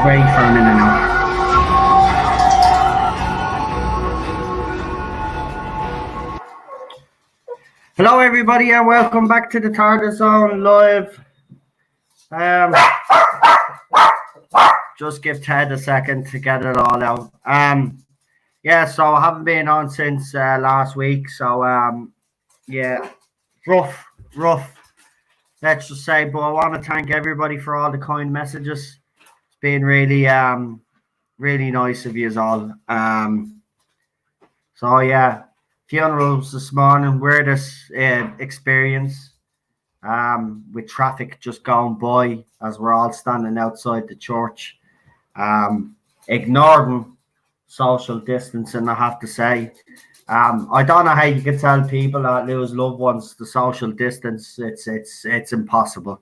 Wait for a minute now. Hello, everybody, and welcome back to the Target Zone Live. Just give Ted a second to get it all out. Yeah, so I haven't been on since last week. So, yeah, rough. Let's just say, but I want to thank everybody for all the kind messages. It's been really, really nice of you all. So yeah, funerals this morning. Weirdest experience. With traffic just going by as we're all standing outside the church, ignoring social distancing, I have to say. I don't know how you can tell people that lose loved ones the social distance. It's impossible,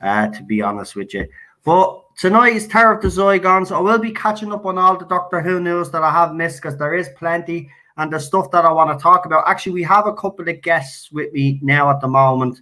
to be honest with you. But tonight is Terror of the Zygons. I will be catching up on all the Doctor Who news that I have missed, because there is plenty, and the stuff that I want to talk about. Actually, we have a couple of guests with me now at the moment.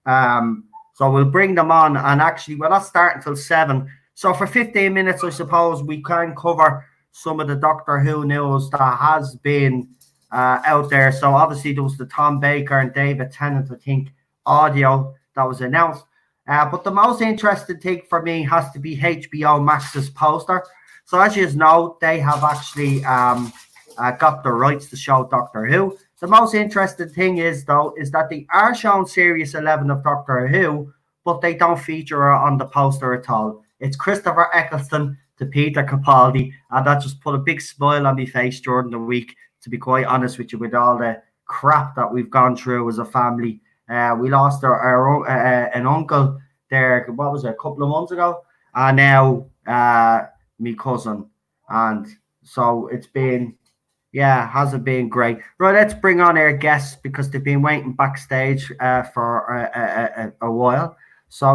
So we'll bring them on, and actually we're not starting until 7. So for 15 minutes, I suppose we can cover some of the Doctor Who news that has been out there. So obviously there was the Tom Baker and David Tennant, I think, audio that was announced. But the most interesting thing for me has to be HBO Max's poster. So as you know, they have actually got the rights to show Doctor Who. The most interesting thing is, though, is that they are showing Series 11 of Doctor Who, but they don't feature her on the poster at all. It's Christopher Eccleston to Peter Capaldi, and that just put a big smile on my face during the week, to be quite honest with you, with all the crap that we've gone through as a family. We lost an uncle there, what was it, a couple of months ago, and now my cousin. And so it's been... yeah, hasn't been great. Right, let's bring on our guests, because they've been waiting backstage for a while. So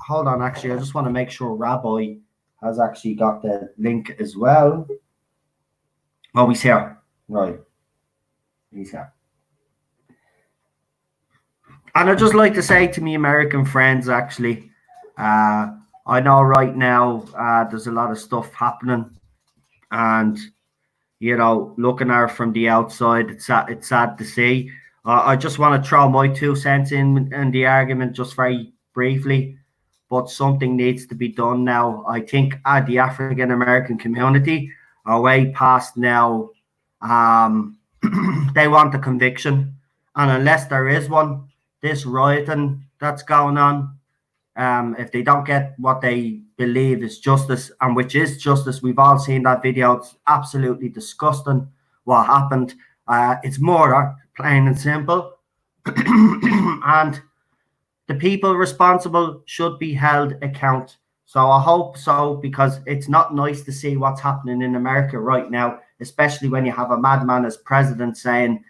hold on, actually, I just want to make sure Rabbi has actually got the link as well. Oh, he's here. Right. He's here. And I'd just like to say to me American friends, actually, I know right now there's a lot of stuff happening, and you know, looking at it from the outside, it's sad to see. I just want to throw my 2 cents in the argument just very briefly, but something needs to be done now. I think the African American community are way past now. They want a conviction, and unless there is one, this rioting that's going on, if they don't get what they believe is justice, and which is justice, we've all seen that video. It's absolutely disgusting what happened. It's murder, plain and simple. And the people responsible should be held account. So I hope so, because it's not nice to see what's happening in America right now, especially when you have a madman as president saying,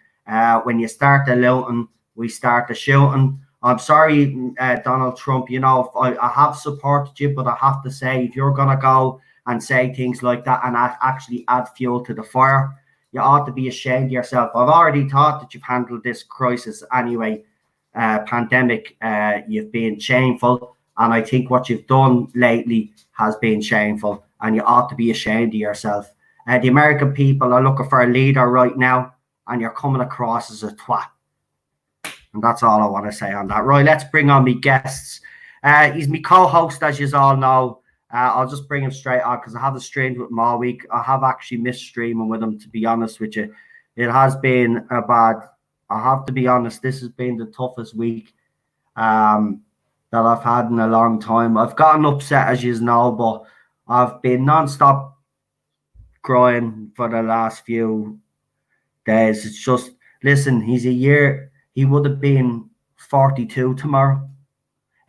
when you start the looting, we start the shooting. I'm sorry, Donald Trump, you know, I have supported you, but I have to say, if you're going to go and say things like that and actually add fuel to the fire, you ought to be ashamed of yourself. I've already thought that you've handled this crisis anyway, pandemic. You've been shameful, and I think what you've done lately has been shameful, and you ought to be ashamed of yourself. The American people are looking for a leader right now, and you're coming across as a twat. And that's all I want to say on that. Right, let's bring on my guests. He's my co-host, as you all know. I'll just bring him straight on, because I haven't streamed with him all week. I have actually missed streaming with him, to be honest with you. It has been a bad... I have to be honest, this has been the toughest week that I've had in a long time. I've gotten upset, as you know, but I've been non-stop crying for the last few days. It's just... listen, he's a year... he would have been 42 tomorrow.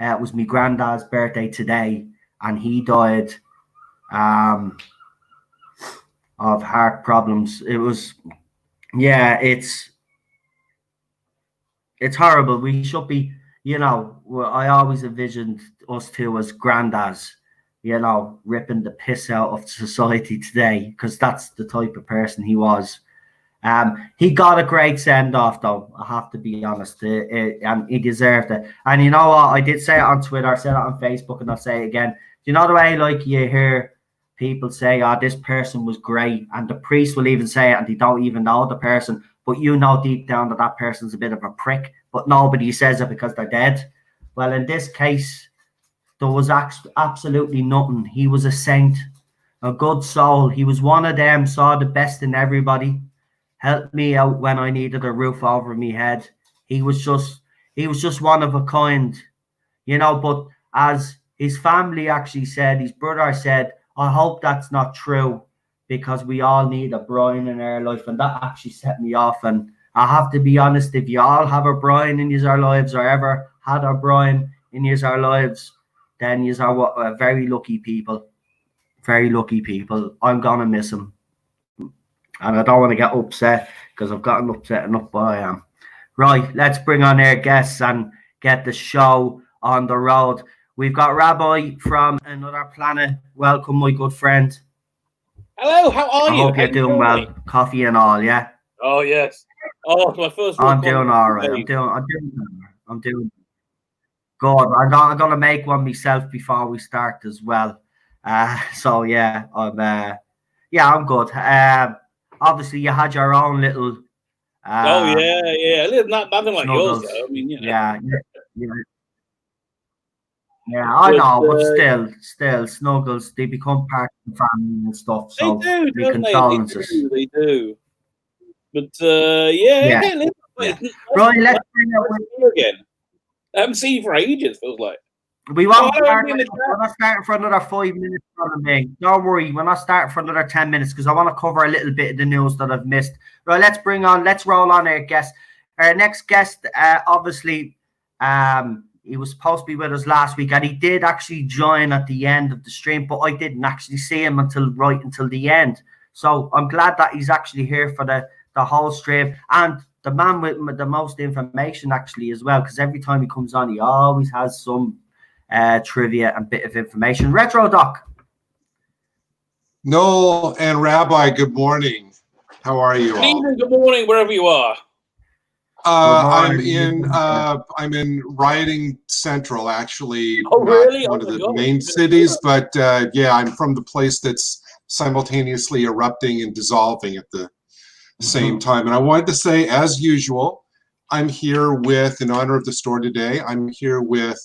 It was my granddad's birthday today, and he died of heart problems. It was, yeah, it's horrible. We should be, you know, I always envisioned us two as granddads, you know, ripping the piss out of society today, because that's the type of person he was. He got a great send-off, though, I have to be honest, and he deserved it. And you know what? I did say it on Twitter, I said it on Facebook, and I'll say it again. You know the way, like, you hear people say, oh, this person was great, and the priest will even say it, and they don't even know the person, but you know deep down that that person's a bit of a prick, but nobody says it because they're dead. Well, in this case, there was absolutely nothing. He was a saint, a good soul. He was one of them, saw the best in everybody, helped me out when I needed a roof over my head. He was just one of a kind, you know. But as his family actually said, his brother said, I hope that's not true, because we all need a Brian in our life. And that actually set me off. And I have to be honest, if you all have a Brian in your lives, or ever had a Brian in your lives, then you are very lucky people. Very lucky people. I'm going to miss him. And I don't want to get upset, because I've gotten upset enough, but I am. Right, let's bring on our guests and get the show on the road. We've got Rabbi from another planet. Welcome, my good friend. Hello, how are you? I hope you're doing well. Coffee and all, yeah? Oh, yes. Oh, it's my first one. I'm doing all right. I'm doing good. I'm gonna make one myself before we start as well. So yeah, I'm good. Obviously you had your own little oh yeah. Nothing like snuggles. yours, though. I mean, you know. Yeah, I know, but still, snuggles, they become part of the family and stuff. So they do, don't condolences. They do. But yeah. Right, let's bring it again. I haven't seen you for ages, feels like. We won't start. We're not starting for another 5 minutes. Don't worry, we're not starting for another 10 minutes, because I want to cover a little bit of the news that I've missed. Right, let's roll on our guest. Our next guest, obviously, he was supposed to be with us last week, and he did actually join at the end of the stream, but I didn't actually see him until the end. So I'm glad that he's actually here for the whole stream, and the man with the most information actually as well, because every time he comes on, he always has some trivia and bit of information. Retro Doc. Noel and Rabbi, good morning. How are you all? Good morning, wherever you are. I'm in Rioting Central, actually. Oh, really? One of the main cities, but yeah, I'm from the place that's simultaneously erupting and dissolving at the same time. And I wanted to say, as usual, I'm here with, in honor of the store today, I'm here with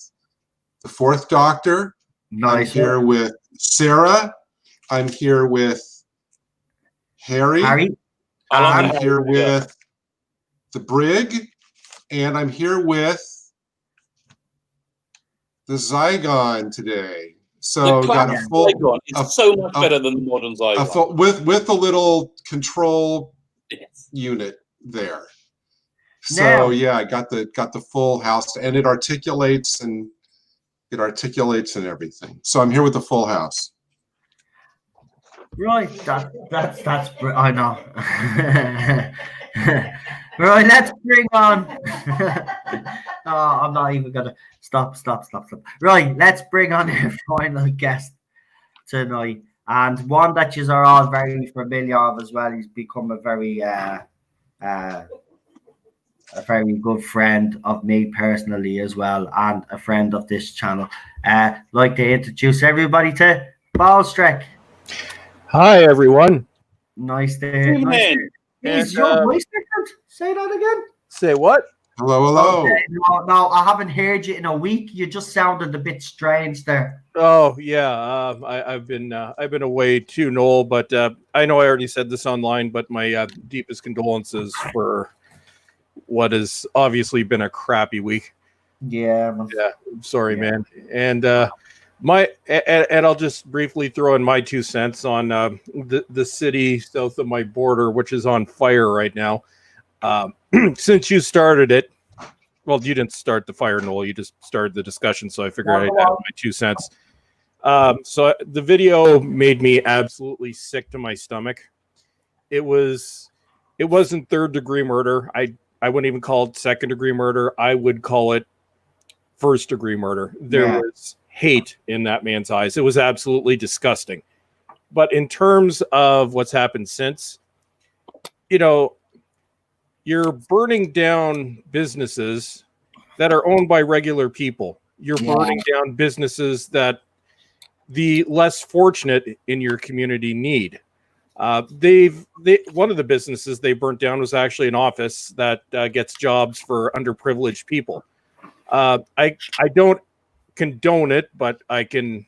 the fourth Doctor. Nice. I'm here with Sarah. I'm here with Harry. I'm here with the Brig, and I'm here with the Zygon today. So got a full Zygon. It's so much better than the modern Zygon. With a little control unit there. So yeah, I got the full house, and it articulates and everything. So I'm here with the full house. Right, that's I know. Right, let's bring on. I'm not even gonna stop. Right, let's bring on our final guest tonight, and one that you are all very familiar of as well. He's become a very good friend of me personally as well, and a friend of this channel. Like to introduce everybody to Ballstreck. Hi, everyone. Nice to hear. Is your voice different? Say that again. Say what? Hello. Okay, no, I haven't heard you in a week. You just sounded a bit strange there. Oh yeah, I've been away too, Noel. But I know I already said this online, but my deepest condolences for what has obviously been a crappy week. Yeah. Sorry, man. And and I'll just briefly throw in my 2 cents on the city south of my border, which is on fire right now. Since you started it, well, you didn't start the fire, Noel. You just started the discussion, so I figured I'd add my 2 cents. So the video made me absolutely sick to my stomach. It wasn't third-degree murder. I wouldn't even call it second-degree murder. I would call it first-degree murder. There was hate in that man's eyes. It was absolutely disgusting. But in terms of what's happened since, you know, you're burning down businesses that are owned by regular people. You're burning down businesses that the less fortunate in your community need. One of the businesses they burnt down was actually an office that gets jobs for underprivileged people. I don't condone it, but I can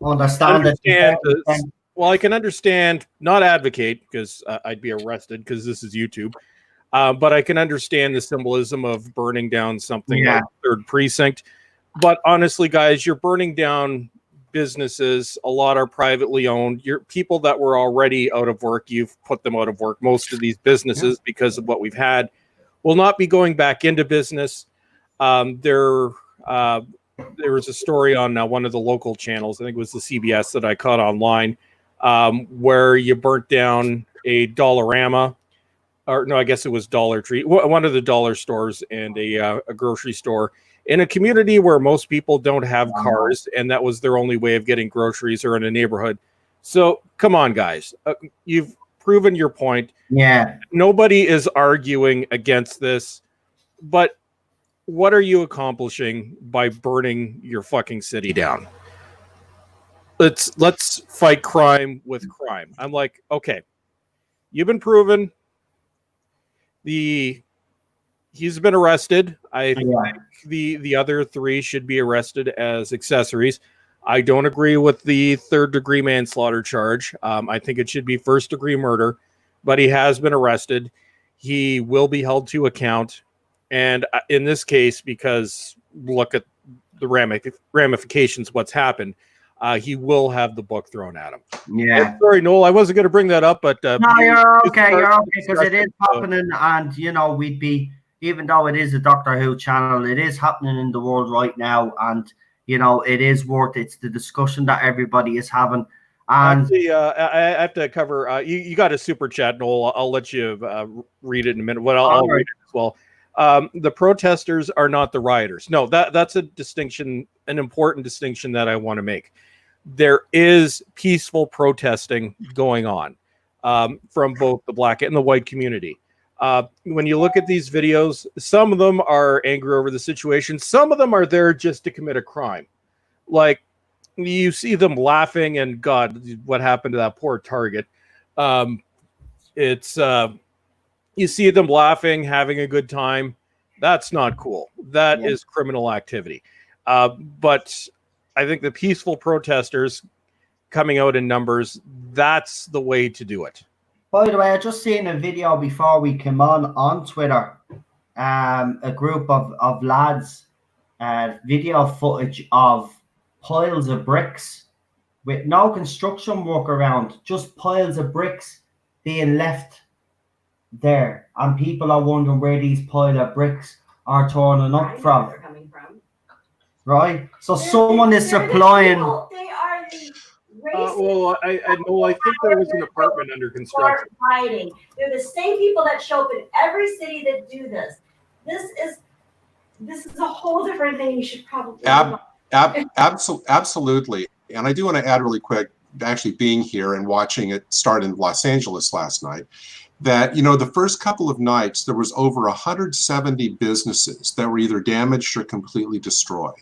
understand it. Well, I can understand, not advocate, because I'd be arrested because this is YouTube. But I can understand the symbolism of burning down something like Third Precinct. But honestly, guys, you're burning down businesses. A lot are privately owned. You're people that were already out of work. You've put them out of work. Most of these businesses, because of what we've had, will not be going back into business. There was a story on one of the local channels, I think it was the CBS, that I caught online, where you burnt down a Dollarama, or no, I guess it was Dollar Tree, one of the dollar stores, and a grocery store in a community where most people don't have cars, and that was their only way of getting groceries, or in a neighborhood. So come on, guys, you've proven your point. Yeah, nobody is arguing against this, but what are you accomplishing by burning your fucking city down? Let's fight crime with crime. I'm like, okay, you've been proven. He's been arrested. I think the other three should be arrested as accessories. I don't agree with the third-degree manslaughter charge. I think it should be first-degree murder, but he has been arrested. He will be held to account. And in this case, because look at the ramifications, what's happened, he will have the book thrown at him. Yeah. Sorry, Noel, I wasn't going to bring that up, but no, you're okay. You're okay, because it is happening, and we'd be, even though it is a Doctor Who channel, it is happening in the world right now, and it is worth it. It's the discussion that everybody is having. And actually, I have to cover. You got a super chat, Noel. I'll let you read it in a minute. I'll read it as well. The protesters are not the rioters. No, that's a distinction, an important distinction that I want to make. There is peaceful protesting going on from both the black and the white community. When you look at these videos, some of them are angry over the situation. Some of them are there just to commit a crime. Like, you see them laughing, and God, what happened to that poor target? You see them laughing, having a good time. That's not cool. That is criminal activity. But I think the peaceful protesters coming out in numbers, that's the way to do it. By the way, I just seen a video before we came on Twitter. A group of lads, video footage of piles of bricks with no construction work around, just piles of bricks being left there, and people are wondering where these pile of bricks are turning up from. Right? So someone is supplying. They are the well, I think there was an apartment under construction. Hiding. They're the same people that show up in every city that do this. This is a whole different thing. You should probably absolutely. And I do want to add really quick, actually being here and watching it start in Los Angeles last night, that the first couple of nights there was over 170 businesses that were either damaged or completely destroyed.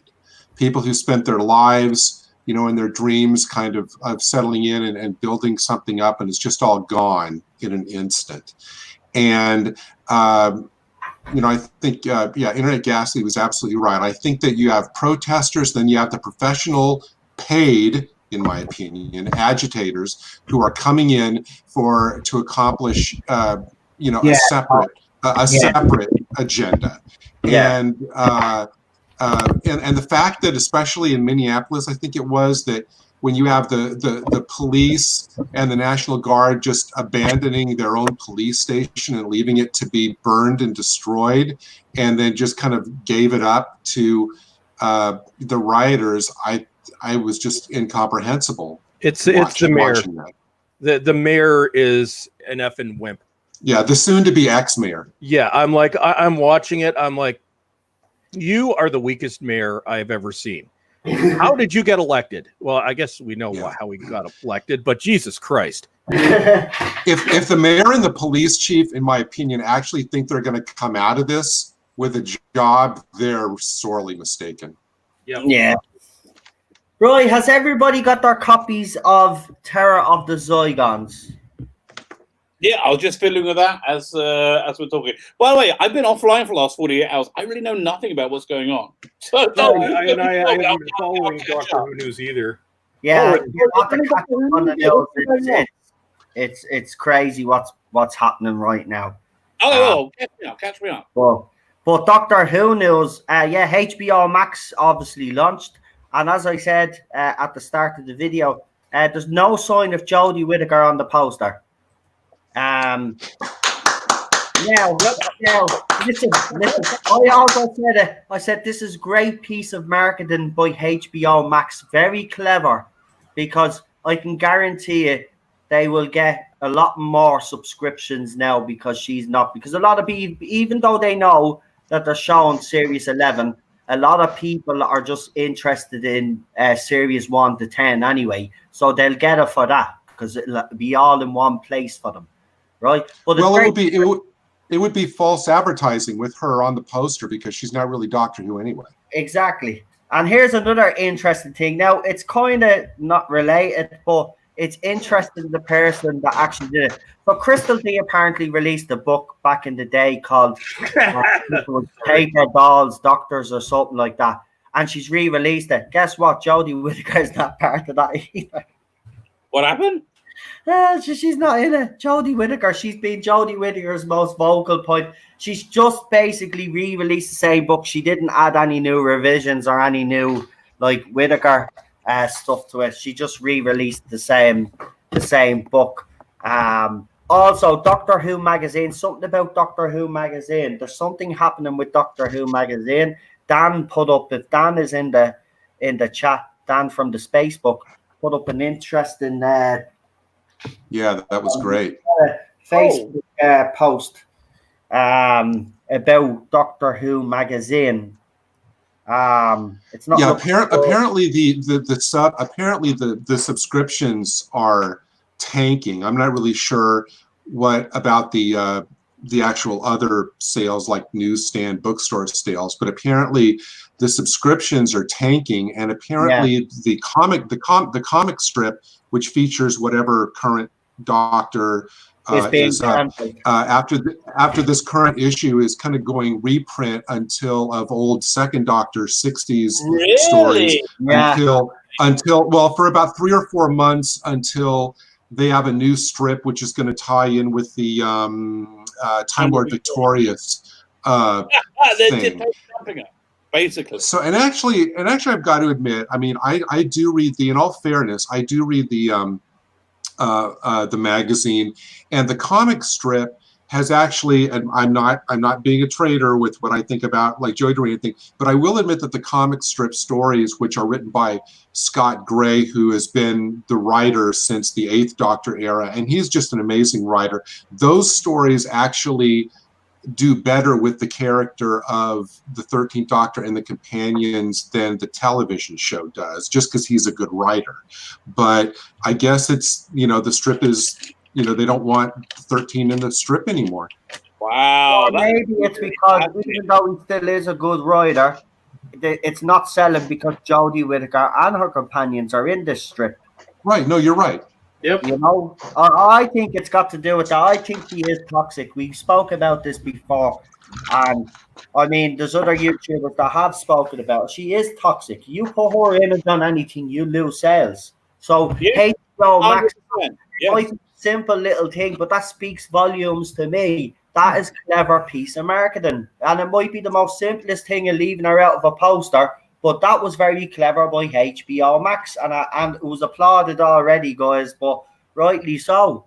People who spent their lives, in their dreams, kind of settling in and building something up, and it's just all gone in an instant. And I think Internet Ghastly was absolutely right. I think that you have protesters, then you have the professional, paid, in my opinion, agitators who are coming in to accomplish, a separate agenda. And the fact that, especially in Minneapolis, I think it was, that when you have the police and the National Guard just abandoning their own police station and leaving it to be burned and destroyed, and then just kind of gave it up to the rioters, I was just incomprehensible. It's the mayor. The mayor is an effing wimp. Yeah, the soon-to-be ex-mayor. Yeah, I'm watching it. I'm like, you are the weakest mayor I've ever seen. How did you get elected? Well, I guess we know how he got elected, but Jesus Christ. If the mayor and the police chief, in my opinion, actually think they're going to come out of this with a job, they're sorely mistaken. Yep. Yeah. Right, has everybody got their copies of Terror of the Zygons? Yeah, I was just fiddling with that as we're talking. By the way, I've been offline for the last 48 hours. I really know nothing about what's going on. So No, I haven't been following Doctor Who news either. Yeah, Oh, you have to catch up on the news. It's crazy what's happening right now. Oh, catch me up. But Doctor Who news, HBO Max obviously launched, and as I said at the start of the video, there's no sign of Jodie Whittaker on the poster. Now, listen. I also said it. I said this is great piece of marketing by HBO Max, very clever, because I can guarantee you they will get a lot more subscriptions now because she's not. Because a lot of people, even though they know that they're showing Series 11, a lot of people are just interested in Series 1 to 10 anyway, so they'll get it for that because it'll be all in one place for them. Right, but well, it would be false advertising with her on the poster because she's not really Doctor Who anyway. Exactly. And here's another interesting thing. Now, it's kind of not related, but it's interesting the person that actually did it. So Crystal D apparently released a book back in the day called Paper Dolls, Doctors or something like that. And she's re-released it. Guess what? Jodie Whittaker is not part of that either. What happened? She's not in it. Jodie Whittaker. She's been Jodie Whittaker's most vocal point. She's just basically re-released the same book. She didn't add any new revisions or any new like Whittaker stuff to it. She just re-released the same book. Also, Doctor Who magazine. Something about Doctor Who magazine. There's something happening with Doctor Who magazine. Dan put up. If Dan is in the chat, Dan from the Space Book put up an interesting. Yeah, that was great. Facebook post about Doctor Who magazine. It's not. Yeah, apparently the subscriptions are tanking. I'm not really sure what about the actual other sales like newsstand bookstore sales, but apparently the subscriptions are tanking, and apparently the comic strip, which features whatever current Doctor is up after this current issue is kind of going reprint until of old Second Doctor 60s stories until well for about 3 or 4 months until they have a new strip which is going to tie in with the Time Lord Victorious thing. Basically. So and actually I've got to admit, I mean I do read in all fairness, I do read the magazine, and the comic strip has actually, and I'm not being a traitor with what I think about like Joy or anything, but I will admit that the comic strip stories, which are written by Scott Gray, who has been the writer since the 8th Doctor era, and he's just an amazing writer, those stories actually do better with the character of the 13th Doctor and the companions than the television show does, just because he's a good writer. But I guess it's, the strip is, they don't want 13 in the strip anymore. Wow. Well, maybe it's because even though he still is a good writer, it's not selling because Jodie Whittaker and her companions are in this strip. Right. No, you're right. Yep. I think it's got to do with that. I think he is toxic. We spoke about this before, and I mean, there's other YouTubers that have spoken about it. She is toxic. You put her in and done anything, you lose sales. So, HBO Max, simple little thing, but that speaks volumes to me. That is clever piece of marketing, and it might be the most simplest thing of leaving her out of a poster. But that was very clever by HBO Max, and it was applauded already, guys. But rightly so.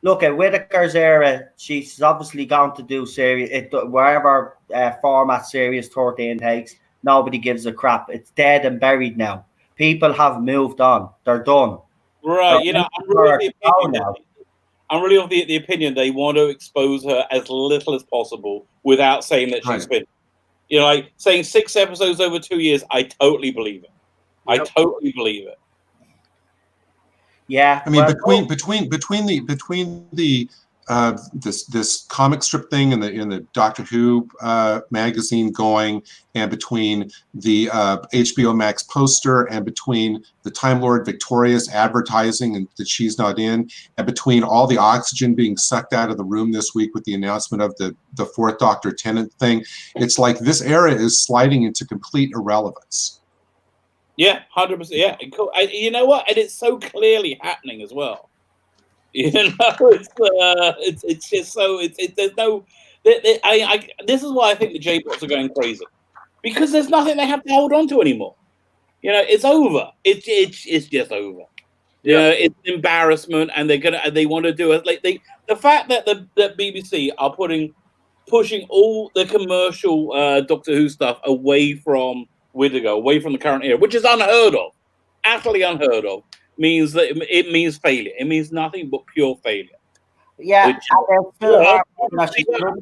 Look at Whittaker's era. She's obviously going to do series wherever format Series 13 takes. Nobody gives a crap. It's dead and buried now. People have moved on. They're done. Right. I'm really of the opinion they want to expose her as little as possible without saying that she's been. Like saying 6 episodes over 2 years, I totally believe it. I totally believe it. Yeah. I mean, well, between the this comic strip thing in the Doctor Who magazine going, and between the HBO Max poster, and between the Time Lord Victoria's advertising and that she's not in, and between all the oxygen being sucked out of the room this week with the announcement of the Fourth Doctor Tennant thing, it's like this era is sliding into complete irrelevance. Yeah, 100%. Yeah, cool. You know what? And it's so clearly happening as well. You know, it's just so there's no. This is why I think the J-bots are going crazy, because there's nothing they have to hold on to anymore. You know, it's over. It's just over. You know, it's an embarrassment, and they want to do it. Like the fact that the BBC are pushing all the commercial Doctor Who stuff away from Whittaker, away from the current era, which is unheard of, utterly unheard of, means that it means failure. It means nothing but pure failure. yeah, Which, and they're still yeah, she's bloody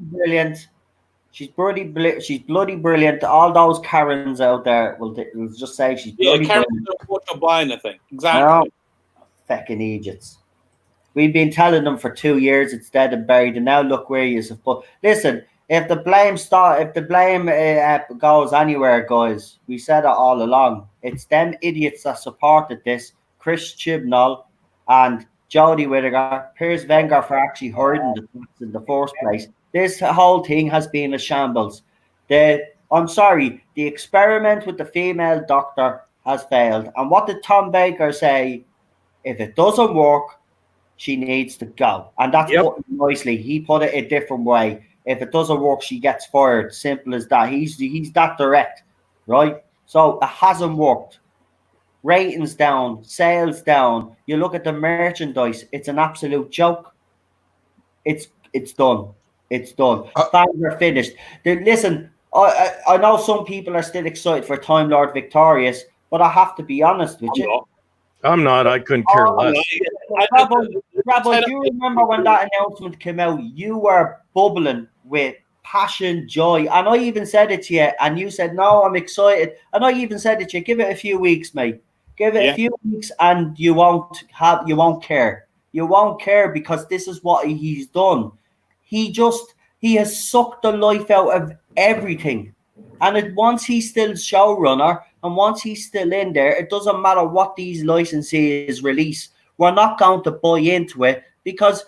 brilliant. She's bloody brilliant. All those Karens out there will just say she's bloody Karen brilliant. don't watch or buy anything. Exactly. No, fucking idiots. We've been telling them for 2 years it's dead and buried, and now look where you have. But listen, if the blame goes anywhere, guys, we said it all along. It's them idiots that supported this: Chris Chibnall and Jodie Whittaker, Piers Wenger for actually hurting the tweets in the first place. This whole thing has been a shambles. I'm sorry, the experiment with the female doctor has failed. And what did Tom Baker say? If it doesn't work, she needs to go. And that's put it nicely. He put it a different way. If it doesn't work, she gets fired. Simple as that. He's that direct, right? So it hasn't worked. Ratings down, sales down. You look at the merchandise, it's an absolute joke. It's done. It's done. Fans are finished. Listen, I know some people are still excited for Time Lord Victorious, but I have to be honest with you. I'm not. I couldn't care less. Rabbi, do you remember when that announcement came out? You were bubbling with passion, joy, and I even said it to you, and you said, "No, I'm excited." And I even said it to you, "Give it a few weeks, mate. Give it a few weeks, and you won't care. You won't care, because this is what he's done. He has sucked the life out of everything." And once he's still showrunner, and once he's still in there, it doesn't matter what these licenses release. We're not going to buy into it, because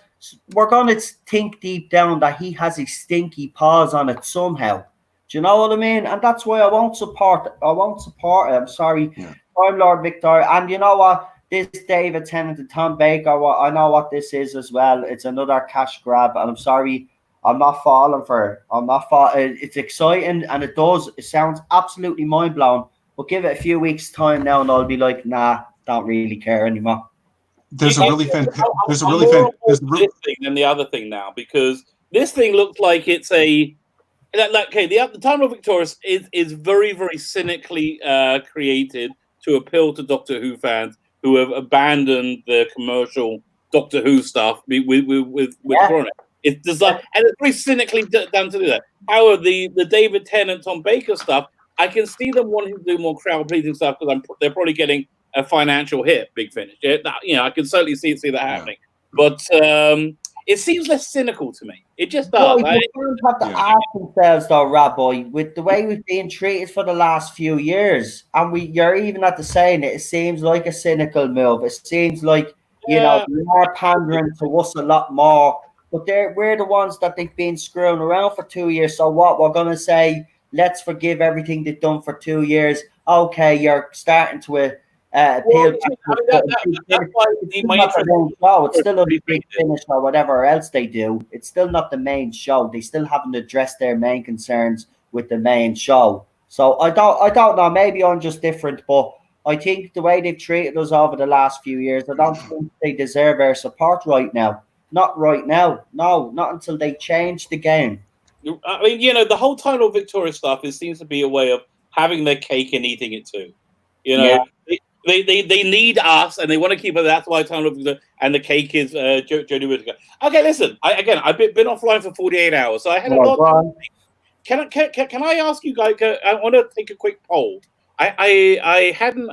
we're going to think deep down that he has his stinky paws on it somehow. Do you know what I mean? And that's why I won't support it. I'm sorry, Time Lord Victor. And you know what? This David Tennant and Tom Baker, I know what this is as well. It's another cash grab, and I'm sorry. I'm not falling for it. It's exciting, and it sounds absolutely mind-blowing. But give it a few weeks' time now, and I'll be like, nah, don't really care anymore. This thing than the other thing now, because this thing looks like it's the Time of Victorious is very, very cynically created to appeal to Doctor Who fans who have abandoned the commercial Doctor Who stuff with Chronic. It's designed, and it's very cynically done to do that. However, the David Tennant, Tom Baker stuff, I can see them wanting to do more crowd-pleasing stuff, because they're probably getting a financial hit. Big Finish, I can certainly see that happening. But it seems less cynical to me. It just does. They don't have to ask themselves, though, Rabbi, with the way we've been treated for the last few years, and you're even at the saying it seems like a cynical move. It seems like we are pandering to us a lot more. But we're the ones that they've been screwing around for 2 years. So what? We're going to say, let's forgive everything they've done for 2 years. Okay, you're starting to appeal to it's still a Big Finish or whatever else they do. It's still not the main show. They still haven't addressed their main concerns with the main show. So I don't know. Maybe I'm just different, but I think the way they've treated us over the last few years, I don't think they deserve our support right now. Not right now. No, not until they change the game. I mean, the whole Time of Victoria stuff seems to be a way of having their cake and eating it too. They need us, and they want to keep it. That's why Time of Victoria, and the cake is Jodie Whittaker. Okay, listen. I've been offline for 48 hours, so I had a lot. Can I ask you guys? I want to take a quick poll. I had an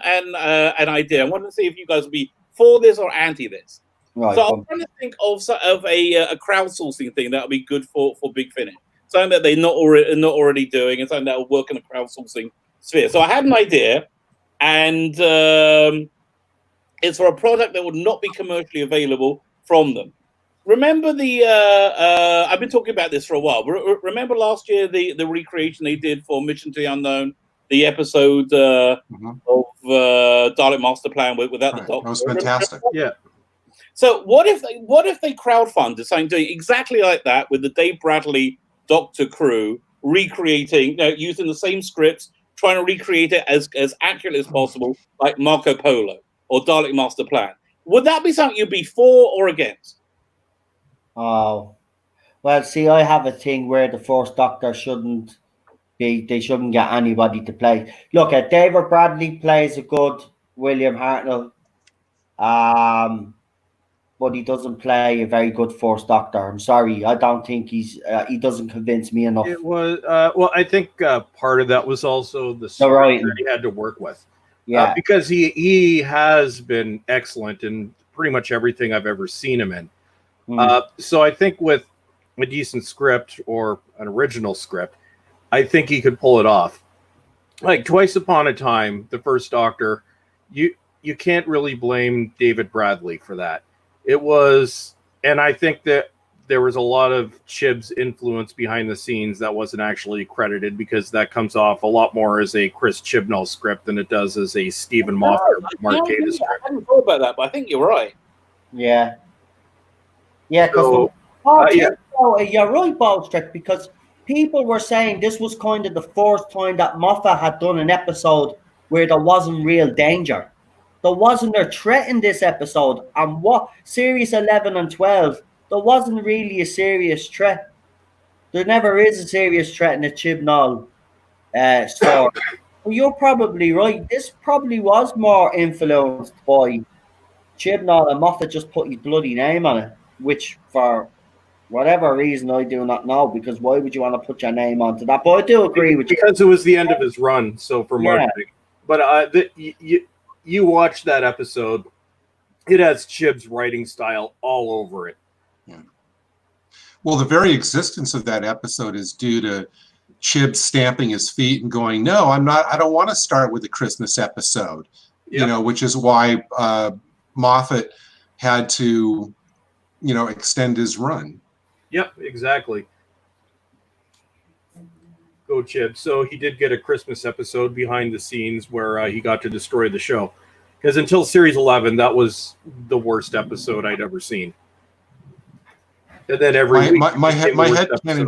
idea. I wanted to see if you guys would be for this or anti this. Right. So I'm trying to think of a crowdsourcing thing that would be good for Big Finish. Something that they're not already doing, and something that will work in a crowdsourcing sphere. So I had an idea, and it's for a product that would not be commercially available from them. Remember I've been talking about this for a while. Remember last year the recreation they did for Mission to the Unknown, the episode of Dalek Master Plan without the Doctor. That was fantastic. Yeah. So what if they crowdfunded something doing exactly like that with the Dave Bradley Doctor crew recreating, using the same scripts, trying to recreate it as accurately as possible, like Marco Polo or Dalek Master Plan? Would that be something you'd be for or against? Oh, well, see, I have a thing where the First Doctor shouldn't they shouldn't get anybody to play. Look, David Bradley plays a good William Hartnell, but he doesn't play a very good First Doctor. I'm sorry, I don't think he doesn't convince me enough. It was well, I think part of that was also the story that he had to work with. Yeah, because he has been excellent in pretty much everything I've ever seen him in. So I think with a decent script or an original script, I think he could pull it off. Like Twice Upon a Time, the First Doctor, you can't really blame David Bradley for that. It was, and I think that there was a lot of Chib's influence behind the scenes that wasn't actually credited, because that comes off a lot more as a Chris Chibnall script than it does as a Stephen Moffat or Mark Gatiss script. I hadn't thought about that, but I think you're right. Yeah, because you're right, Ballstrick, because people were saying this was kind of the first time that Moffat had done an episode where there wasn't real danger. There wasn't a threat in this episode. And what series 11 and 12, there wasn't really a serious threat. There never is a serious threat in a Chibnall story. Well, you're probably right. This probably was more influenced by Chibnall, and Moffat just put his bloody name on it, which for whatever reason I do not know, because why would you want to put your name onto that? But I do agree with you. Because it was the end of his run, so for marketing. But you watch that episode, it has Chib's writing style all over it. Yeah. Well, the very existence of that episode is due to Chib stamping his feet and going, "No, I don't want to start with a Christmas episode." Yep. Which is why Moffat had to, extend his run. Yep, exactly. Go Chib. So he did get a Christmas episode behind the scenes where he got to destroy the show. Because until series 11, that was the worst episode I'd ever seen. And then every week, my headcanon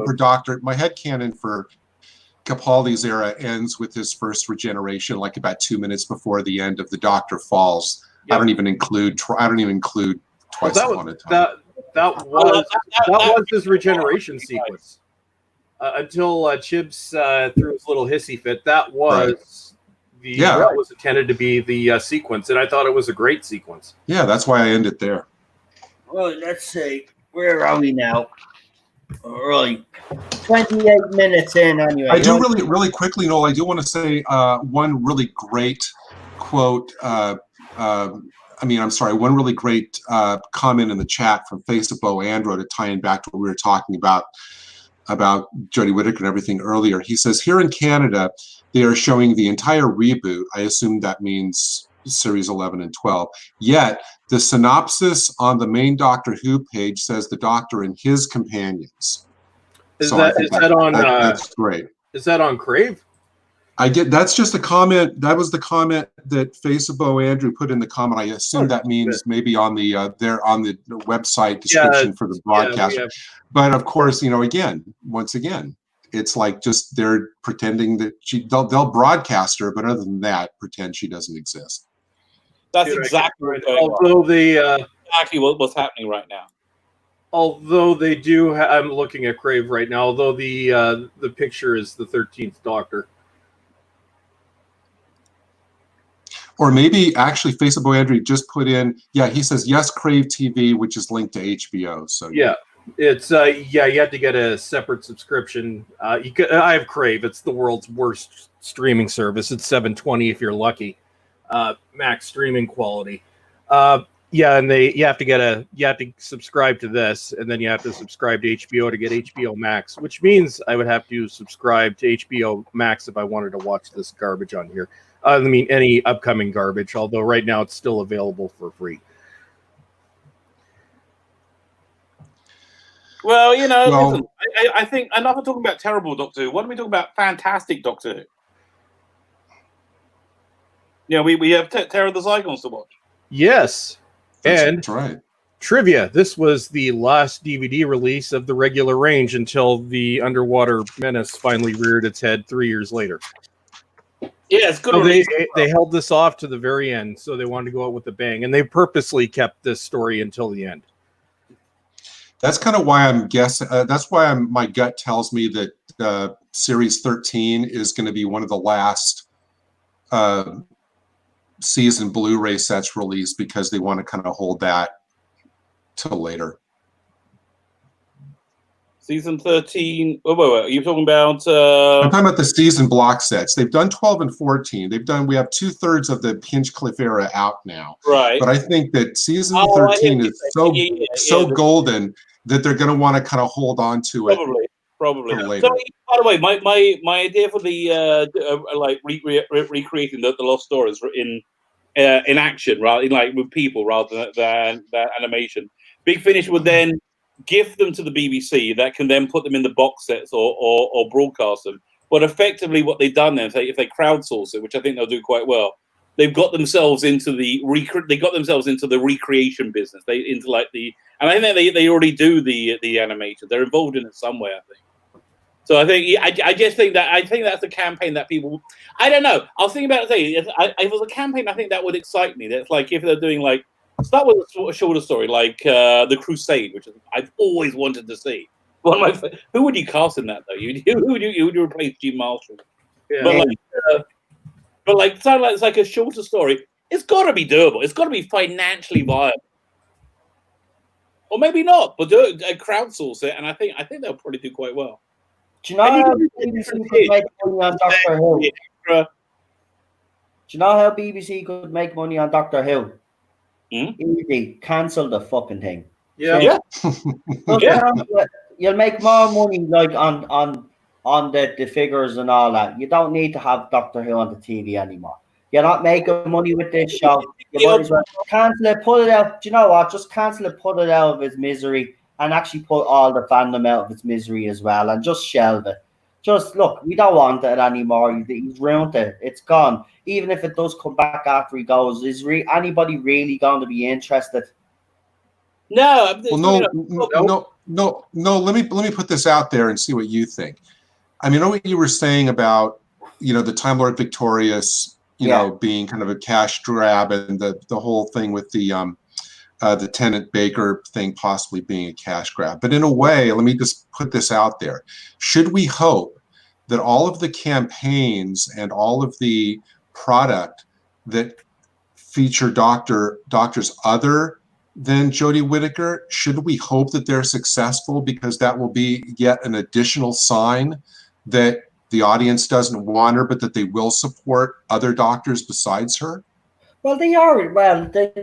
for Capaldi's era ends with his first regeneration, like about 2 minutes before the end of The Doctor Falls. Yep. I don't even include Twice Upon a Time. That was his regeneration sequence. Until Chibs threw his little hissy fit, that was that was intended to be the sequence, and I thought it was a great sequence. Yeah, that's why I ended there. Well, let's see. Where are we now? All right. 28 minutes in anyway. I do really quickly, Noel, I do want to say one really great quote. One really great comment in the chat from Face of Bo Andro to tie in back to what we were talking about Jodie Whittaker and everything earlier. He says, here in Canada, they are showing the entire reboot. I assume that means series 11 and 12. Yet, the synopsis on the main Doctor Who page says the Doctor and his companions. Is that on? That's great. Is that on Crave? That's just a comment. That was the comment that Faceabo Andrew put in the comment. I assume that means maybe on the there on the website description for the broadcast. But of course, once again, it's like just they're pretending that they'll broadcast her, but other than that, pretend she doesn't exist. That's exactly right. Exactly what's happening right now. Although they do, I'm looking at Crave right now. Although the picture is the 13th Doctor. Or maybe actually Faceabo Andrew just put in, he says, yes, Crave TV, which is linked to HBO. So it's you have to get a separate subscription. I have Crave. It's the world's worst streaming service. It's $7.20 if you're lucky. Max streaming quality. Yeah, and you have to subscribe to this, and then you have to subscribe to HBO to get HBO Max, which means I would have to subscribe to HBO Max if I wanted to watch this garbage on here. I mean, any upcoming garbage, although right now it's still available for free. Well, Well- listen, I think enough of talking about terrible Doctor Who. Why don't we talk about fantastic Doctor Who? Yeah, we have Terror of the Zygons to watch. Yes, and That's right. trivia. This was the last DVD release of the regular range until the Underwater Menace finally reared its head 3 years later. Yeah, it's good. So release. they held this off to the very end, so they wanted to go out with a bang, and they purposely kept this story until the end. That's kind of why I'm guessing. That's why my gut tells me that Series 13 is going to be one of the last season Blu-ray sets released, because they want to kind of hold that till later. Season 13. Oh, wait. Are you talking about? I'm talking about the season block sets. They've done 12 and 14. We have 2/3 of the Hinchcliffe era out now. Right. But I think that season Oh, 13 is so the- golden that they're going to want to kind of hold on to it. Probably. For later. So, by the way, my idea for the recreating the Lost Stories in action, rather like with people rather than animation. Big Finish would then gift them to the BBC, that can then put them in the box sets or broadcast them. But effectively, what they've done then, if they crowdsource it, which I think they'll do quite well, they've got themselves into the recreation business. And I think they already do the animation. They're involved in it some way, I think. So I think I just think that's a campaign that people. I don't know. I was thinking about saying if it was a campaign, I think that would excite me. That's like if they're doing like start with a shorter story like The Crusade, which I've always wanted to see. Who would you cast in that though? Who would you replace Jim Marshall? Yeah. But like it's like a shorter story. It's got to be doable. It's got to be financially viable. Or maybe not, but do it, crowdsource it, and I think they'll probably do quite well. Do you know how BBC could make money on Doctor Who? Do you know how BBC could make money on Doctor Who? Easy. Cancel the fucking thing. Yeah. You'll make more money like on the figures and all that. You don't need to have Doctor Who on the TV anymore. You're not making money with this show. You might as well cancel it, put it out. Do you know what? Just cancel it, put it out of its misery, and actually put all the fandom out of its misery as well, and just shelve it. Just look, we don't want it anymore. He's ruined it. It's gone. Even if it does come back after he goes, is anybody really going to be interested? No. Well, no. Let me put this out there and see what you think. I mean, I know what you were saying about the Time Lord Victorious, being kind of a cash grab, and the whole thing with the Tennant Baker thing possibly being a cash grab. But in a way, let me just put this out there. Should we hope that all of the campaigns and all of the product that feature doctors other than Jodie Whittaker, should we hope that they're successful, because that will be yet an additional sign that the audience doesn't want her, but that they will support other doctors besides her? Well, they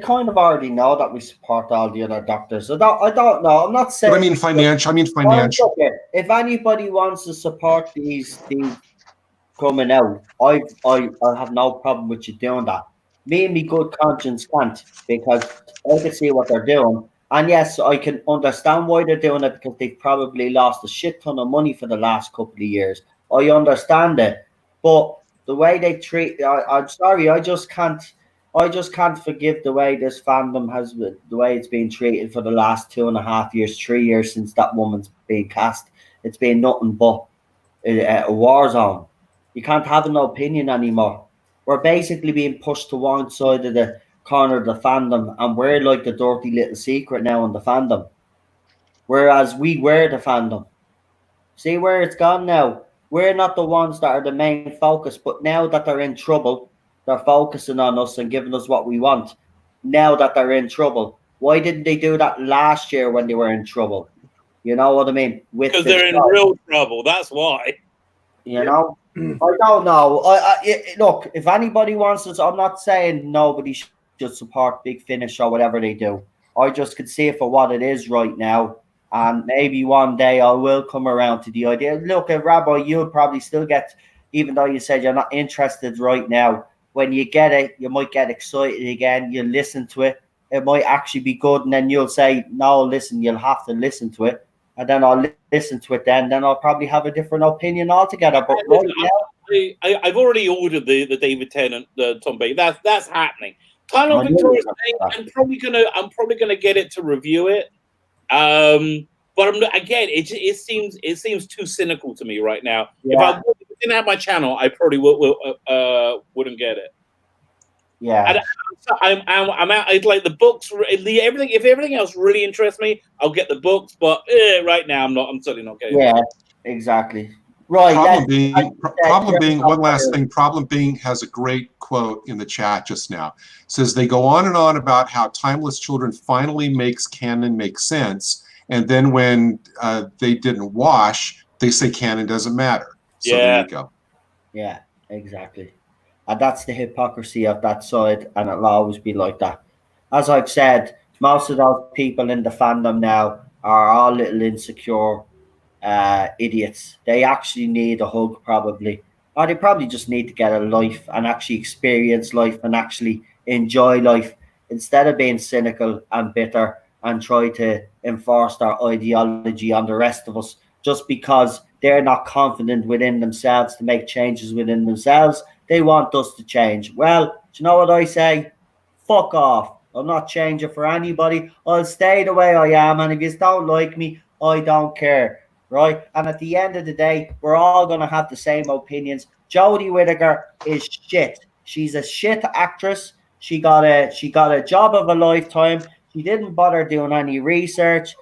kind of already know that we support all the other doctors. I don't know. I'm not saying. But I mean financial. If anybody wants to support these coming out, I have no problem with you doing that. Me and me good conscience can't, because I can see what they're doing. And yes, I can understand why they're doing it, because they've probably lost a shit ton of money for the last couple of years. I understand it, but the way they treat, I'm sorry, I just can't forgive the way this fandom the way it's been treated for the last 2.5 years, 3 years since that woman's been cast. It's been nothing but a war zone. You can't have an opinion anymore. We're basically being pushed to one side of the corner of the fandom, and we're like the dirty little secret now in the fandom. Whereas we were the fandom. See where it's gone now? We're not the ones that are the main focus, but now that they're in trouble, they're focusing on us and giving us what we want. Now that they're in trouble. Why didn't they do that last year when they were in trouble? You know what I mean? Because they're in real trouble. That's why. You know? I don't know. Look, if anybody wants us, I'm not saying nobody should support Big Finish or whatever they do. I just could see it for what it is right now. And maybe one day I will come around to the idea. Look, Rabbi, you'll probably still get, even though you said you're not interested right now, when you get it, you might get excited again. You listen to it. It might actually be good. And then you'll say, no, listen, you'll have to listen to it. And then I'll listen to it then. Then I'll probably have a different opinion altogether. But right now, I've already ordered the David Tennant Tom Bates. That's happening. Tyler Victoria's saying I'm probably gonna get it to review it. But again, it seems too cynical to me right now. Yeah. If I didn't have my channel, I probably wouldn't get it. Yeah. I'm out. It's like the books, everything. If everything else really interests me, I'll get the books. But right now, I'm certainly not getting. Yeah, exactly. Right. Problem being, one last thing. Problem being has a great quote in the chat just now. It says they go on and on about how Timeless Children finally makes canon make sense, and then when they didn't wash, they say canon doesn't matter. So there you go. Yeah, exactly. And that's the hypocrisy of that side, and it'll always be like that. As I've said, most of those people in the fandom now are all little insecure idiots. They actually need a hug, probably. Or they probably just need to get a life and actually experience life and actually enjoy life instead of being cynical and bitter and try to enforce their ideology on the rest of us just because they're not confident within themselves to make changes within themselves. They want us to change. Well, do you know what I say? Fuck off. I'm not changing for anybody. I'll stay the way I am. And if you don't like me, I don't care. Right? And at the end of the day, we're all going to have the same opinions. Jodie Whittaker is shit. She's a shit actress. She got a job of a lifetime. She didn't bother doing any research.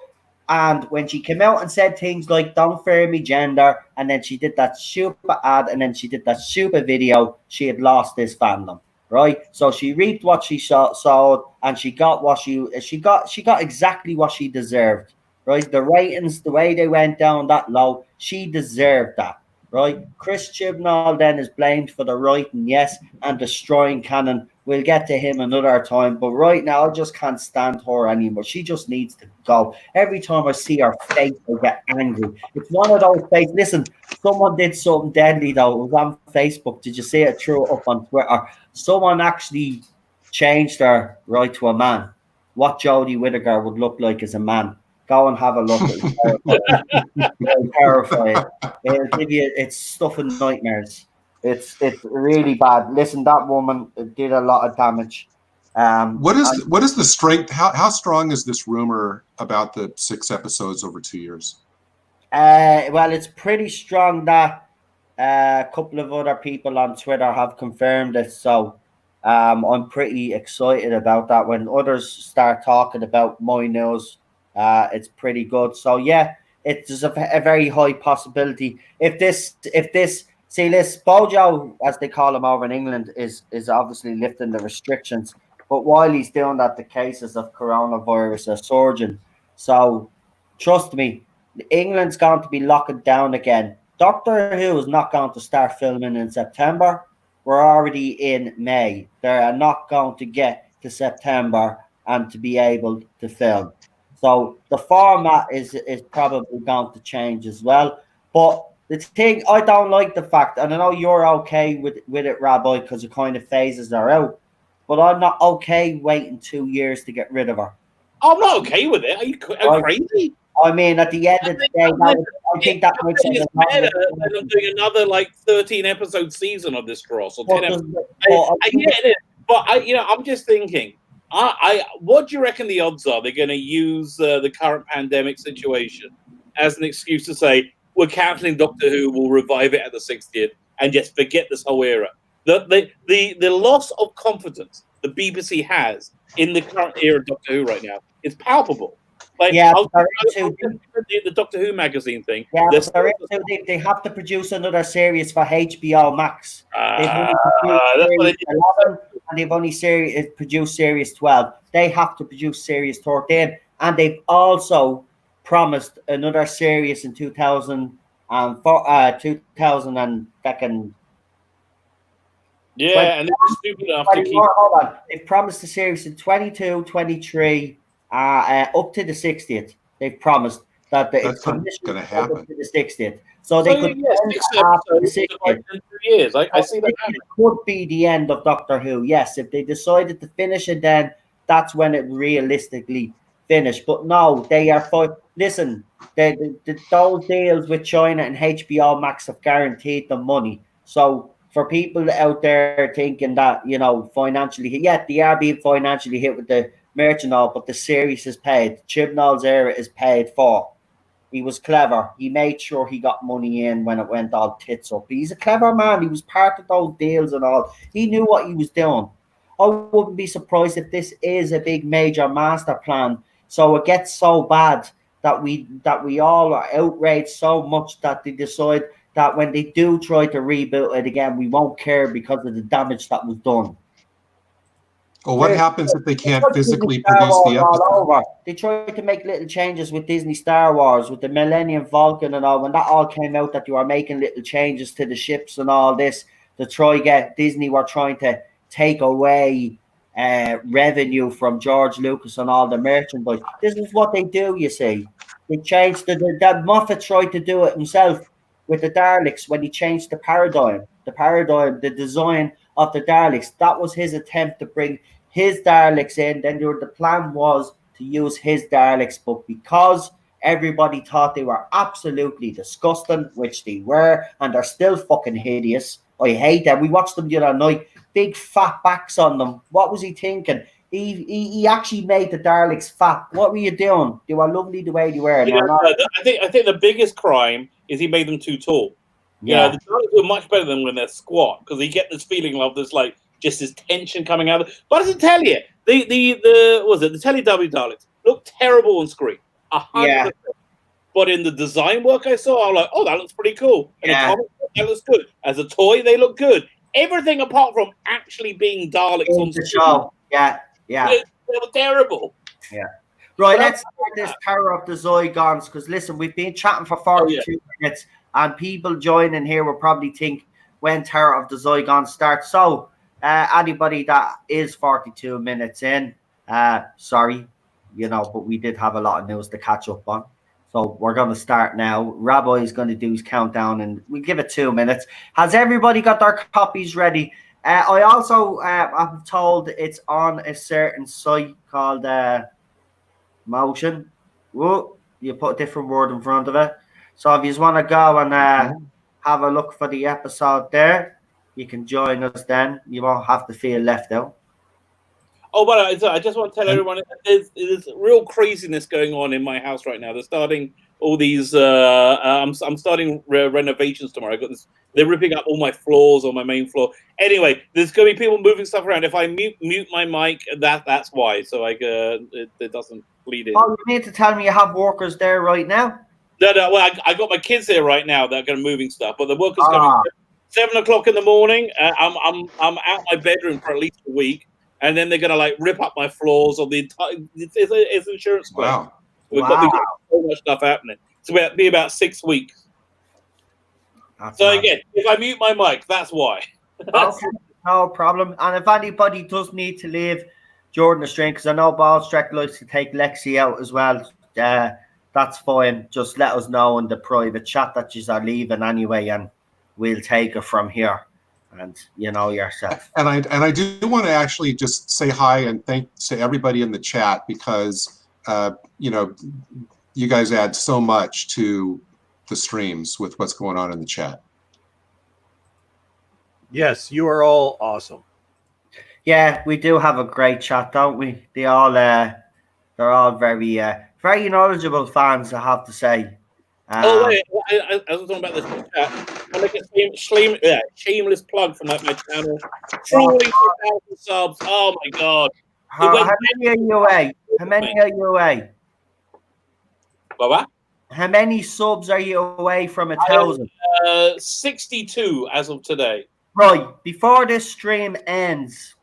And when she came out and said things like, don't fear me gender, and then she did that super ad, and then she did that super video, she had lost this fandom, right? So she reaped what she sowed, and she got what she got exactly what she deserved, right? The ratings, the way they went down that low, she deserved that, right? Chris Chibnall then is blamed for the writing, yes, and destroying canon. We'll get to him another time, but right now I just can't stand her anymore. She just needs to go. Every time I see her face, I get angry. It's one of those faces. Listen, someone did something deadly though. It was on Facebook. Did you see it? Threw it up on Twitter. Someone actually changed her right to a man. What Jodie Whittaker would look like as a man. Go and have a look. It's terrifying. It'll give you, it's stuff and nightmares. It's really bad. Listen, that woman did a lot of damage. What is the strength? How strong is this rumor about the 6 episodes over 2 years? Well, it's pretty strong that a couple of other people on Twitter have confirmed it. So I'm pretty excited about that. When others start talking about my news, it's pretty good. So yeah, it's a very high possibility. If this see this Bojo, as they call him over in England, is obviously lifting the restrictions. But while he's doing that, the cases of coronavirus are surging. So trust me, England's going to be locking down again. Doctor Who is not going to start filming in September. We're already in May. They're not going to get to September and to be able to film. So the format is probably going to change as well. But the thing, I don't like the fact, and I know you're okay with it, Rabbi, because it kind of phases her out. But I'm not okay waiting 2 years to get rid of her. I'm not okay with it. Are you crazy? I mean, at the end of the day, I think that makes it better than I'm doing another 13 episode season of this cross or 10 episodes. I get it, but I'm just thinking. What do you reckon the odds are they're going to use the current pandemic situation as an excuse to say we're cancelling Doctor Who, we'll revive it at the 60th, and just forget this whole era? The loss of confidence the BBC has in the current era of Doctor Who right now is palpable. The Doctor Who magazine thing. Yeah, they have to produce another series for HBO Max. They've only produced series 12. They have to produce series 13, and they've also promised another series in 2000 and Yeah, and they're stupid enough to keep. Hold on. They've promised the series in 22, 23, up to the 60th. They've promised that That's not going to happen. up to the 60th. So they So, could yeah, end 6 after the episodes 60th. in 3 years. I see that It happening. could be the end of Doctor Who. Yes, if they decided to finish it, then that's when it realistically finished. But no, they are for. Listen, those deals with China and HBO Max have guaranteed them money. So for people out there thinking that, you know, financially hit, yeah, they are being financially hit with the merch and all, but the series is paid. Chibnall's era is paid for. He was clever. He made sure he got money in when it went all tits up. He's a clever man. He was part of those deals and all. He knew what he was doing. I wouldn't be surprised if this is a big major master plan. So it gets so bad that we all are outraged so much that they decide that when they do try to rebuild it again, we won't care because of the damage that was done. Well, what happens if they can't physically Star produce Wars the all episode? over. They tried to make little changes with Disney Star Wars, with the Millennium Falcon and all. When that all came out, that you were making little changes to the ships and all this to try get Disney were trying to take away revenue from George Lucas and all the merchandise. This is what they do, you see. They changed that Moffat tried to do it himself with the Daleks when he changed the paradigm, the design of the Daleks. That was his attempt to bring his Daleks in. Then the plan was to use his Daleks, but because everybody thought they were absolutely disgusting, which they were, and they're still fucking hideous. I hate them. We watched them the other night. Big fat backs on them. What was he thinking? He actually made the Daleks fat. What were you doing? They were lovely the way they were. Yeah, I think the biggest crime is he made them too tall. Yeah. The Daleks were much better than when they're squat, because you get this feeling of this like just this tension coming out. But I tell you, the Teletubby Daleks look terrible on screen. 100%. But in the design work I saw, I was like, oh, that looks pretty cool. And the comic book, that looks good. As a toy, they look good. Everything apart from actually being Daleks on the screen. show. Yeah. They were terrible. Yeah. Right, let's start this Terror of the Zygons, because listen, we've been chatting for 42 minutes, and people joining here will probably think when Terror of the Zygons starts. So, anybody that is 42 minutes in, sorry, but we did have a lot of news to catch up on. So we're going to start now. Rabbi is going to do his countdown, and we give it 2 minutes. Has everybody got their copies ready? I also I'm told it's on a certain site called Motion. Whoa, you put a different word in front of it. So if you just want to go and have a look for the episode there, you can join us then. You won't have to feel left out. Oh, but I just want to tell everyone there's real craziness going on in my house right now. They're starting all these. I'm starting renovations tomorrow. I got this. They're ripping up all my floors on my main floor. Anyway, there's going to be people moving stuff around. If I mute my mic, that's why. So it doesn't bleed in. Oh, you mean to tell me you have workers there right now? No. Well, I got my kids here right now that are going to moving stuff, but the workers coming 7 o'clock in the morning. I'm out my bedroom for at least a week. And then they're going to rip up my floors on the entire. It's insurance claim. Wow. We've got so much stuff happening. It's be about 6 weeks. Again, if I mute my mic, that's why. Okay, no problem. And if anybody does need to leave Jordan astray, because I know Ballstrek likes to take Lexi out as well, that's fine. Just let us know in the private chat that you are leaving anyway, and we'll take it from here. And you know yourself. And I do want to actually just say hi and thanks to everybody in the chat, because you guys add so much to the streams with what's going on in the chat. Yes, you are all awesome. Yeah, we do have a great chat, don't we? They're all very very knowledgeable fans, I have to say. Wait, I was talking about this in the chat. I make a shameless plug for my channel. Truly 4,000 subs. Oh my god! How many are you away? How many are you away? What? How many subs are you away from 1,000? 62 as of today. Right, before this stream ends,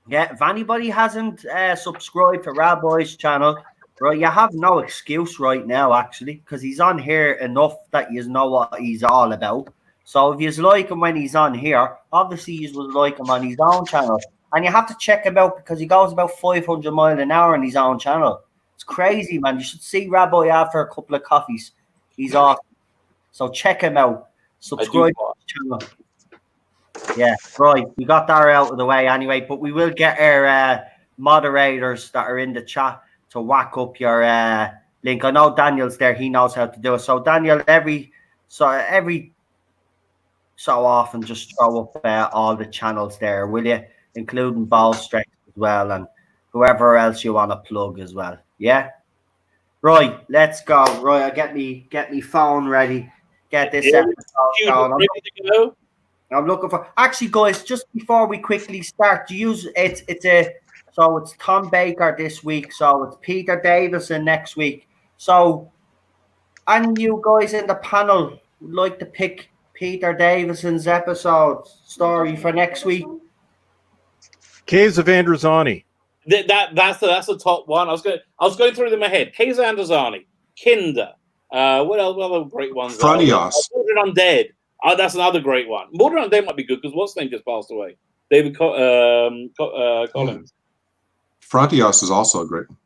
if anybody hasn't subscribed to Rabbi's channel, right, you have no excuse right now, actually, because he's on here enough that you know what he's all about. So if you like him when he's on here, obviously you will like him on his own channel. And you have to check him out because he goes about 500 miles an hour on his own channel. It's crazy, man. You should see Rabbi after a couple of coffees. He's awesome. So check him out. Subscribe to his channel. Yeah, right. We got that out of the way anyway, but we will get our moderators that are in the chat to whack up your link. I know Daniel's there. He knows how to do it. So Daniel, every so often just throw up all the channels there, will you? Including Ball Strength as well, and whoever else you want to plug as well. Yeah? Right, let's go. Right, I get me phone ready. Get this episode going. Ready to go? I'm looking for actually, guys. Just before we quickly start, it's Tom Baker this week, so it's Peter Davison next week. So, and you guys in the panel would like to pick Peter Davison's episode story for next week? Caves of Androzani. That's the top one. I was going through them in my head. Caves of Androzani, Kinder. What other great ones? Fronios. Mordred Undead. Oh, that's another great one. Mordred Undead might be good because what's his name just passed away? David Collins. Frontios is also a great one.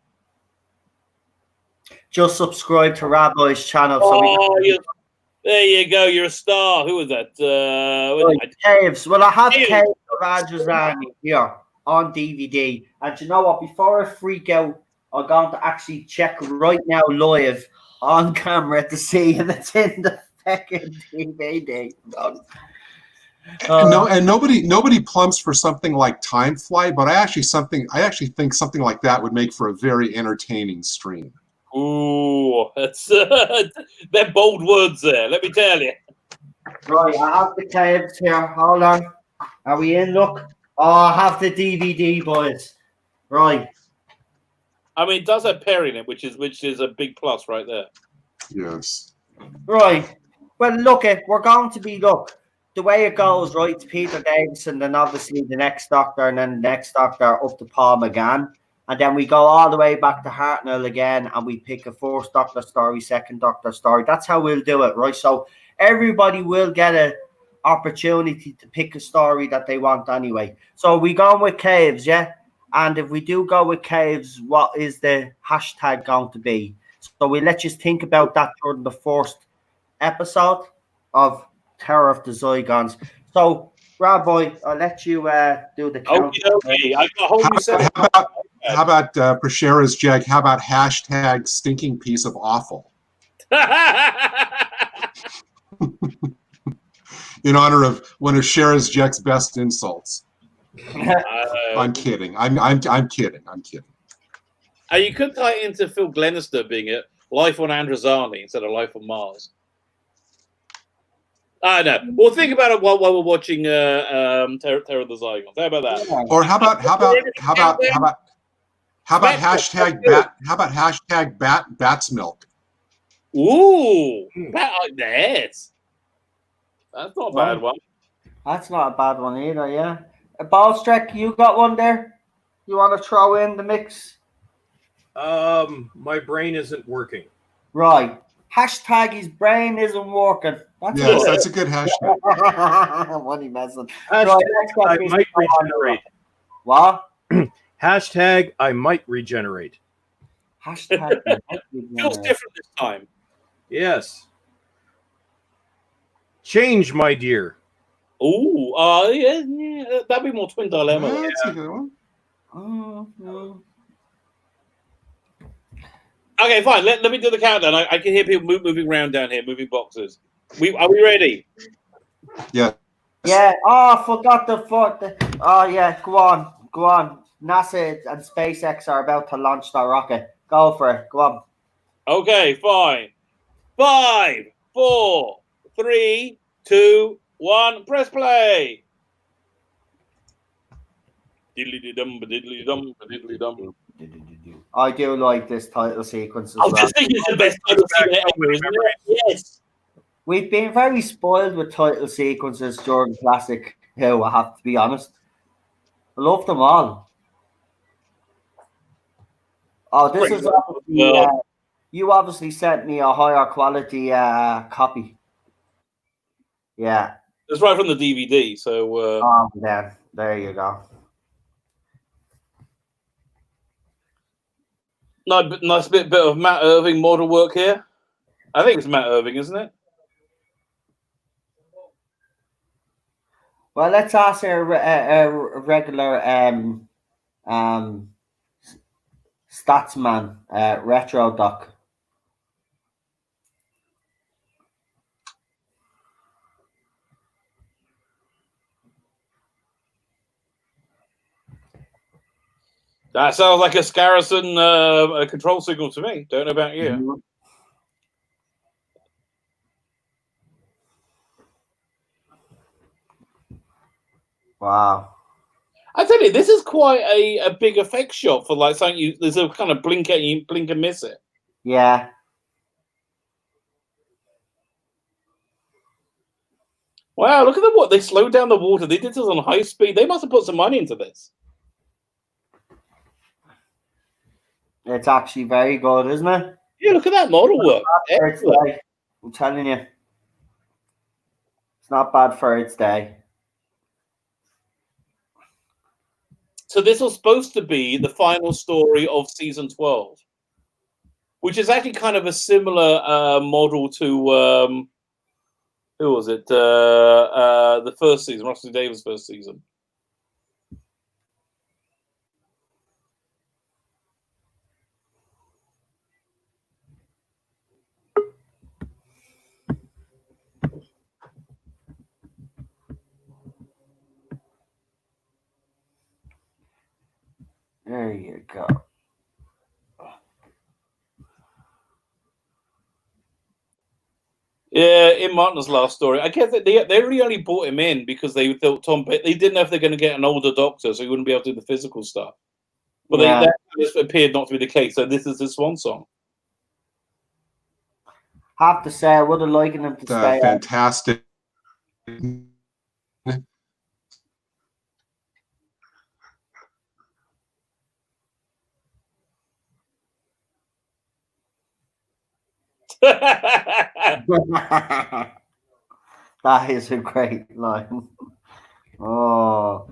Just subscribe to Rabbi's channel. There you go. You're a star. Who was that? Caves. Well, I have Caves of Androzani here on DVD. And you know what? Before I freak out, I'm going to actually check right now live on camera to see if it's in the second DVD. And nobody plumps for something like Time Fly, but I actually think something like that would make for a very entertaining stream. Ooh, that's they're bold words there. Let me tell you. Right, I have the Caves here. Hold on. Are we in? Look. Oh, I have the DVD, boys. Right. I mean, it does have Perry in it, which is a big plus right there. Yes. Right. Well, we're going to be the way it goes, right? It's Peter Davison, then obviously the next Doctor, and then the next Doctor up to Paul McGann. And then we go all the way back to Hartnell again, and we pick a first Doctor story, second Doctor story. That's how we'll do it, right? So everybody will get an opportunity to pick a story that they want anyway. So we going with Caves, yeah? And if we do go with Caves, what is the hashtag going to be? So we let you think about that during the first episode of Terror of the Zygons. So, Rabbi, I'll let you do the count. Okay. I got a whole new set. How about Prashera's Jag? How about hashtag stinking piece of awful? In honor of one of Shara's Jack's best insults. I'm kidding. I'm kidding. You could tie it into Phil Glenister being it Life on Androzani instead of Life on Mars. I know. Well, think about it while we're watching Terror of the Zygons. How about that? Or how about hashtag bat's milk? Ooh, yes. That's not a bad one. That's not a bad one either, yeah. Ballstreck, you got one there? You want to throw in the mix? My brain isn't working. Right. Hashtag his brain isn't working. That's a good hashtag. What are you messing? I might regenerate. What? Hashtag I might regenerate. Hashtag Feels different this time. Yes. Change, my dear. Ooh, yeah, that'd be more Twin Dilemma. Yeah, that's a good one. No. Okay, fine. Let me do the countdown. I can hear people moving around down here, moving boxes. Are we ready? Yeah. Yeah. Oh, I forgot Oh, yeah. Go on. NASA and SpaceX are about to launch that rocket. Go for it. Go on. Okay, fine. 5, 4, 3, 2, 1. Press play. Diddly dum, diddly dum, diddly dum. I do like this title sequence as I well. just think it's the best title sequence ever, isn't it? Yes. We've been very spoiled with title sequences during Classic Who, I have to be honest. I love them all. Oh, this is obviously, you obviously sent me a higher quality copy. Yeah. It's right from the DVD. So Oh, yeah. There you go. nice bit of Matt Irving model work here. I think it's Matt Irving, isn't it? Well, let's ask a regular Statsman, Retro Doc. That sounds like a Scarrison a control signal to me. Don't know about you. Mm-hmm. Wow. I tell you, this is quite a big effect shot for like something. There's a kind of blink and miss it. Yeah. Wow, look at what they slowed down the water. They did this on high speed. They must have put some money into this. It's actually very good, isn't it? Yeah, look at that model work. For its day. I'm telling you. It's not bad for its day. So this was supposed to be the final story of season 12, which is actually kind of a similar model to who was it? The first season, Russell Davis' first season. There you go. Yeah, in Martin's last story, I guess that they really only brought him in because they thought they didn't know if they're going to get an older doctor, so he wouldn't be able to do the physical stuff. But Yeah. that just appeared not to be the case. So this is the swan song. Have to say, I would have liked him to stay. Fantastic. That is a great line. Oh.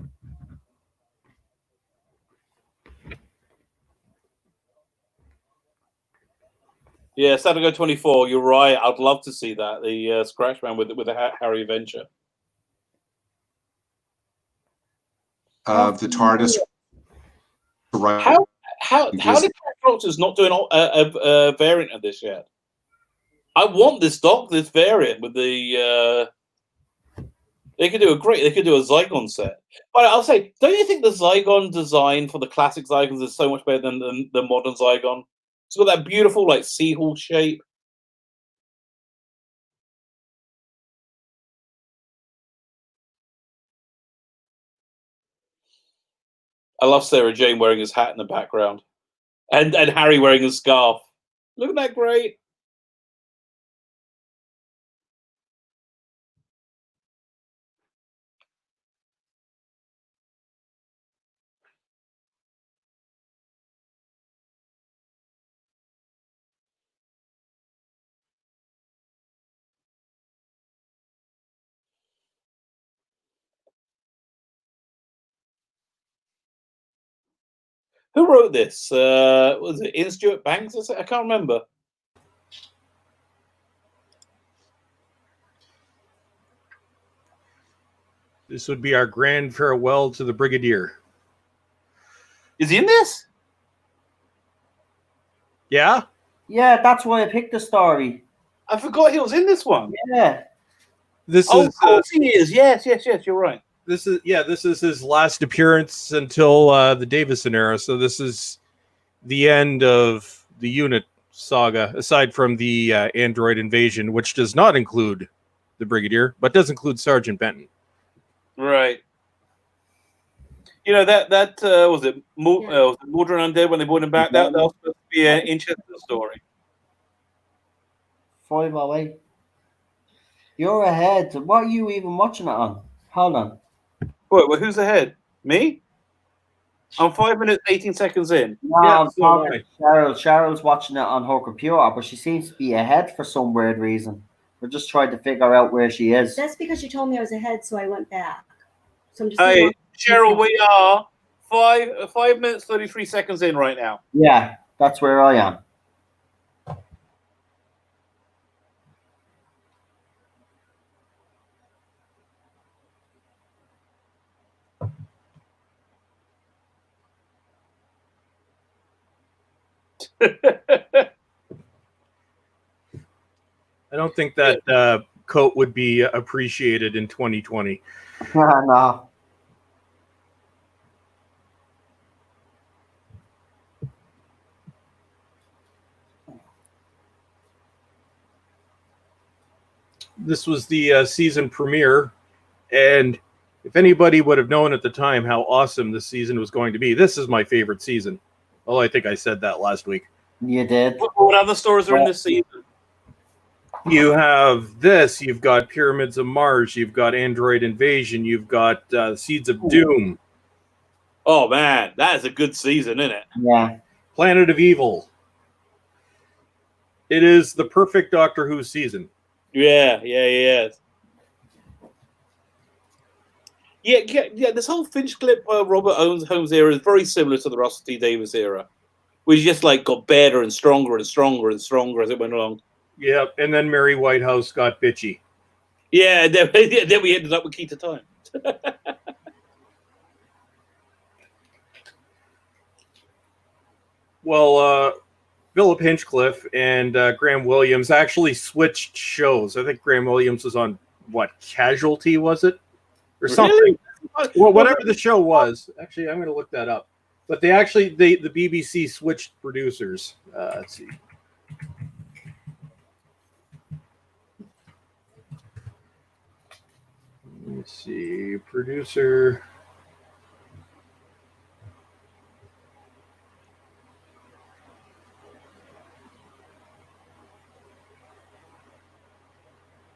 Yeah, Saturday 24. You're right. I'd love to see that the Scratch Man with a Harry adventure. The TARDIS. Right. How did Doctors not doing a variant of this yet? I want this variant with the. They could do a Zygon set. But I'll say, don't you think the Zygon design for the classic Zygons is so much better than the modern Zygon? It's got that beautiful like seahorse shape. I love Sarah Jane wearing his hat in the background, and Harry wearing his scarf. Look that great. Who wrote this? Was it Ian Stuart Banks? I can't remember. This would be our grand farewell to the Brigadier. Is he in this? Yeah? Yeah, that's why I picked the story. I forgot he was in this one. Yeah. This Oh, is of course he is. Yes, you're right. this is his last appearance until the Davison era. So this is the end of the unit saga, aside from the android invasion, which does not include the Brigadier, but does include Sergeant Benton. Right. You know that was it. Mordred Undead when they brought him back. That was supposed to be an interesting story. 508. You're ahead. What are you even watching it on? Hold on. Wait, well, who's ahead? Me? I'm 5 minutes 18 seconds in. No, Yeah, I'm so am talking to Cheryl. Cheryl's watching it on her computer, but she seems to be ahead for some weird reason. We're just trying to figure out where she is. That's because you told me I was ahead, so I went back. So I'm just. Hey, Cheryl, we are 5 minutes 33 seconds in right now. Yeah, that's where I am. I don't think that coat would be appreciated in 2020. No. This was the season premiere, and if anybody would have known at the time how awesome this season was going to be, this is my favorite season. Oh, I think I said that last week. You did. What other stories are in this season? You have this. You've got Pyramids of Mars. You've got Android Invasion. You've got Seeds of Doom. Oh man, that is a good season, isn't it? Yeah. Planet of Evil. It is the perfect Doctor Who season. Yeah. This whole Finch clip, Robert Holmes era is very similar to the Russell T Davies era, which just like got better and stronger and stronger and stronger as it went along. Yeah, and then Mary Whitehouse got bitchy. Yeah, then we ended up with Key to Time. Well, Philip Hinchcliffe and Graham Williams actually switched shows. I think Graham Williams was on, Casualty, was it? Or something. Really? Well, whatever the show was. Actually, I'm going to look that up. But the BBC switched producers. Let's see. Let's see. Producer.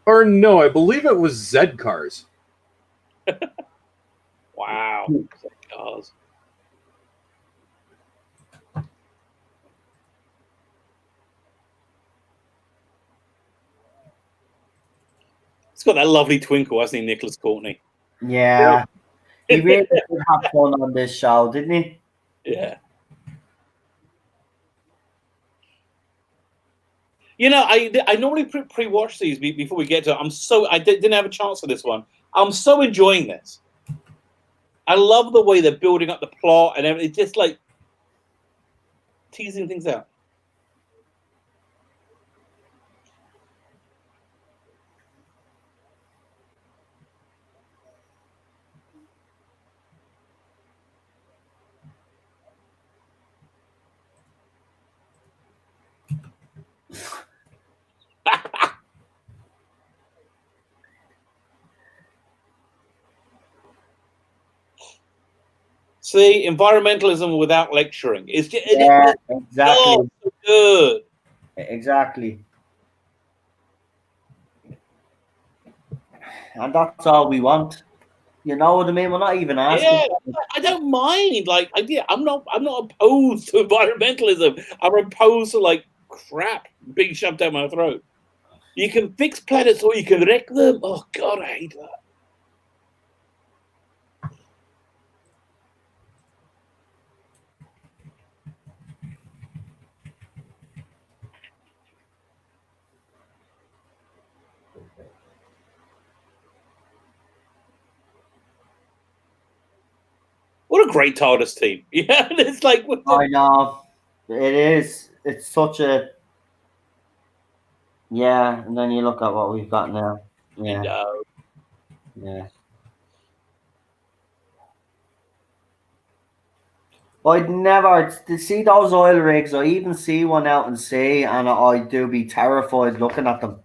Or no, I believe it was Z-Cars. Wow. Cars. It's got that lovely twinkle, hasn't he, Nicholas Courtney? Yeah. He really did have fun on this show, didn't he? Yeah. You know, I normally pre-watch these before we get to it. I didn't have a chance for this one. I'm so enjoying this. I love the way they're building up the plot and everything. It's just like teasing things out. See, environmentalism without lecturing. It's just, Exactly. so good. Exactly. And that's all we want. You know what I mean? We're not even asking. Yeah, I don't mind. Like, I'm not opposed to environmentalism. I'm opposed to like crap being shoved down my throat. You can fix planets or you can wreck them. Oh God, I hate that. What a great TARDIS team. Yeah, it's like I know. It is. It's such a. Yeah, and then you look at what we've got now. Yeah. Yeah. I'd never to see those oil rigs. I even see one out in sea, and I do be terrified looking at them.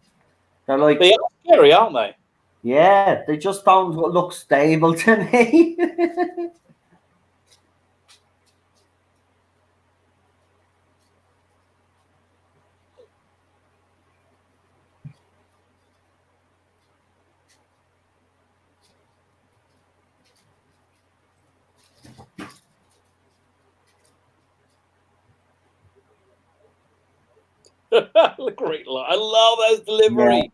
They're like, they are scary, aren't they? Yeah, they just don't look stable to me. Great line. I love those delivery.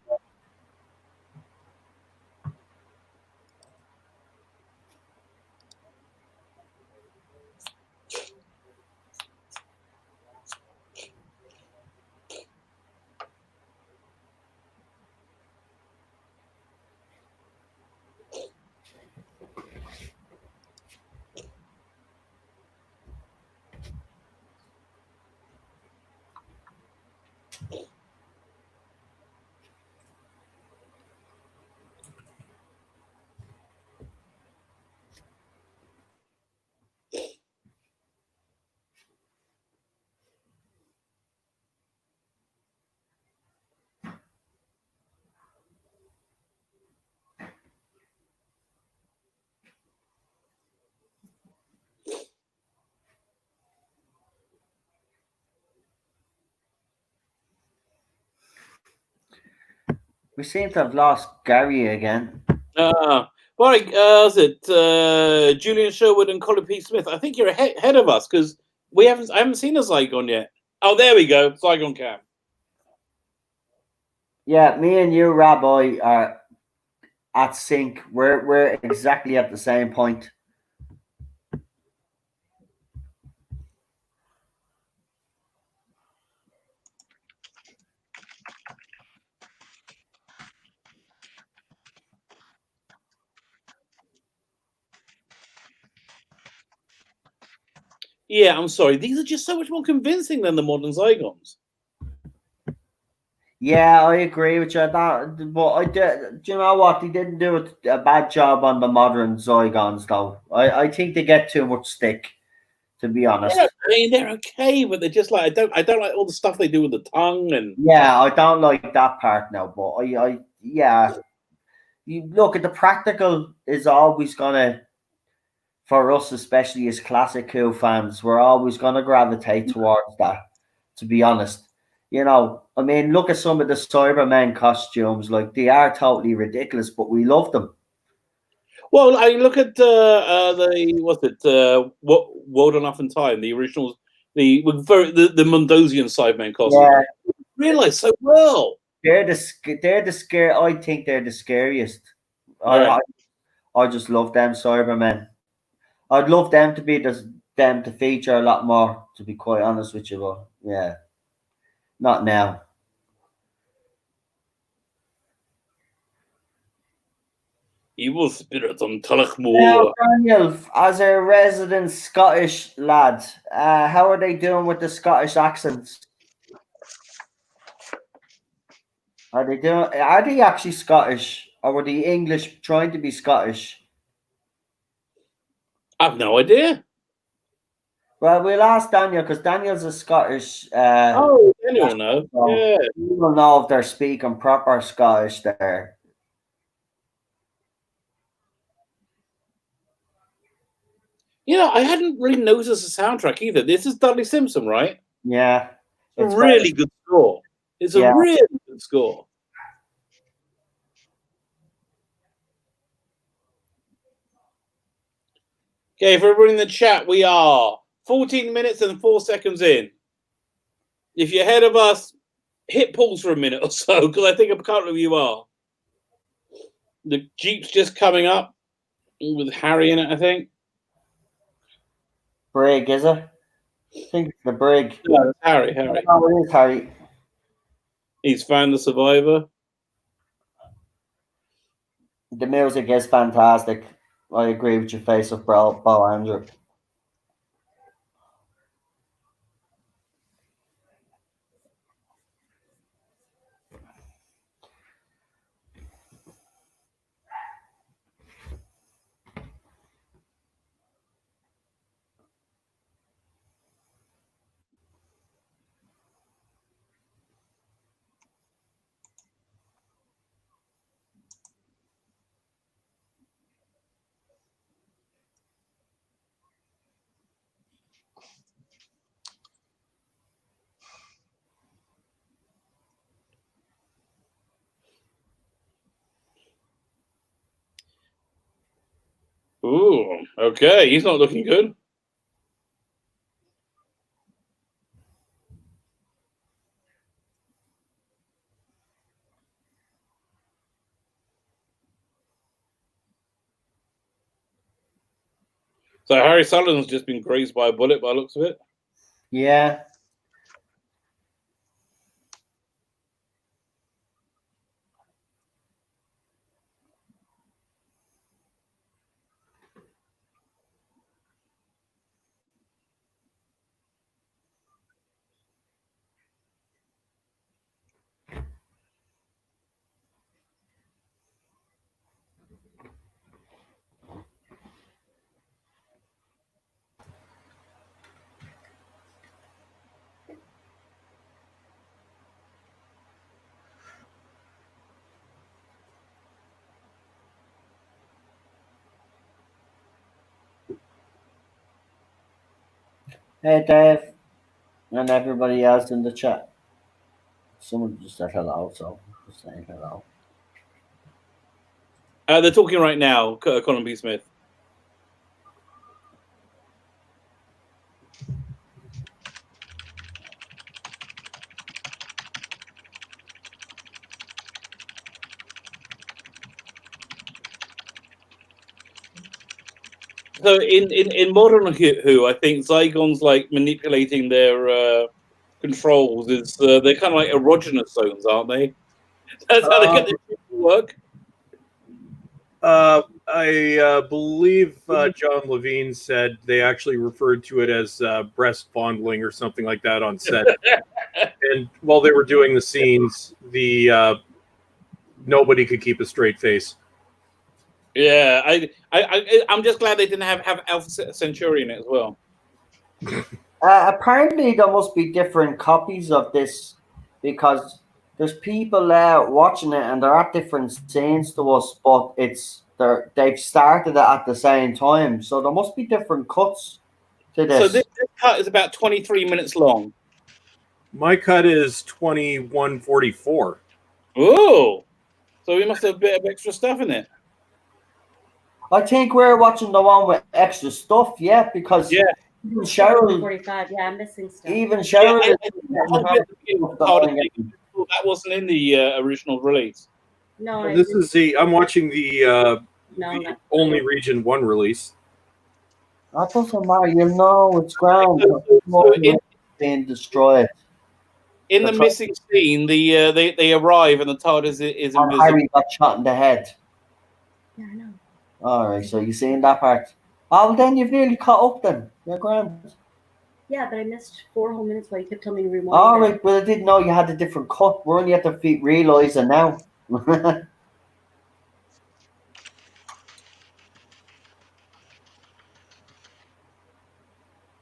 We seem to have lost Gary again. Right, is it Julian Sherwood and Colin P. Smith? I think you're ahead of us because I haven't seen a Zygon yet. Oh, there we go, Zygon Cam. Yeah, me and you, Rabbi, are at sync. We're exactly at the same point. Yeah, I'm sorry. These are just so much more convincing than the modern Zygons. Yeah, I agree with you. But I did. Do you know what? They didn't do a bad job on the modern Zygons, though. I think they get too much stick, to be honest. Yeah, I mean, they're okay, but they're just like I don't like all the stuff they do with the tongue and. Yeah, I don't like that part now. But yeah. You look at the practical is always gonna, for us, especially as classic Who fans, we're always gonna gravitate towards that. To be honest, you know, I mean, look at some of the Cybermen costumes; like they are totally ridiculous, but we love them. Well, I look at World Enough in Time, the originals, the Mondosian Cybermen costume. Yeah, Realize so well. they're the scare. I think they're the scariest. Right. I just love them Cybermen. I'd love them to be them to feature a lot more. To be quite honest with you, but yeah, not now. Evil spirit on Tulachmore. Now, Daniel, as a resident Scottish lad, how are they doing with the Scottish accents? Are they actually Scottish, or were the English trying to be Scottish? I have no idea. Well, we'll ask Daniel because Daniel's a Scottish. Daniel will know. So Yeah. we will know if they're speaking proper Scottish there. You know, I hadn't really noticed the soundtrack either. This is Dudley Simpson, right? Yeah, It's a really good score. It's a really good score. Okay, for everyone in the chat, we are 14 minutes and 4 seconds in. If you're ahead of us, hit pause for a minute or so, because I think a couple of you are. The Jeep's just coming up with Harry in it, I think. Brig, is it? I think it's the Brig. No, it's Harry. Oh, it is Harry. He's found the survivor. The music is fantastic. I agree with your face of Bo Andrew. Ooh, okay. He's not looking good. So Harry Sullivan's just been grazed by a bullet by the looks of it. Yeah. Hey, Dave, and everybody else in the chat. Someone just said hello, so I'm just saying hello. They're talking right now, Colin B. Smith. So in modern Who, I think Zygons like manipulating their controls is they're kind of like erogenous zones, aren't they? That's how they get the shit to work. I believe John Levine said they actually referred to it as breast fondling or something like that on set. And while they were doing the scenes, nobody could keep a straight face. Yeah, I'm just glad they didn't have Alpha Centauri in it as well. Apparently, there must be different copies of this because there's people watching it and they're at different scenes to us, but they've started it at the same time, so there must be different cuts to this. So this cut is about 23 minutes long. My cut is 21:44. Oh, so we must have a bit of extra stuff in it. I think we're watching the one with extra stuff, yeah, because Yeah. even Cheryl, 45. Yeah, I'm missing stuff. even Cheryl, That wasn't in the original release. No, This is I'm watching the only Region 1 release. that doesn't matter. You know it's ground. Being destroyed. In the missing scene, they arrive and the TARDIS is And invisible. Harry got shot in the head. Yeah, I know. All right, so you seen that part? Oh, well, then you've nearly caught up. Then you're grand. Yeah, but I missed 4 whole minutes while you kept telling me to rewind. All right, well, I didn't know you had a different cut. We're only at the feet realizing now.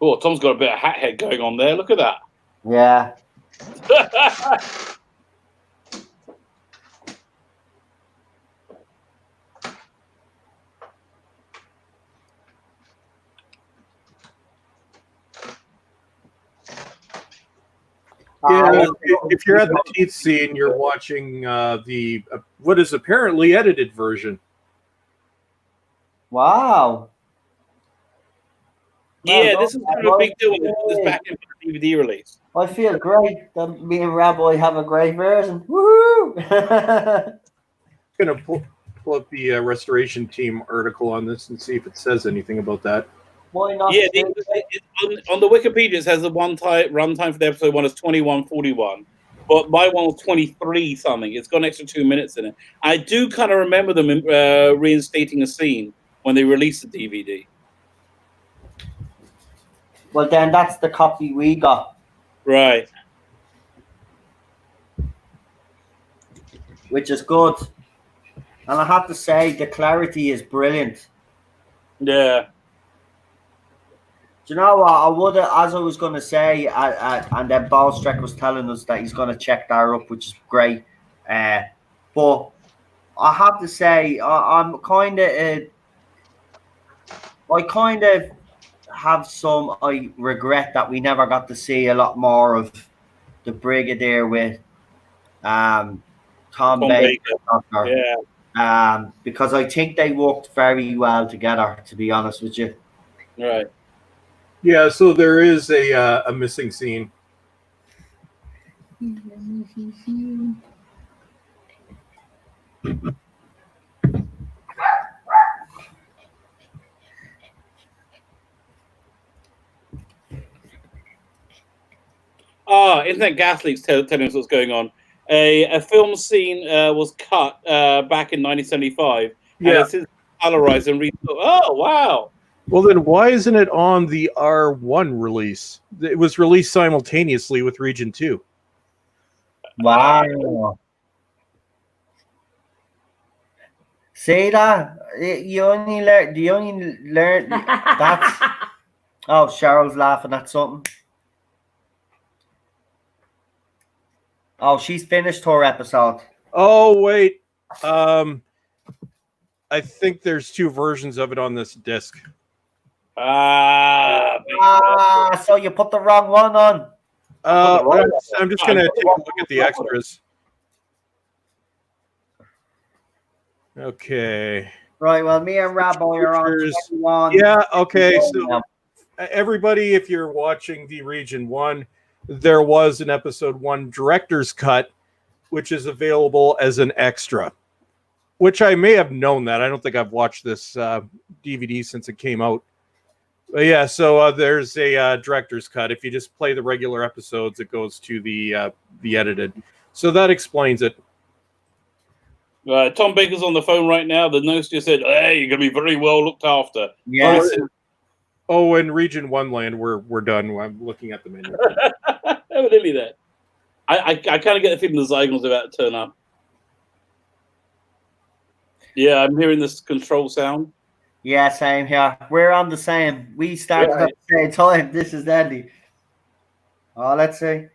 Oh, Tom's got a bit of hat head going on there. Look at that. Yeah. Yeah, if you're at the teeth scene, you're watching the what is apparently edited version. Wow. Yeah, this is kind of a big deal when they put this back in for the DVD release. I feel great that me and Rabbi have a great version. Woohoo! Gonna pull up the restoration team article on this and see if it says anything about that. Why not? Yeah, on the Wikipedia it says the runtime for the episode 1 is 21:41, but my one was 23 something. It's got an extra 2 minutes in it. I do kind of remember them reinstating a scene when they released the DVD. Well, then that's the copy we got, Right. which is good. And I have to say, the clarity is brilliant. Yeah. Do you know what? I would have, as I was going to say, and then Ballstreck was telling us that he's going to check that up, which is great. But I have to say, I'm kind of, I kind of have some, I regret that we never got to see a lot more of the Brigadier with Tom Baker. Yeah. Because I think they worked very well together, to be honest with you. Right. Yeah, so there is a missing scene. Internet gas leaks telling us what's going on. A film scene was cut back in 1975. Yeah. And it's since colorized and oh, wow. Well, then why isn't it on the R1 release? It was released simultaneously with Region 2. Wow. See that? You only learn that's oh, Cheryl's laughing at something. Oh, she's finished her episode. Oh, wait. I think there's 2 versions of it on this disc. So you put the wrong one on. I'm just going to take a look at the extras. Okay. Right. Well, me and Rabbi are on Features. 21. Yeah. Okay. So now. everybody, if you're watching the Region 1, there was an episode 1 director's cut, which is available as an extra, which I may have known that. I don't think I've watched this DVD since it came out. But yeah, so there's a director's cut. If you just play the regular episodes, it goes to the edited. So that explains it. Tom Baker's on the phone right now. The nurse just said, "Hey, you're gonna be very well looked after." Yes. Oh, in Region 1 land, we're done. I'm looking at the menu. Evidently that. I kind of get the feeling the Zygons are about to turn up. Yeah, I'm hearing this control sound. Yeah, same here. We're on the same. We started at the same time. This is deadly. Oh, let's see.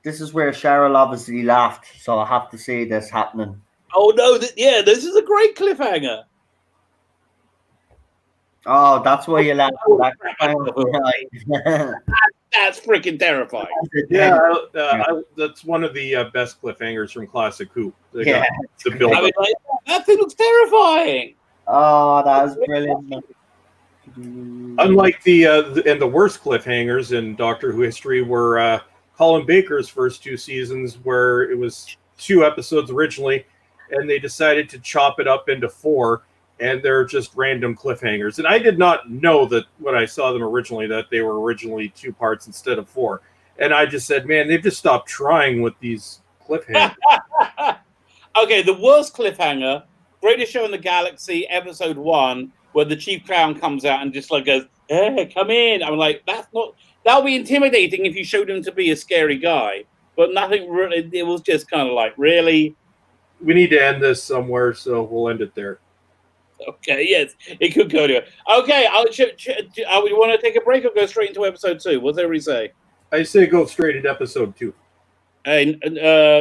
This is where Cheryl obviously laughed, so I have to see this happening. Oh no! This is a great cliffhanger. Oh, that's why you laughed. That's freaking terrifying. Yeah, that's one of the best cliffhangers from Classic Who. Yeah. The build I mean, like, that thing looks terrifying. Oh, that was brilliant. Unlike the worst cliffhangers in Doctor Who history were Colin Baker's first 2 seasons, where it was 2 episodes originally, and they decided to chop it up into 4, and they're just random cliffhangers. And I did not know that when I saw them originally that they were originally 2 parts instead of 4. And I just said, man, they've just stopped trying with these cliffhangers. Okay, the worst cliffhanger, Greatest Show in the Galaxy, episode 1, where the chief clown comes out and just like goes, "Hey, come in." I'm like, that'll be intimidating if you showed him to be a scary guy. But nothing really, it was just kind of like, really? We need to end this somewhere, so we'll end it there. Okay, yes, it could go to it. Okay, we want to take a break or go straight into episode 2? What's everybody say? I say go straight into episode 2. Hey,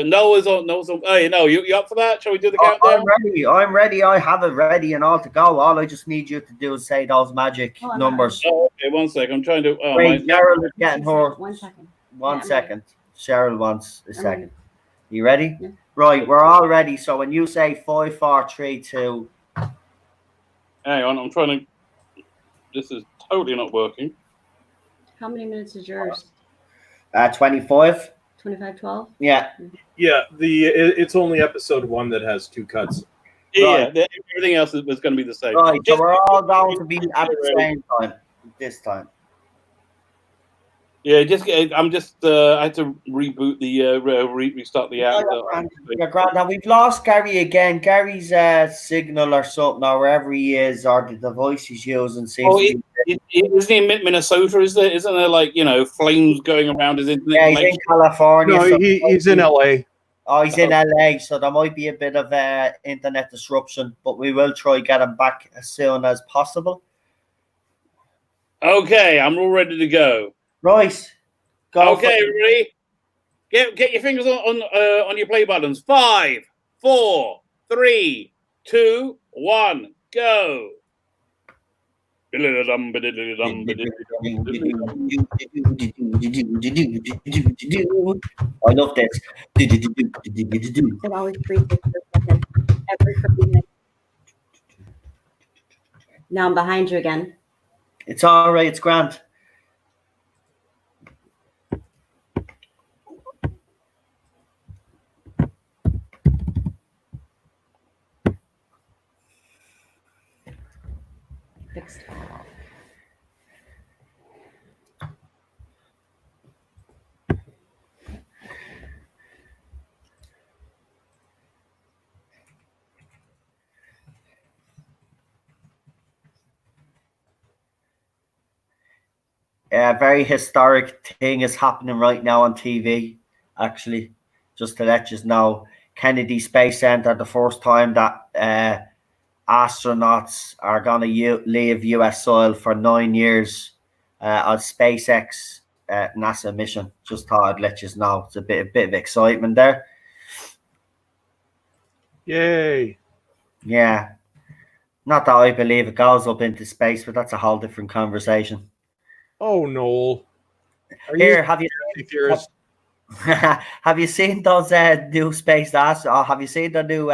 Noah's on. Hey, no, you up for that? Shall we do the countdown? I'm ready. I have it ready and all to go. All I just need you to do is say those magic numbers. Oh, okay, 1 sec. I'm trying to. Wait, Cheryl is getting her. 1 second. One Yeah, second. Cheryl wants a second. ready. You ready? Yeah. Right, we're all ready. So when you say 5, 4, 3, 2. Hang on, I'm trying to. This is totally not working. How many minutes is yours? 25. 25:12? Yeah. Yeah, it's only episode 1 that has 2 cuts. Yeah, Right. everything else is going to be the same. Right, so Just- we're all going to be at the same time this time. Yeah, I'm just. I had to reboot the restart the app. You're grand. Now we've lost Gary again. Gary's signal or something, or wherever he is, or the device he's using seems Oh, to be. Isn't he in Minnesota? Isn't there like flames going around his internet? Yeah, he's in California. No, so he's in LA. Oh, he's in LA, so there might be a bit of internet disruption, but we will try get him back as soon as possible. Okay, I'm all ready to go. Right. Go Okay, ready? Get your fingers on your play buttons. 5, 4, 3, 2, 1, go. I love this. It always freezes for a second. Every minute. Now I'm behind you again. It's all right. It's grand. Fixed. A very historic thing is happening right now on TV, actually. Just to let you know, Kennedy Space Center, the first time that astronauts are going to leave US soil for 9 years on SpaceX NASA mission. Just thought I'd let you know. It's a bit of excitement there. Yay. Yeah. Not that I believe it goes up into space, but that's a whole different conversation. Oh, Noel. Here, have you theorist? have you seen those new space astronauts? Or have you seen the new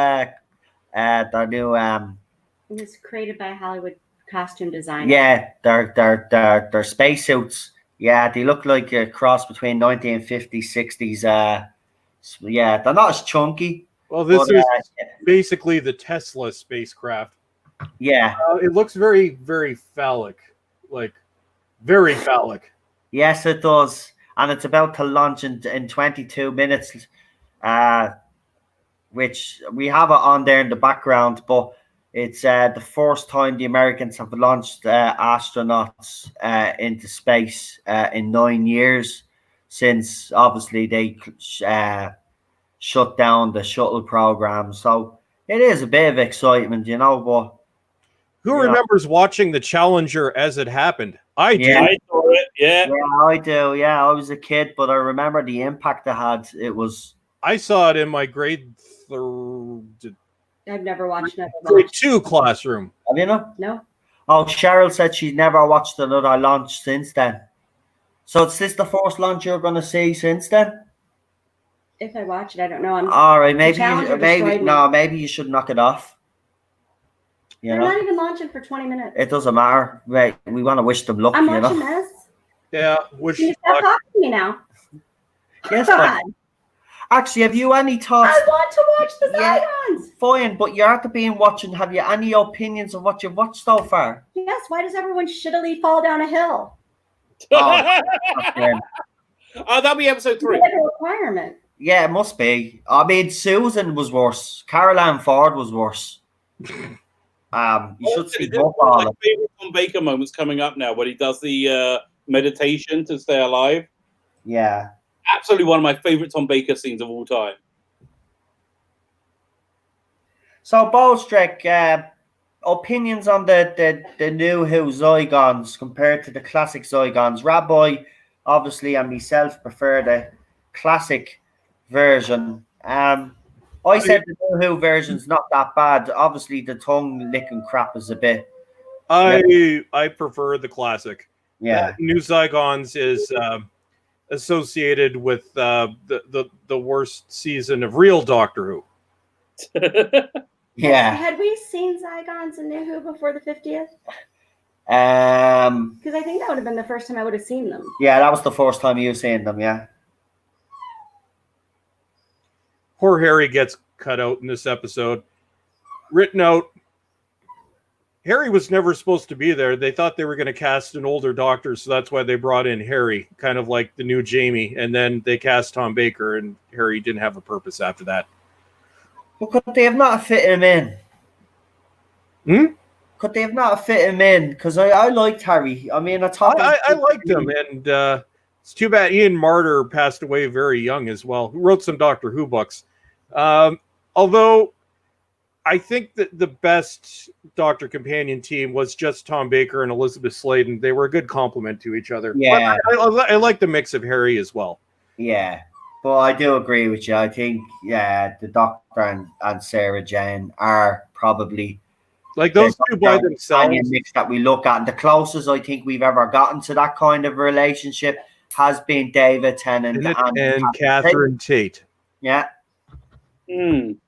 Their new It was created by a Hollywood costume designer. yeah, their spacesuits. Yeah, they look like a cross between 1950s, 60s. Yeah, they're not as chunky. Well, this But, is basically the Tesla spacecraft. Yeah. It looks very, very phallic, like very phallic. Yes, it does, and it's about to launch in 22 minutes. Which we have it on there in the background, but it's the first time the Americans have launched astronauts into space in 9 years, since obviously they shut down the shuttle program. So it is a bit of excitement, but Who Yeah. remembers watching the Challenger as it happened? I do. Yeah. I saw it. Yeah. yeah, I do. Yeah, I was a kid, but I remember the impact it had. It was I saw it in my grade 2 I've never watched another one. classroom. have you know? No. Oh, Cheryl said she's never watched another launch since then. So is this the first launch you're going to see since then? If I watch it, I don't know. All right, maybe Challenger destroyed me. maybe you should knock it off. You They're know, not even launching for 20 minutes. it doesn't matter. Right, we want to wish them luck. I'm You watching know. this. Yeah, which Can you stop talking to me now? Yes, God. but actually, have you any thoughts? I want to watch the Yeah. Zygons. Fine, but you're at the being watching. Have you any opinions of what you've watched so far? Yes, why does everyone shittily fall down a hill? Oh, okay. Oh, that'll be episode 3. It's like a requirement. Yeah, it must be. I mean, Susan was worse. Caroline Ford was worse. You should see both One all of my of favorite Tom Baker moments coming up now when he does the meditation to stay alive. Yeah. Absolutely one of my favorite Tom Baker scenes of all time. So, Bolstrick, opinions on the new Who Zygons compared to the classic Zygons. Rabbi, obviously, and myself prefer the classic version. I said the new Who version's not that bad. Obviously, the tongue licking crap is a bit. I prefer the classic. Yeah. New Zygons is associated with the worst season of real Doctor Who. Yeah. Had we seen Zygons in New Who before the 50th? Because I think that would have been the first time I would have seen them. Yeah, that was the first time you seen them. Yeah. Poor Harry gets cut out in this episode. Written out. Harry was never supposed to be there. They thought they were going to cast an older Doctor, so that's why they brought in Harry, kind of like the new Jamie. And then they cast Tom Baker, and Harry didn't have a purpose after that. But could they have not fit him in? Could they have not fit him in? Because I liked Harry. I mean, I liked him, and it's too bad Ian Marter passed away very young as well, who wrote some Doctor Who books. Although I think that the best Doctor Companion team was just Tom Baker and Elizabeth Sladen. They were a good complement to each other. Yeah. I like the mix of Harry as well. Yeah. But I do agree with you. I think, the Doctor and Sarah Jane are probably like those two by themselves. Mix that we look at. And the closest I think we've ever gotten to that kind of relationship has been David Tennant and Catherine Tate. Yeah. Mm.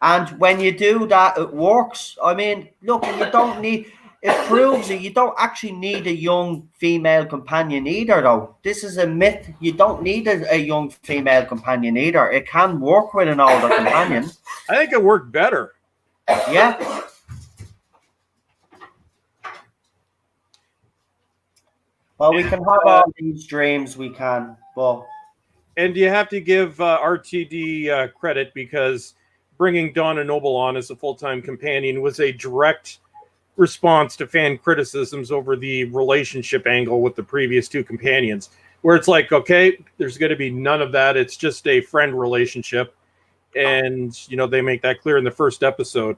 And when you do that, it works. I mean, look, you don't need. It proves that you don't actually need a young female companion either, though. This is a myth. You don't need a young female companion either. It can work with an older companion. I think it worked better. Yeah. Well, we can have all these dreams, we can. But and you have to give RTD credit, because bringing Donna Noble on as a full-time companion was a direct response to fan criticisms over the relationship angle with the previous two companions, where it's like, okay, there's going to be none of that. It's just a friend relationship. And, they make that clear in the first episode.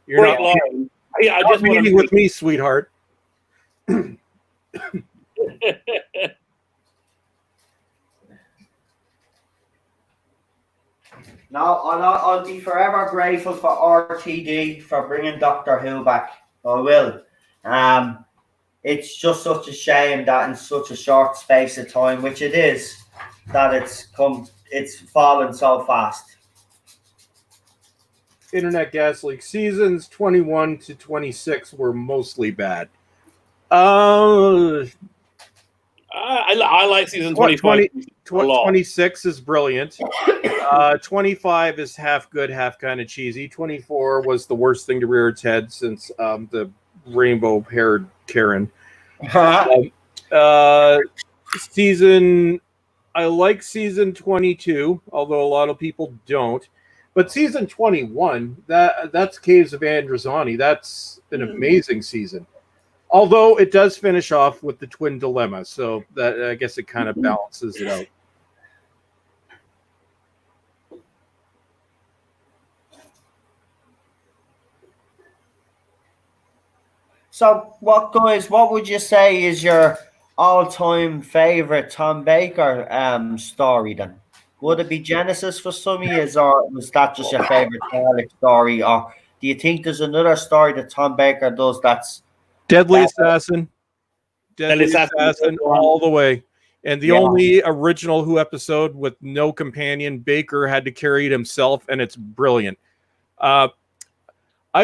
You're not line. I just meeting with me, sweetheart. no, I'll be forever grateful for RTD for bringing Doctor Who back. I will. It's just such a shame that in such a short space of time, which it is, that it's fallen so fast. Internet Gas Leak seasons 21 to 26 were mostly bad. I like season 25 a lot. 26 is brilliant. 25 is half good, half kind of cheesy. 24 was the worst thing to rear its head since the rainbow-haired Karen. Season, I like season 22, although a lot of people don't. But season 21, that's Caves of Androzani. That's an amazing season. Although it does finish off with the twin dilemma, so that I guess it kind of balances it out. So, what would you say is your all-time favorite Tom Baker story then? Would it be Genesis for some years, or was that just your favorite Dalek story? Or do you think there's another story that Tom Baker does that's Deadly Assassin all the way. And the only original Who episode with no companion, Baker had to carry it himself, and it's brilliant. I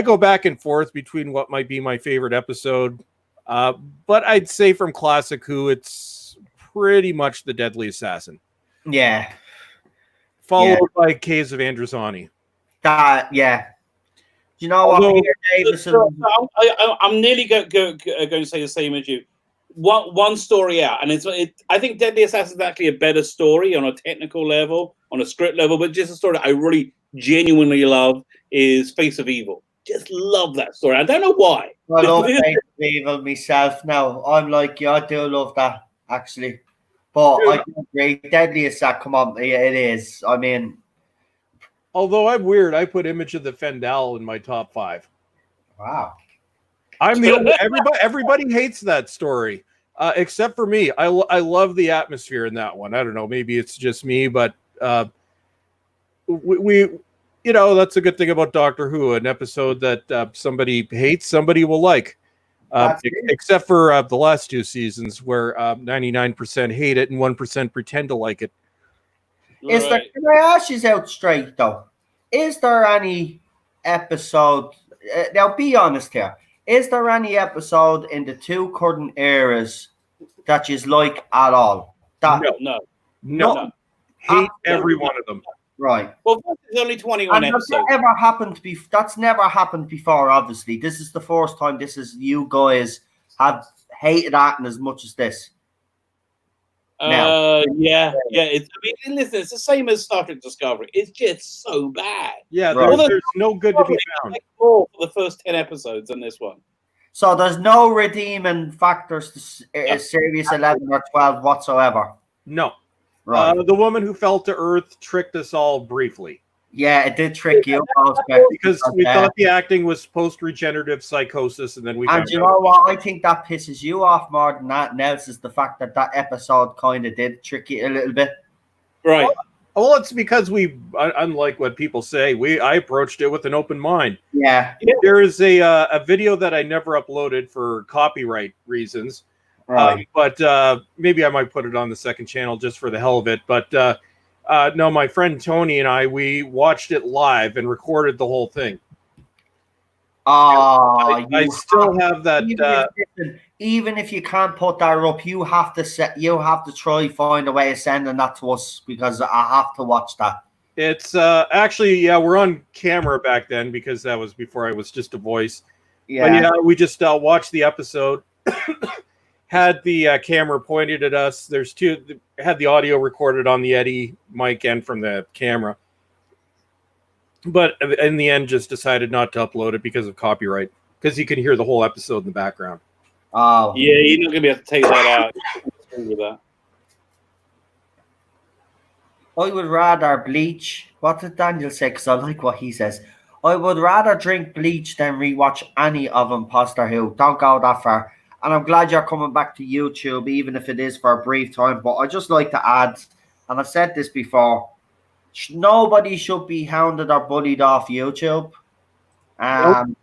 go back and forth between what might be my favorite episode, but I'd say from Classic Who, it's pretty much the Deadly Assassin. Yeah. Followed by Caves of Androzani. You know what, Peter Davison? I'm nearly going to say the same as you. One story out, and I think Deadly Assassin is actually a better story on a technical level, on a script level, but just a story that I really genuinely love is Face of Evil. Just love that story. I don't know why. I love Face of Evil myself now. I'm like, I do love that, actually. But I agree, Deadly Assassin, come on, it is. I mean... Although I'm weird, I put Image of the Fendal in my top 5. Wow. I'm the only, everybody hates that story, except for me. I love the atmosphere in that one. I don't know, maybe it's just me, but we that's a good thing about Doctor Who. An episode that somebody hates, somebody will like. Except for the last 2 seasons, where 99% hate it and 1% pretend to like it. Is there? Can I ask you out straight though? Is there any episode? Now, be honest here. Is there any episode in the 2 current eras that you like at all? No. Hate every one of them. Right. Well, there's only 21 episodes. That's never happened before. Obviously, this is the first time. You guys have hated acting as much as this. Listen, it's the same as Star Trek Discovery. It's just so bad. Yeah, there's no good to be found. More for the first 10 episodes than this one. So there's no redeeming factors to Series 11 or 12 whatsoever. No. Right. The woman who fell to Earth tricked us all briefly. Yeah, it did trick you. Because we thought the acting was post-regenerative psychosis, and then we found out. You know what? I think that pisses you off more than that else is the fact that episode kind of did trick you a little bit. Right. Well, it's because unlike what people say, I approached it with an open mind. Yeah. There is a video that I never uploaded for copyright reasons. Right. But maybe I might put it on the second channel just for the hell of it. But no, my friend Tony and we watched it live and recorded the whole thing. I still have that. Even if you can't put that up, you have to try find a way of sending that to us because I have to watch that. It's actually, we're on camera back then because that was before I was just a voice. Yeah. But we just watched the episode. Had the camera pointed at us. There's 2. Had the audio recorded on the Eddie mic and from the camera. But in the end, just decided not to upload it because of copyright. Because you can hear the whole episode in the background. Oh. Yeah, you're not going to be able to take that out. I would rather bleach. What did Daniel say? Because I like what he says. I would rather drink bleach than rewatch any of Imposter Who. Don't go that far. And I'm glad you're coming back to YouTube, even if it is for a brief time. But I just like to add, and I've said this before, nobody should be hounded or bullied off YouTube. And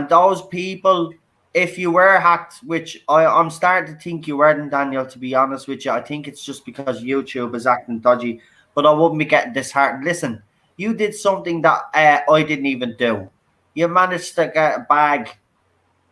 those people, if you were hacked, which I'm starting to think you weren't, Daniel, to be honest with you, I think it's just because YouTube is acting dodgy. But I wouldn't be getting disheartened. Listen, You did something that I didn't even do. You managed to bag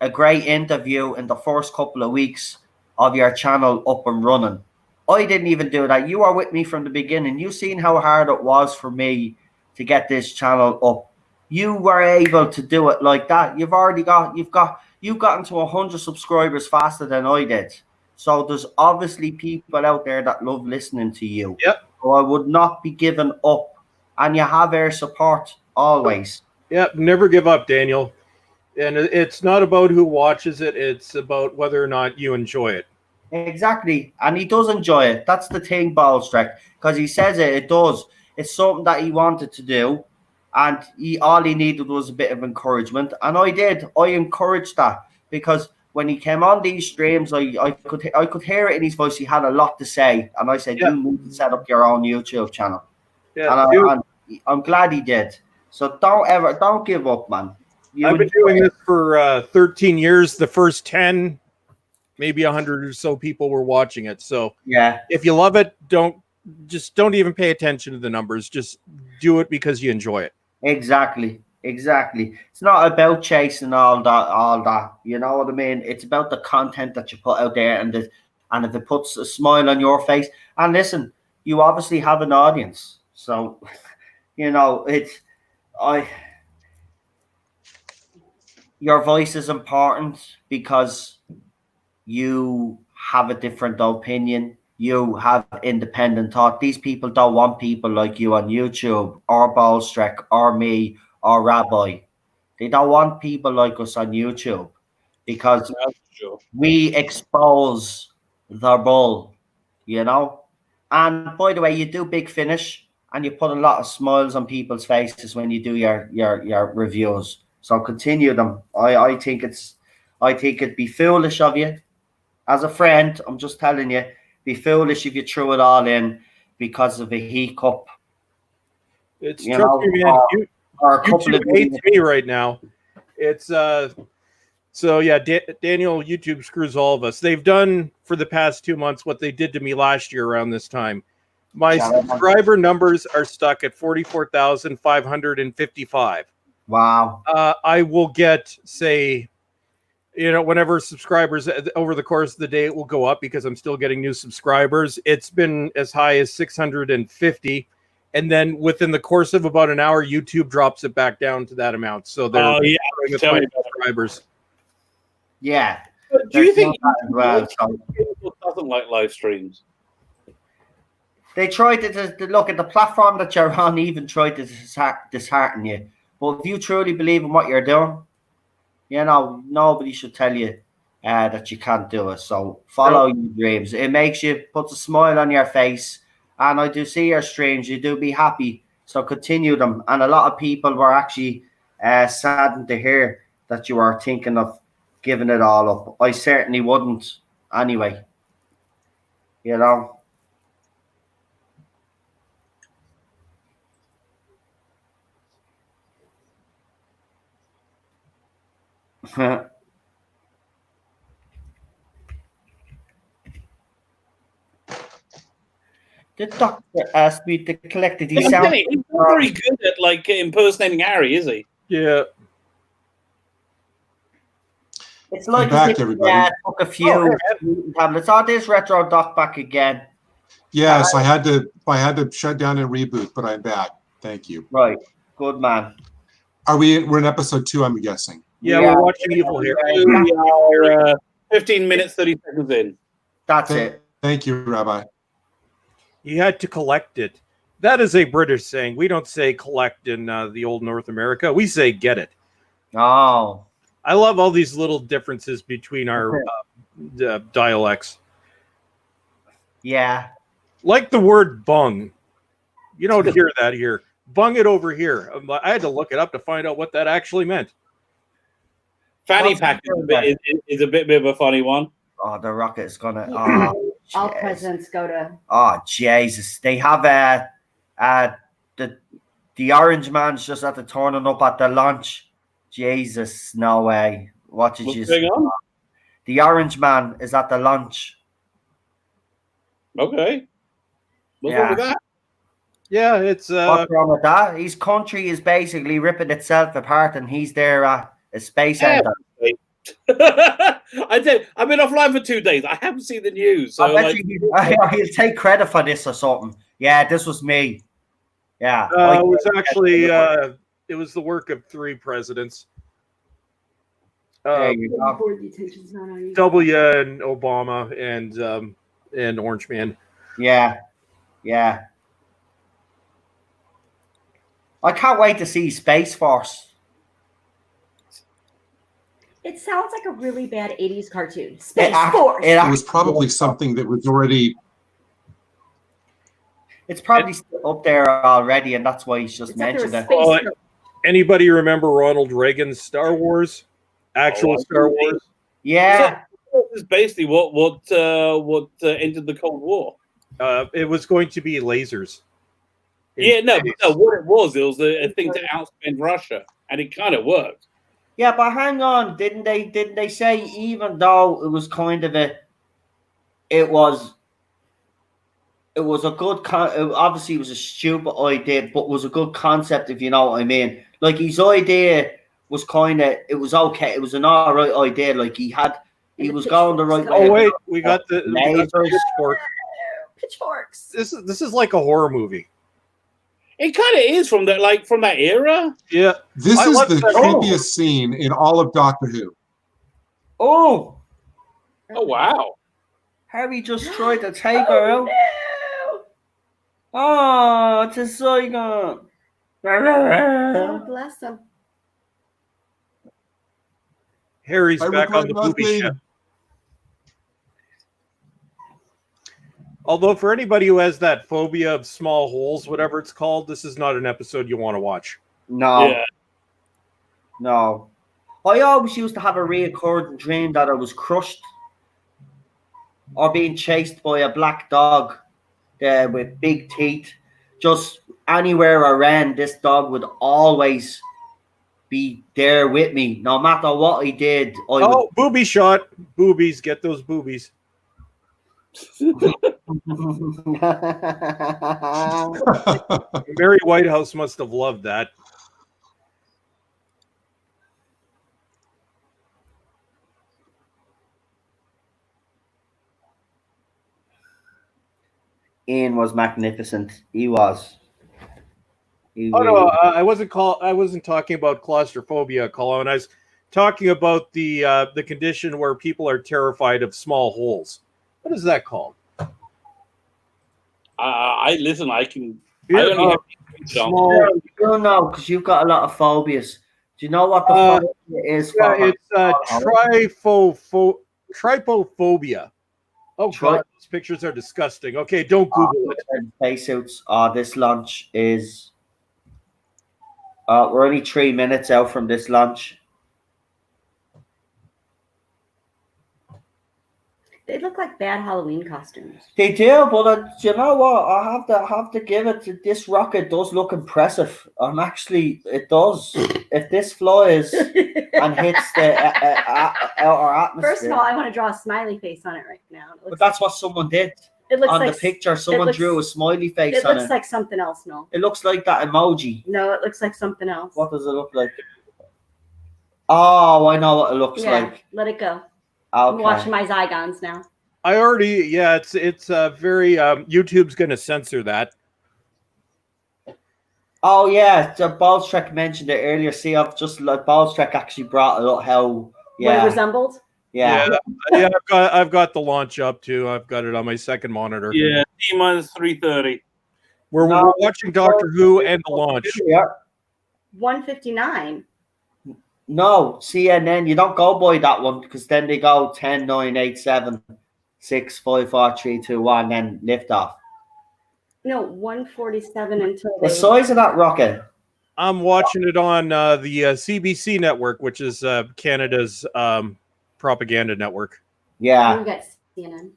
a great interview in the first couple of weeks of your channel up and running. I didn't even do that. You were with me from the beginning. You seen how hard it was for me to get this channel up. You were able to do it like that. You've gotten to 100 subscribers faster than I did. So there's obviously people out there that love listening to you. Yep. So I would not be giving up, and you have our support always. Yep. Never give up, Daniel. And it's not about who watches it. It's about whether or not you enjoy it. Exactly, and he does enjoy it. That's the thing, Ballstreck, because he says it does. It's something that he wanted to do, and all he needed was a bit of encouragement, and I did. I encouraged that because when he came on these streams, I could hear it in his voice. He had a lot to say, and I said, Yeah. "You need to set up your own YouTube channel." Yeah, and I'm glad he did. So don't give up, man. I've been doing this for 13 years. The first 10, maybe 100 or so people were watching it. So yeah, if you love it, don't even pay attention to the numbers. Just do it because you enjoy it. exactly. It's not about chasing all that. You know what I mean? It's about the content that you put out there, and if it puts a smile on your face. And listen, you obviously have an audience, so you know your voice is important because you have a different opinion. You have independent thought. These people don't want people like you on YouTube or Ballstreck or me or Rabbi. They don't want people like us on YouTube because we expose the bull, you know. And by the way, you do Big Finish and you put a lot of smiles on people's faces when you do your reviews. So continue them. I think it'd be foolish of you. As a friend, I'm just telling you, be foolish if you threw it all in because of a hiccup. It's trust me, man. Or a couple of hates me right now. It's so yeah, Daniel, YouTube screws all of us. They've done for the past 2 months what they did to me last year around this time. My subscriber numbers are stuck at 44,555. Wow. I will get, say, whenever subscribers over the course of the day, it will go up because I'm still getting new subscribers. It's been as high as 650. And then within the course of about an hour, YouTube drops it back down to that amount. So they're subscribers. Yeah. Do you think people doesn't like live streams? They tried to look at the platform that you're on, even tried to dishearten you. But if you truly believe in what you're doing, nobody should tell you that you can't do it. So follow your dreams. It puts a smile on your face. And I do see your streams. You do be happy. So continue them. And a lot of people were actually saddened to hear that you are thinking of giving it all up. I certainly wouldn't anyway. You know? The doctor asked me to collect it. He's not very good at impersonating Harry, is he? Yeah. It's like everybody. took a few tablets. Oh, there's Retro Doc back again. Yes, I had to shut down and reboot, but I'm back. Thank you. Right. Good man. We're in episode 2, I'm guessing. Yeah, we're watching Evil here. We are 15 minutes, 30 seconds in. That's it. Thank you, Rabbi. You had to collect it. That is a British saying. We don't say collect in the old North America. We say get it. Oh. I love all these little differences between our dialects. Yeah. Like the word bung. You don't hear that here. Bung it over here. I had to look it up to find out what that actually meant. Fanny pack is a bit of a funny one. Oh, the rocket's gonna. Yeah. Oh, all presidents go to. Oh Jesus! They have the orange man's just at the turning up at the launch. Jesus, no way! What's going on? The orange man is at the launch. Okay. What's wrong with that? Yeah. What's wrong with that? Yeah. What's wrong with that? Yeah. Yeah, it's What's wrong with that? His country is basically ripping itself apart, and he's there at a space center. I did. I've been offline for 2 days. I haven't seen the news. So I bet like, he'll take credit for this or something. Yeah, this was me. Yeah, it was actually it was the work of 3 presidents. there you go. Board detention's not on you. W and Obama and Orange Man. Yeah, yeah. I can't wait to see Space Force. It sounds like a really bad 80s cartoon. Space It- Force. it- It was probably something that was already. It's probably still up there already, and that's why he's just It's up there mentioned with it. Space Oh, Force. Anybody remember Ronald Reagan's Star Wars? Actual Oh, I Star do. Wars? Yeah, this is basically what ended the Cold War. It was going to be lasers. in Yeah, no, space. no. What it was a thing to outspend Russia, and it kind of worked. yeah, but hang on, didn't they say even though it was kind of it was a good obviously it was a stupid idea, but was a good concept, if you know what I mean. Like his idea was it was okay, it was an all right idea. Like he was going the right way. Oh wait, we got the Lasers. pitchfork. Pitchforks. This is like a horror movie. It kind of is from that era. Yeah, This I is love the that. creepiest scene in all of Doctor Who. Oh, Oh wow! Harry just tried to take her out. No. Oh, it's a Zygon. Oh, bless him. Harry's I back on regret the booby nothing. ship. Although for anybody who has that phobia of small holes, whatever it's called, this is not an episode you want to watch. No, Yeah. no. I always used to have a recurring dream that I was crushed or being chased by a black dog with big teeth. Just anywhere I ran, this dog would always be there with me, no matter what I did. Oh, booby shot. Boobies. Get those boobies. Mary Whitehouse must have loved that. Ian was magnificent. He was. He Oh no, really- I wasn't talking about claustrophobia, Colin. I was talking about the condition where people are terrified of small holes. What is that called? I listen. I can. Yeah, I only have small. You don't know because you've got a lot of phobias. Do you know what the phobia is Yeah, for? it's trypophobia. Oh god, those pictures are disgusting. Okay, don't Google it. Spacesuits. This launch is. We're only 3 minutes out from this launch. They look like bad Halloween costumes. They do, but you know what? I have to give it to this rocket. Does look impressive. It does. If this flies and hits the outer atmosphere. First of all, I want to draw a smiley face on it right now. But that's what someone did it looks on like the picture. Someone drew a smiley face It on looks it. like something else. No, It looks like that emoji. no, it looks like something else. What does it look like? Oh, I know what it looks Yeah, like. let it go. I'm Okay. watching my Zygons now. I already, yeah, it's very YouTube's going to censor that. Oh yeah, the Balls Trek mentioned it earlier. See, I've just like Balls Trek actually brought it up. How What it yeah, resembled. yeah. Yeah, I've got the launch up too. I've got it on my second monitor. Yeah, T-minus 3:30. We're watching Doctor Who and the launch. Yeah. 159. No, CNN. You don't go by that one because then they go 10, 9, 8, 7, 6, 5, 4, 3, 2, 1, then lift off. No, 147 until The they. size of that rocket. I'm watching it on the CBC network, which is Canada's propaganda network. Yeah. You got CNN.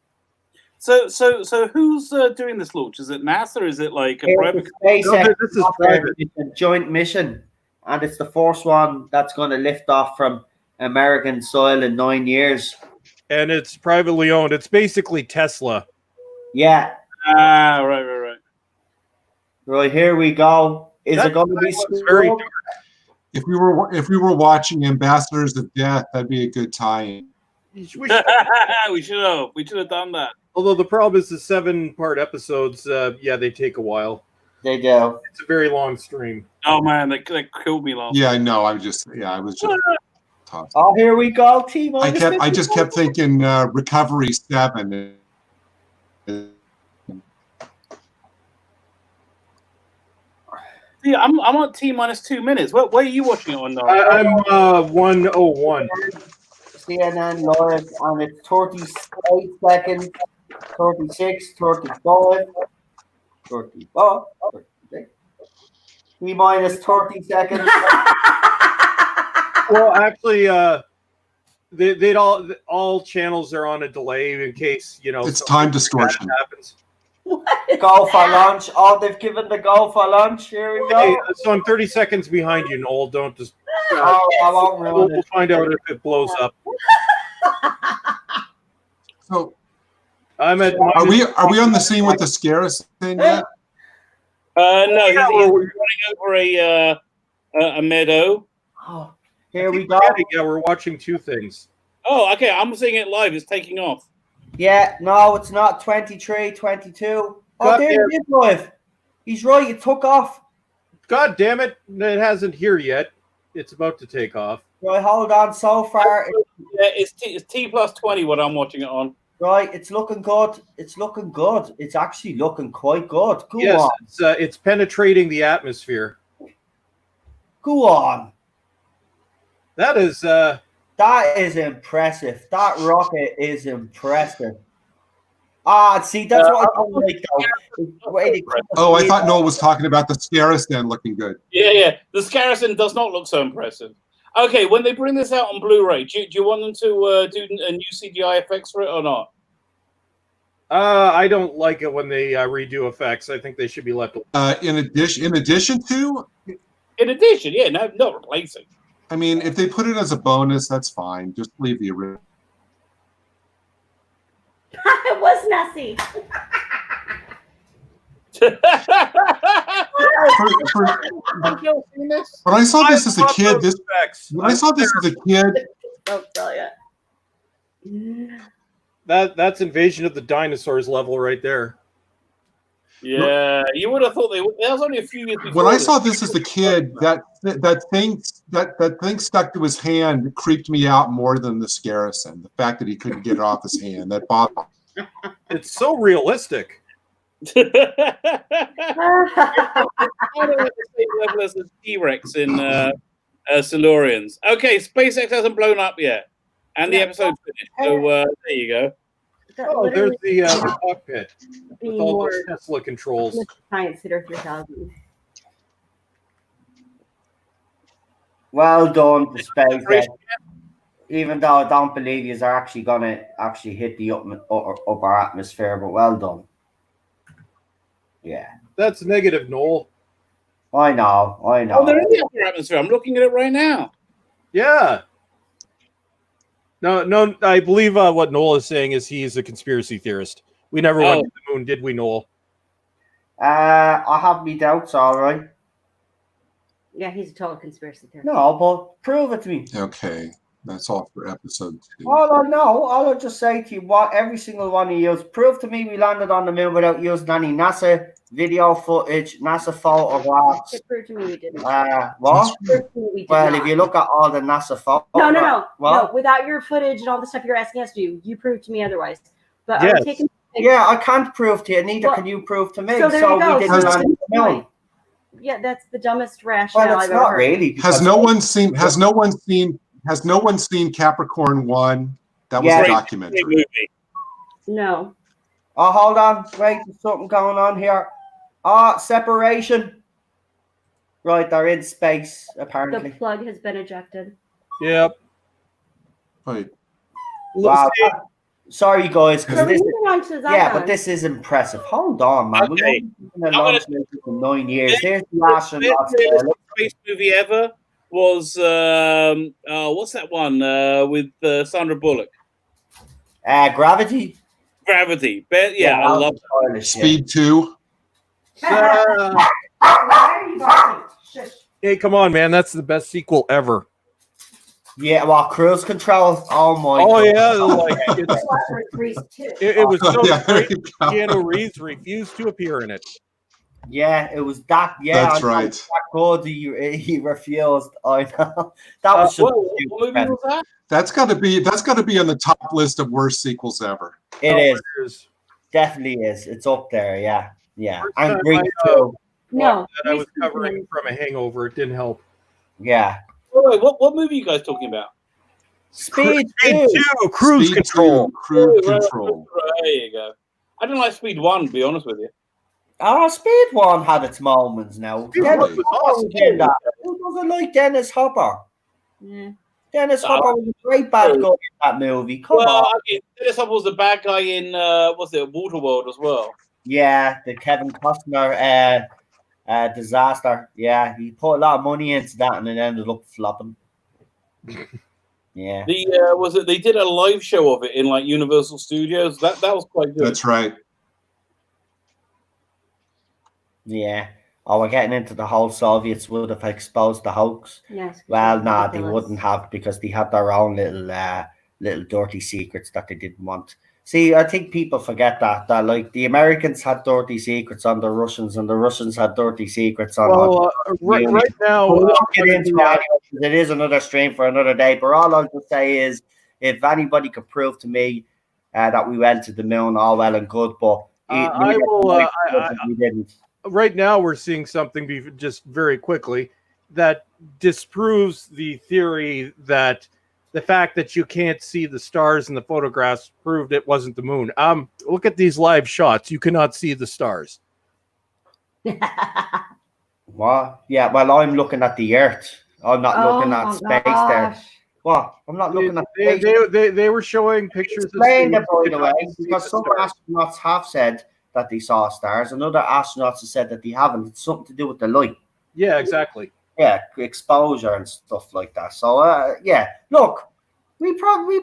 So who's doing this launch? Is it NASA? Is it like a It's private? a SpaceX No, this is private. It's a joint mission, and it's the first one that's going to lift off from American soil in 9 years. And it's privately owned. It's basically Tesla. Yeah. Ah, right. Right, here we go. Is That it going to be looks very screwed? If we were watching Ambassadors of Death, that'd be a good tie-in. We should- we should have done that. although the problem is the 7-part episodes, they take a while. They do. It's a very long stream. Oh man, they killed me last. Yeah, I know. I was just tossing. Oh, here we go. Team. I just kept thinking Recovery 7. Yeah, I'm on T minus 2 minutes. Where are you watching it on now? I'm 101. CNN live, and it's 38 seconds, 36, 35, 34, 36. T minus 30 seconds. Well, actually, they'd all channels are on a delay in case It's time distortion. happens. Go for lunch. Oh, they've given the go for lunch. Here we go. Hey, so I'm 30 seconds behind you, Noel. Don't just. Oh, I won't ruin We'll it. find out if it blows up. So I'm at. are we on the scene with the Scaris thing yet? No, he's Yeah, running over a meadow. Oh, here we go. Yeah, we're watching two things. Oh, okay. I'm seeing it live. It's taking off. Yeah, no, it's not 23, 22. Oh, God there damn. it is, live. He's right. It took off. God damn it! It hasn't here yet. It's about to take off. Right, hold on. So far, Yeah, it's T plus 20 what I'm watching it on. right, it's looking good. It's looking good. It's actually looking quite good. Go Yes, on. it's penetrating the atmosphere. Go on. That is. That is impressive. That rocket is impressive. Ah, see, that's what I don't like, though. The way they cut the Oh, I speed thought up. Noel was talking about the Scaris then looking good. Yeah. The Scarison does not look so impressive. Okay, when they bring this out on Blu-ray, do you want them to do a new CGI effects for it or not? I don't like it when they redo effects. I think they should be left. In addition to, In addition, yeah, no, not replacing. I mean, if they put it as a bonus, that's fine. Just leave the original. It was messy. When I saw this as a kid, when I saw this as a kid, Oh, brilliant. That's Invasion of the Dinosaurs level right there. Yeah, you would have thought that was only a few years before. when I saw this as a kid, that thing stuck to his hand creeped me out more than the Scarison. The fact that he couldn't get it off his hand, that bothered me. It's so realistic. Kind of at the same level as the T-Rex in Silurians. Okay, SpaceX hasn't blown up yet, and the episode's finished. So there you go. Oh, there's the cockpit with all more those Tesla controls. Science Hitter 3000. Well done to SpaceX. Even though I don't believe you are actually going to hit the upper atmosphere, but well done. Yeah. That's negative, Noel. I know. Oh, they're in the upper atmosphere. I'm looking at it right now. Yeah. No, I believe what Noel is saying is he's a conspiracy theorist. We never went to the moon, did we, Noel? I have me doubts, all right. Yeah, he's a total conspiracy theorist. No, but prove it to me. Okay, that's all for episode 2. All I'll just say to you, what every single one of you prove to me we landed on the moon without using any NASA video footage, NASA photographs. It proved to me we didn't. What? It proved to me we did Well, not. if you look at all the NASA photographs. No. What? No, without your footage and all the stuff you're asking us to do, you proved to me otherwise. But Yes. are we taking? Yeah, I can't prove to you. Neither Well, can you prove to me. so there you go. we didn't So land on the moon. Yeah, that's the dumbest rationale Well, it's I've ever not heard. really. Has because- no one seen Capricorn 1? That was Yeah. a Great documentary. movie. No. Oh, hold on. Wait, there's something going on here. Separation. Right, they're in space, The apparently. plug has been ejected. Yep. Right. Wow. Sorry, guys, So because we're this. moving on to Zygons. Yeah, but this is impressive. Hold on, man. Okay. We've been launch for 9 years. There's the astronauts Best there. Look, space movie ever was what's that one with Sandra Bullock? Gravity. Gravity. I love that was stylish, yeah. Speed 2. Uh, Why are you barking? Shush. hey, come on, man. That's the best sequel ever. Yeah, well, Cruise Control. Oh my. Oh, God. yeah. Like, Lazarus Grease too. it was so Yeah, there great. you go. Keanu Reeves refused to appear in it. Yeah, it was that. Yeah, That's I know, right. it was that good. He refused. I know that was just. What movie was that? That's got to be on the top list of worst sequels ever. It Oh, is. it is. Definitely is. It's up there. Yeah, yeah. First And time Grease I, too. No, That I was Grease covering from a hangover. It didn't help. Yeah. Oh, wait, what movie are you guys talking about? Speed Speed 2. 2, Cruise Speed Control. 2, Cruise Oh, right, Control. There you go. I didn't like Speed 1, to be honest with you. Oh, Speed 1 had its moments now. Speed Dennis 1 was Hopper awesome. was in that. Who doesn't like Dennis Hopper? Yeah. Dennis Hopper was a great bad guy in that movie. Come Well, on. I mean, Dennis Hopper was the bad guy in, what's it, Waterworld as well. Yeah, the Kevin Costner disaster. Yeah, he put a lot of money into that and it ended up flopping. Yeah. They did a live show of it in like Universal Studios. That was quite good. That's right. Yeah. Oh, we're getting into the whole Soviets would have exposed the hoax. Yes. Well, nah, they wouldn't have because they had their own little dirty secrets that they didn't want. See, I think people forget that like the Americans had dirty secrets on the Russians, and the Russians had dirty secrets on. Well, right now, we won't get into it anyway, 'cause it is another stream for another day. But all I'll just say is, if anybody could prove to me that we went to the moon, all well and good. But we didn't. right now we're seeing something just very quickly that disproves the theory that the fact that you can't see the stars in the photographs proved it wasn't the moon. Look at these live shots. You cannot see the stars. What? Yeah, well, I'm looking at the Earth. I'm not looking at space there. What? I'm not looking at space. They were showing pictures. Explain it, by the way, because some astronauts have said that they saw stars, and other astronauts have said that they haven't. It's something to do with the light. Yeah, exactly. Yeah, exposure and stuff like that. So, yeah, look, we probably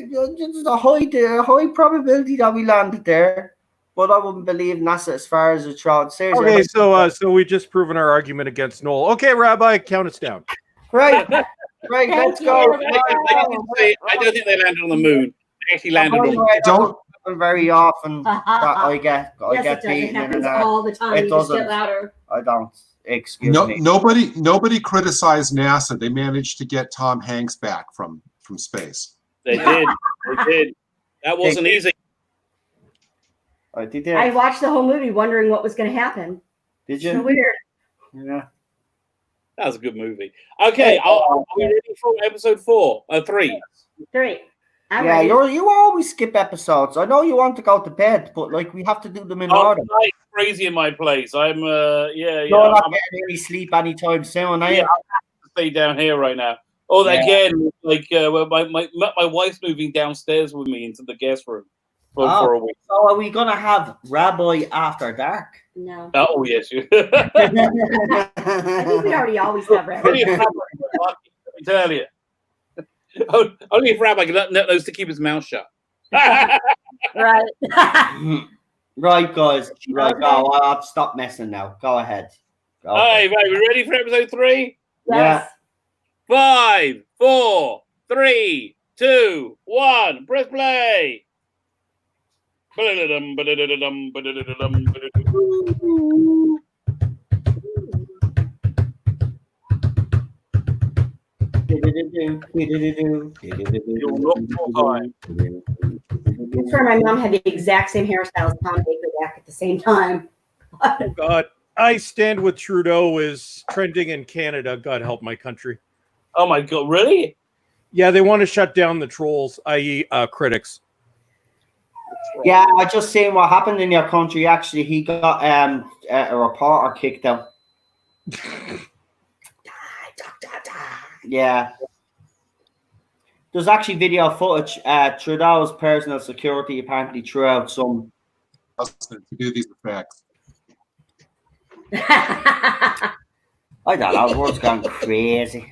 there's a high probability that we landed there, but I wouldn't believe NASA as far as it's thrown. Seriously. Okay, so we just proven our argument against Noel. Okay, Rabbi, count us down. Right, let's go. I don't think they landed on the moon. They actually landed on. Don't very often that I get beaten It happens and all the time. It You just doesn't. get louder. I don't. Excuse me. Nobody criticized NASA. They managed to get Tom Hanks back from space. They did. They did. That wasn't easy. They did. I watched the whole movie wondering what was going to happen. Did So you? weird. Yeah. That was a good movie. Okay, are we ready for episode 4? 3. 3. I'm Yeah, ready. you always skip episodes. I know you want to go to bed, but like we have to do them in order. I'm crazy in my place. I'm You're not getting any sleep anytime soon, are you? I'm to stay down here right now. Oh, Yeah. again, like my wife's moving downstairs with me into the guest room for a week. So are we gonna have Rabbi after dark? No. Oh yes, you. I think we already always have Only if Rabbi. Rabbi, let me tell you. Only if Rabbi knows to keep his mouth shut. Right. Right, guys. Right, go. I'll stop messing now. Go ahead. All right, we ready for episode 3? Yes. 5, 4, 3, 2, 1. Press play. I'm sure my mom had the exact same hairstyle as Tom Baker back at the same time. Oh, God. I stand with Trudeau is trending in Canada. God help my country. Oh my God! Really? Yeah, they want to shut down the trolls, i.e., critics. Yeah, I just seen what happened in your country. Actually, he got a reporter kicked out. Yeah. There's actually video footage. Trudeau's personal security apparently threw out some. To do these effects. I don't know. The world's gone crazy.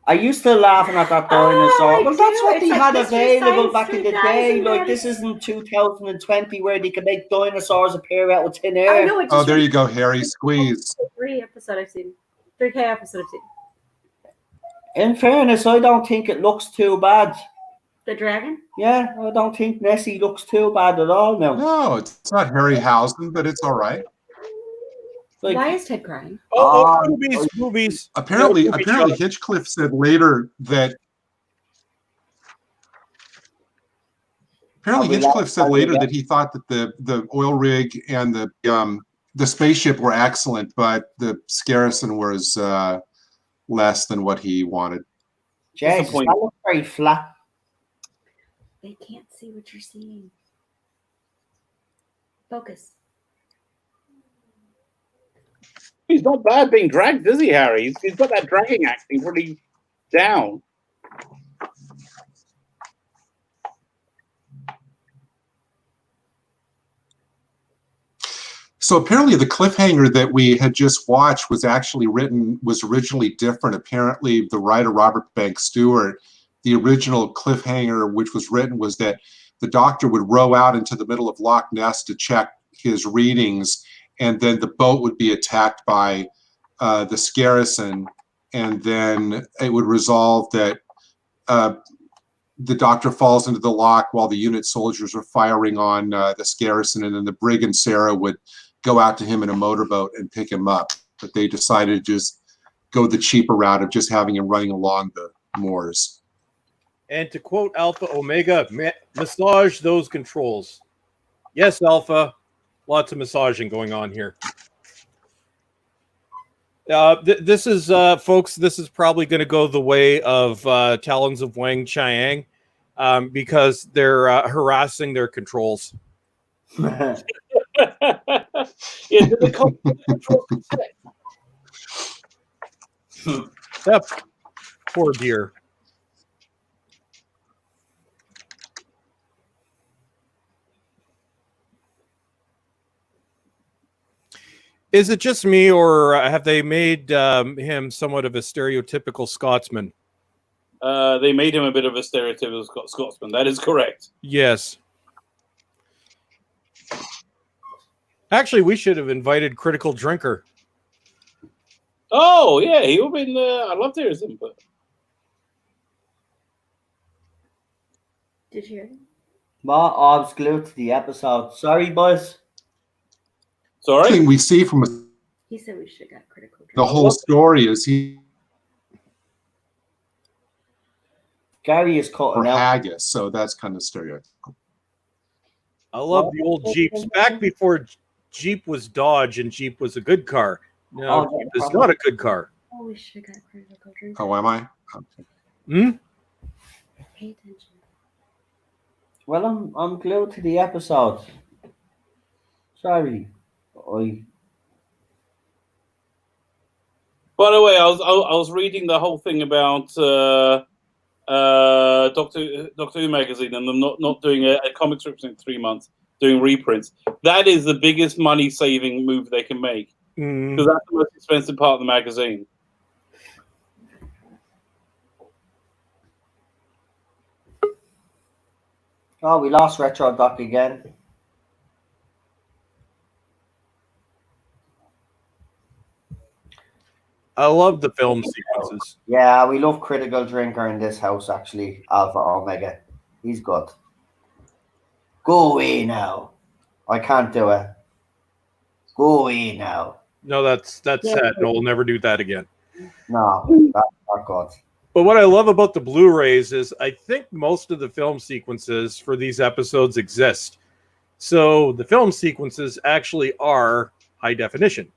I used to laughing at that dinosaur. I Well, that's do. what It's they like had Mystery available Science back in the day. 3000, Like, man. this isn't 2020 where they can make dinosaurs appear out of thin I air. know it Oh, just there you go, Harry. Squeeze. 3 episode I've seen. 3K episode I've seen. In fairness, I don't think it looks too bad. The dragon? Yeah, I don't think Nessie looks too bad at all now. No, it's not Harryhausen, but it's all right. Like, Why is Ted crying? Movies. Apparently, Yeah, movie apparently, shot. Hitchcliff said later that. Apparently, Hitchcliff said later that he thought that the oil rig and the spaceship were excellent, but the Scarrison was less than what he wanted. Jesus, that looks very flat. They can't see what you're seeing. Focus. He's not bad being dragged, is he, Harry? He's got that dragging acting pretty down. So apparently the cliffhanger that we had just watched was originally different. Apparently the writer, Robert Banks Stewart, the original cliffhanger which was written was that the Doctor would row out into the middle of Loch Ness to check his readings, and then the boat would be attacked by the Scarrison, and then it would resolve that the Doctor falls into the loch while the unit soldiers are firing on the Scarrison, and then the brig and Sarah would go out to him in a motorboat and pick him up. But they decided to just go the cheaper route of just having him running along the moors. And to quote Alpha Omega, massage those controls. Yes, Alpha. Lots of massaging going on here. This is, folks, this is probably going to go the way of Talons of Wang Chiang because they're harassing their controls. Into the control. Yep. Poor dear. Is it just me, or have they made him somewhat of a stereotypical Scotsman? They made him a bit of a stereotypical Scotsman. That is correct. Yes. Actually, we should have invited Critical Drinker. Oh, yeah. He would have been, I'd love to hear his input. Did you hear him? Well, I was glued to the episode. Sorry, boys. Sorry? The thing we see from He said we should have got critical. the whole story is he Gary is or cutting out. haggis, so that's kind of stereotypical. I love the old Jeeps. Back before Jeep was Dodge and Jeep was a good car. No, Jeep is not a good car. Oh, we should have got critical drinker. Oh, am I? Okay. Pay attention. Well, I'm glued to the episode. Sorry. By the way, I was reading the whole thing about Doctor Who magazine and them not doing a comic strip in 3 months, doing reprints. That is the biggest money saving move they can make because that's the most expensive part of the magazine. Oh, we lost Retro Doc again. I love the film sequences. Yeah, we love Critical Drinker in this house, actually. Alpha Omega. He's good. Go away now. I can't do it. Go away now. No, that's sad. No, we'll never do that again. No, that's not good. But what I love about the Blu-rays is I think most of the film sequences for these episodes exist. So the film sequences actually are high definition.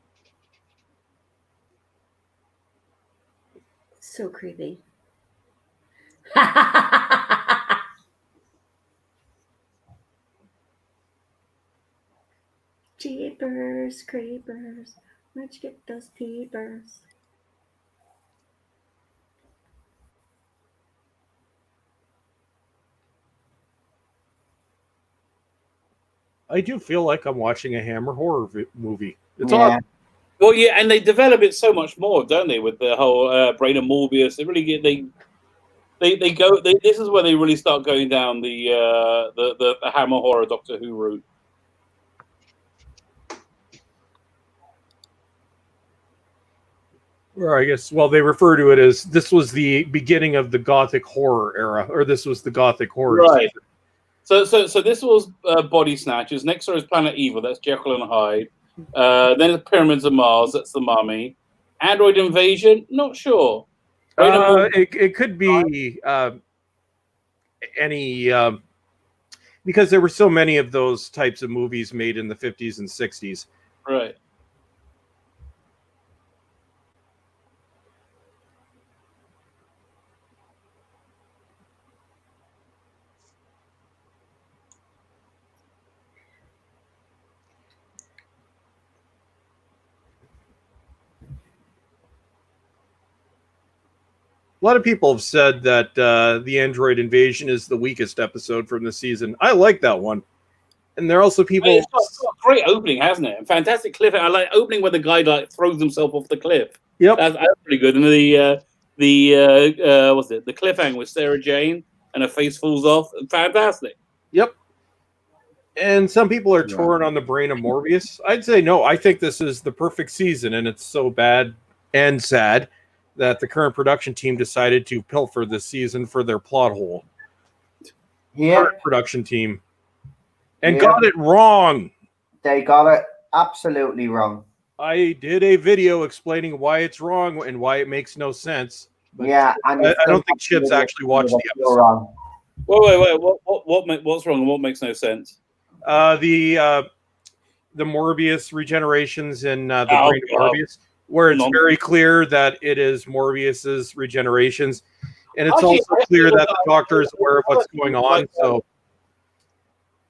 So creepy. Jeepers, creepers. Where'd you get those peepers? I do feel like I'm watching a Hammer horror movie. It's Yeah. awesome. Well, yeah, and they develop it so much more, don't they? With the whole brain of Morbius, they really get they go. This is where they really start going down the Hammer horror Doctor Who route. Or I guess, well, they refer to it as this was the beginning of the Gothic horror era, or this was the Gothic horror Right. season. So this was Body Snatchers. Next is Planet Evil. That's Jekyll and Hyde. Then the Pyramids of Mars. That's the Mummy. Android Invasion. Not sure. It could be any because there were so many of those types of movies made in the 50s and 60s. Right. A lot of people have said that the Android Invasion is the weakest episode from the season. I like that one. And there are also people... It's got a great opening, hasn't it? A fantastic cliff. I like opening where the guy like throws himself off the cliff. Yep. That's pretty good. And what's it? The cliffhanger with Sarah Jane and her face falls off. Fantastic. Yep. And some people are torn on the brain of Morbius. I'd say no. I think this is the perfect season, and it's so bad and sad that the current production team decided to pilfer this season for their plot hole. Yeah. Current production team. And got it wrong. They got it absolutely wrong. I did a video explaining why it's wrong and why it makes no sense. Yeah, and I don't think Chip's actually watched the episode. Wrong. Wait. What's wrong and what makes no sense? The Morbius regenerations in the brain of Morbius, where it's very clear that it is Morbius's regenerations, and it's also clear that the Doctor is aware of what's going on. So,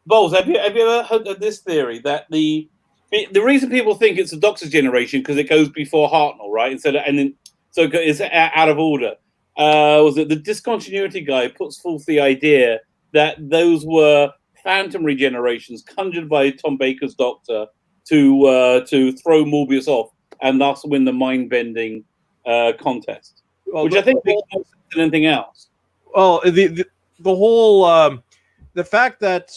Bowles, have you ever heard of this theory that the reason people think it's the Doctor's generation because it goes before Hartnell, right? So it's out of order. Was it the discontinuity guy puts forth the idea that those were phantom regenerations conjured by Tom Baker's Doctor to throw Morbius off and thus win the mind-bending contest, which I think makes more sense than anything else. Well, the whole the fact that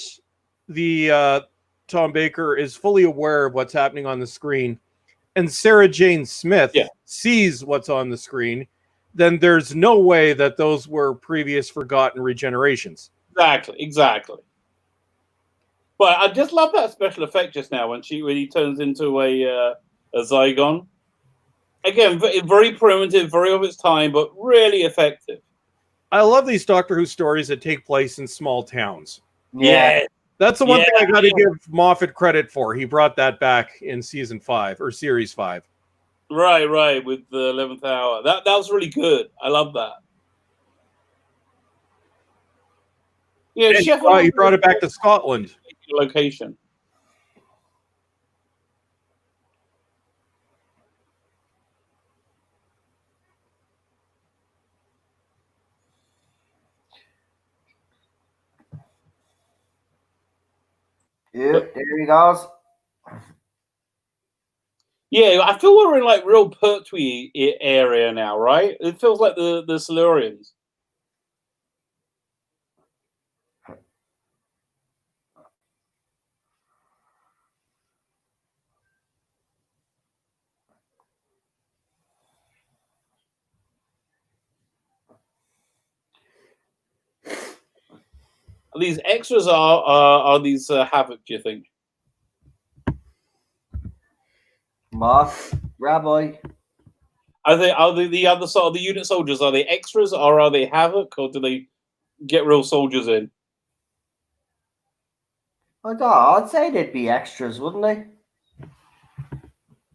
the Tom Baker is fully aware of what's happening on the screen, and Sarah Jane Smith sees what's on the screen, then there's no way that those were previous forgotten regenerations. Exactly. But I just love that special effect just now when he turns into a Zygon. Again, very primitive, very of its time, but really effective. I love these Doctor Who stories that take place in small towns. Yeah. That's the one thing I got to give Moffat credit for. He brought that back in season 5 or series 5. Right, with the 11th Hour. That was really good. I love that. Yeah, he brought it back to Scotland. Location. Yep, there he goes. Yeah, I feel we're in like real Pertwee area now, right? It feels like the Silurians. These extras are these Havoc, do you think? Moth, Rabbi. Are they the other side of the unit soldiers? Are they extras or are they Havoc, or do they get real soldiers in? I'd say they'd be extras, wouldn't they?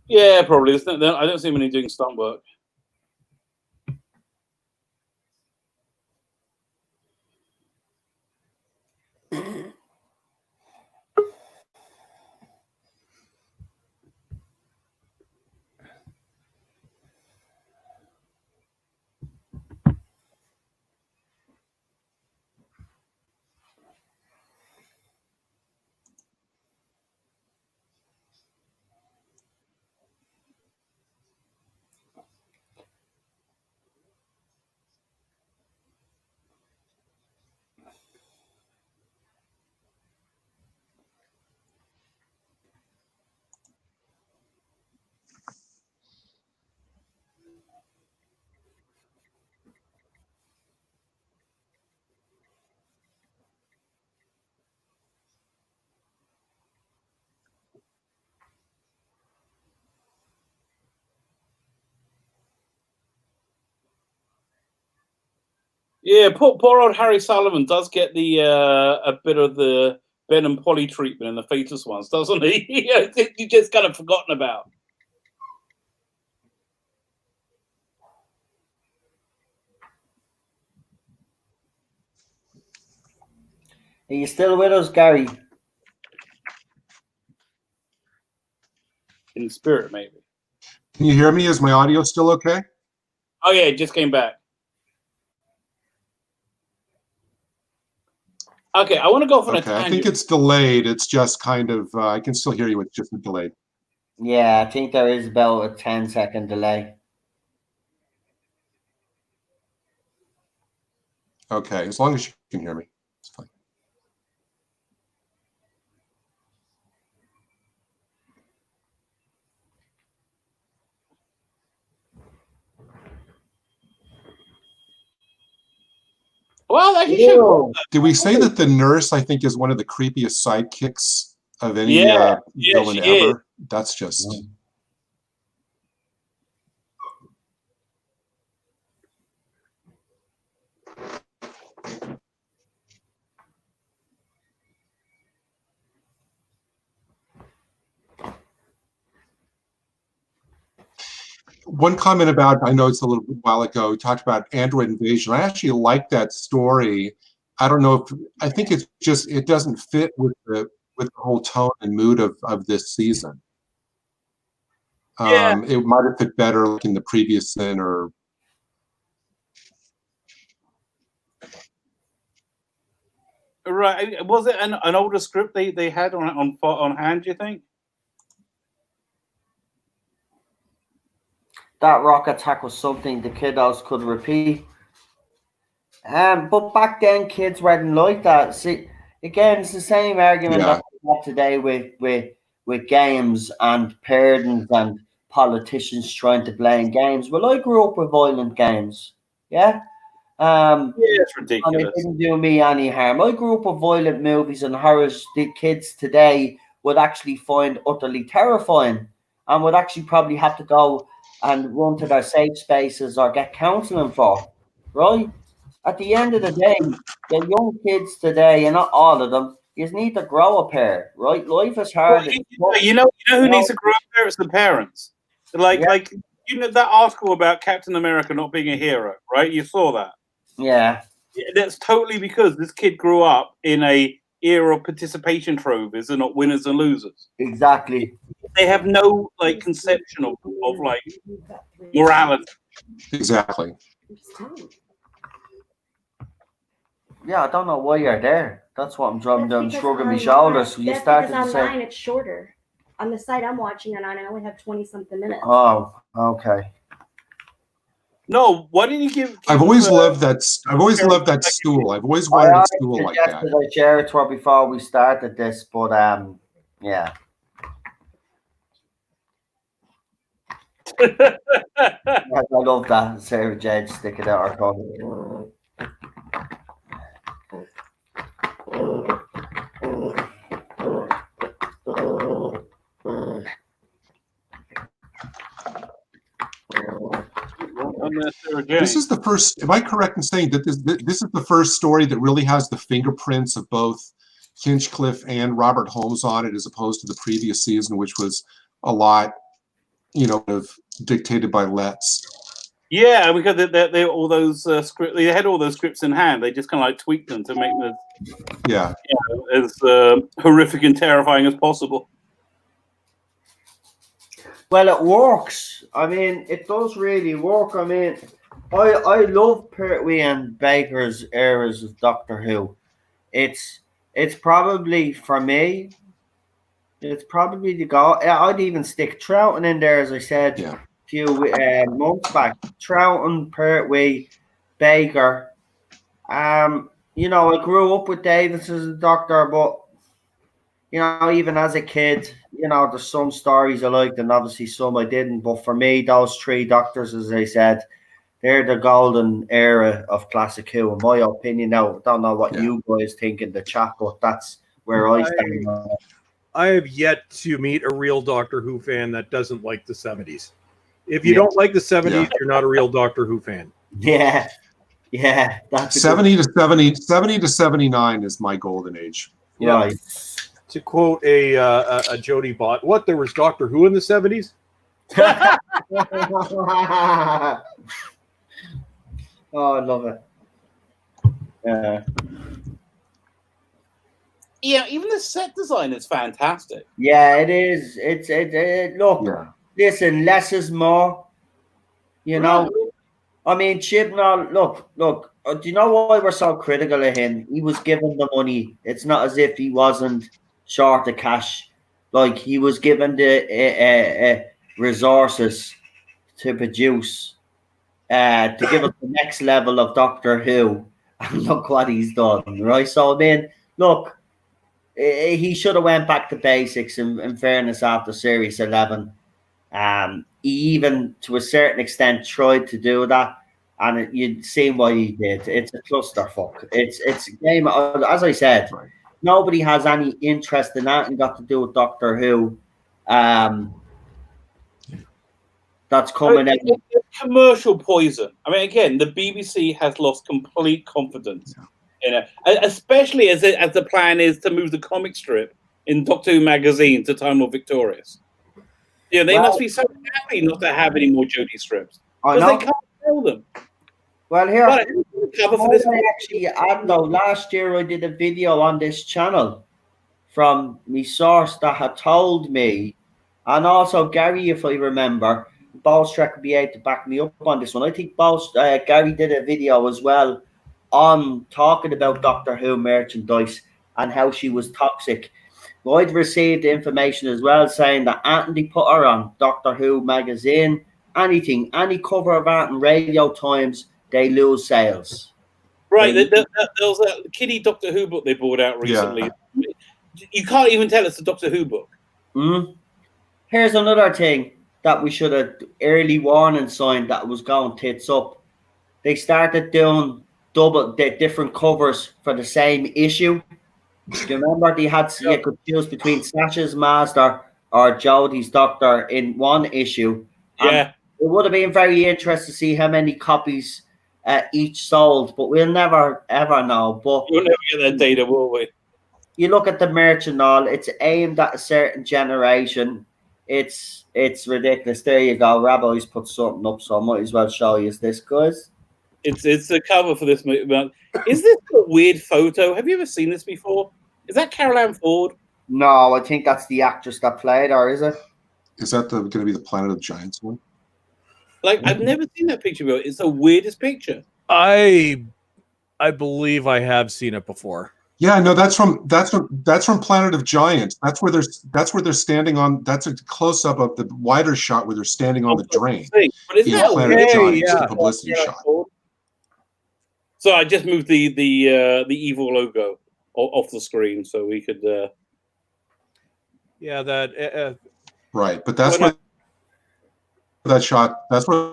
Yeah, probably. I don't see many doing stunt work. Yeah, poor old Harry Sullivan does get the a bit of the Ben and Polly treatment in the fetus ones, doesn't he? I think you just kind of forgotten about. Are you still with us, Gary? In spirit, maybe. Can you hear me? Is my audio still okay? Oh yeah, it just came back. Okay, I want to go for a Okay, tangent. I think it's delayed. It's just kind of, I can still hear you. It's just delayed. Yeah, I think there is about a 10-second delay. Okay, as long as you can hear me, it's fine. Well, that you should. Did we say that the nurse, I think, is one of the creepiest sidekicks of any Yeah, villain she ever? That's just... One comment about, I know it's a little while ago, we talked about Android Invasion. I actually like that story. I don't know if, I think it's just, it doesn't fit with the whole tone and mood of this season. Yeah. It might have fit better like in the previous season, or Right. Was it an older script they had on hand, do you think? That rock attack was something the kiddos could repeat. But back then, kids weren't like that. See, again, it's the same argument that we have today with games and parents and politicians trying to blame games. Well, I grew up with violent games. Yeah. Yeah, it's ridiculous. And it didn't do me any harm. I grew up with violent movies and horrors the kids today would actually find utterly terrifying and would actually probably have to go and run to their safe spaces or get counseling for, right? At the end of the day, the young kids today, and not all of them, you need to grow a pair, right? Life is hard. Well, you know who needs to grow up there? It's the parents. Like you know that article about Captain America not being a hero, right? You saw that. Yeah. That's totally because this kid grew up in a era of participation trophies and not winners and losers. Exactly. They have no conception of morality. Exactly. Yeah, I don't know why you're there. That's what I'm driving down, shrugging my shoulders. You started to say online it's shorter. On the site I'm watching it on, I only have 20-something minutes. Oh, okay. No, why didn't you give I've always loved that. I've always loved that stool. I've always wanted a stool like that. I share it to her before we started this, but yeah. I love that Sarah Jade sticking out her tongue. This is the first. Am I correct in saying that this is the first story that really has the fingerprints of both Hinchcliffe and Robert Holmes on it, as opposed to the previous season, which was a lot, of dictated by Letts. Yeah, because they all those scripts. They had all those scripts in hand. They just kind of tweaked them to make them, as horrific and terrifying as possible. Well, it works. I mean, it does really work. I mean, I love Pertwee and Baker's eras of Doctor Who. It's probably, for me, it's probably the go. I'd even stick Troughton in there, as I said a few months back. Troughton, Pertwee, Baker. I grew up with Davis as a doctor, but even as a kid, there's some stories I liked and obviously some I didn't. But for me, those three doctors, as I said, they're the golden era of classic Who, in my opinion. Now, I don't know what you guys think in the chat, but that's where I stand on it. I have yet to meet a real Doctor Who fan that doesn't like the 70s. If you don't like the 70s, you're not a real Doctor Who fan. Yeah. Yeah, that's 70 to 79 is my golden age. Yeah. right. To quote a Jody bot, what, there was Doctor Who in the 70s? Oh, I love it. Yeah. Yeah, even the set design is fantastic. Yeah, it is. Look, Yeah. listen, less is more. You know, I mean, Chibnall, look, do you know why we're so critical of him? He was given the money. It's not as if he wasn't short of cash. Like, he was given the resources to produce, to give us the next level of Doctor Who. And look what he's done, right? So, I mean, look, he should have went back to basics in fairness after Series 11. He even, to a certain extent, tried to do that, and you'd seen what he did. It's a clusterfuck. It's a game, as I said, Right. nobody has any interest in that and got to do with Doctor Who. That's coming out. It's commercial poison. I mean, again, the BBC has lost complete confidence in it, especially as the plan is to move the comic strip in Doctor Who magazine to Time Lord Victorious. Yeah, they must be so happy not to have any more Jodie strips I because know. they can't sell them. Well, here, But cover for this. I actually add though, last year I did a video on this channel from my source that had told me, and also Gary, if I remember, Bolstrek would be able to back me up on this one. I think Gary did a video as well on talking about Doctor Who merchandise and how she was toxic. Well, I'd received information as well saying that Anthony put her on Doctor Who magazine, anything, any cover of art in Radio Times, they lose sales. Right, there was a kiddie Doctor Who book they brought out recently. Yeah. You can't even tell it's a Doctor Who book. Here's another thing that we should have early warning sign that was going tits up. They started doing different covers for the same issue. Do you remember they had you could choose between Sasha's Master or Jodie's Doctor in one issue? Yeah. It would have been very interesting to see how many copies each sold, but we'll never ever know. But we'll never get that data, will we? You look at the merch and all; it's aimed at a certain generation. It's ridiculous. There you go. Rabbi's put something up, so I might as well show you this, guys. It's the cover for this movie. Is this a weird photo? Have you ever seen this before? Is that Carol Ann Ford? No, I think that's the actress that played her, is it? Is that going to be the Planet of Giants one? Like, I've never seen that picture before. It's the weirdest picture. I believe I have seen it before. Yeah, no, that's from Planet of Giants. That's where they're standing on. That's a close up of the wider shot where they're standing on the drain. But isn't that Planet of Giants, yeah. the publicity shot. So I just moved the evil logo off the screen so we could. Yeah, that. Right, but that's where that shot. That's where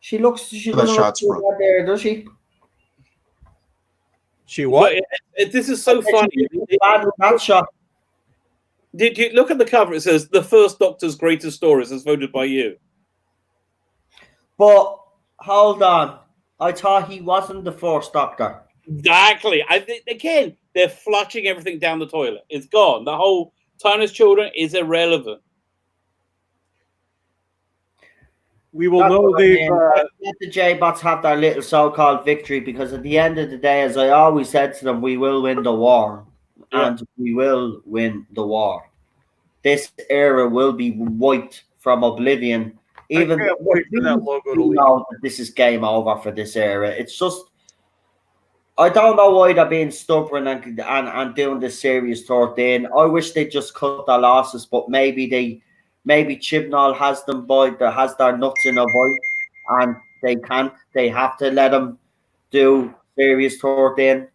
She looks. She that doesn't shot's look from. bad there, does she? She what? This is so funny. That shot. Did you look at the cover? It says the first Doctor's greatest stories as voted by you. But hold on, I thought he wasn't the first Doctor. Exactly. Again, they're flushing everything down the toilet. It's gone. The whole Timeless Children is irrelevant. We will know they've. Let the J-Bots have their little so-called victory, because at the end of the day, as I always said to them, we will win the war. Yeah. And we will win the war. This era will be wiped from oblivion. Even I can't wait for that logo to leave. know that this is game over for this era. It's just, I don't know why they're being stubborn and doing this series 13. I wish they just cut their losses, but maybe Chibnall has their nuts in a void, and they can't. They have to let him do series 13.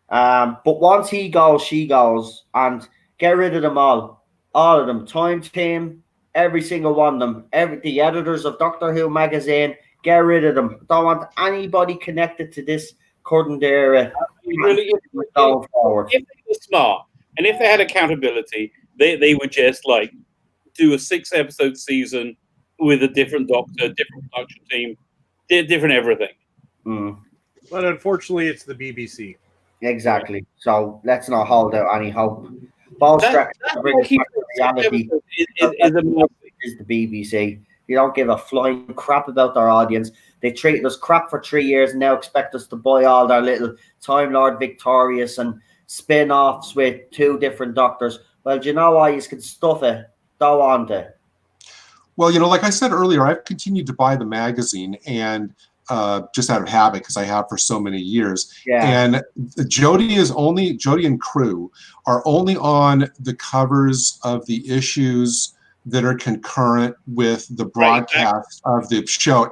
But once he goes, she goes, and get rid of them all of them. Time Team, every single one of them, the editors of Doctor Who magazine, get rid of them. Don't want anybody connected to this current era. Really, Going forward. if they were smart and if they had accountability, they would just like do a 6-episode season with a different Doctor, different production team, different everything. But unfortunately, it's the BBC. Exactly. So let's not hold out any hope. Both That's brings like back to reality. is a more Is the BBC. They don't give a flying crap about their audience. They treated us crap for 3 years and now expect us to buy all their little Time Lord Victorious and spin-offs with 2 different doctors. Well, do you know why? You can stuff it. Go on to. Well, like I said earlier, I've continued to buy the magazine and just out of habit because I have for so many years. Yeah. And Jody and crew are only on the covers of the issues that are concurrent with the broadcast of the show.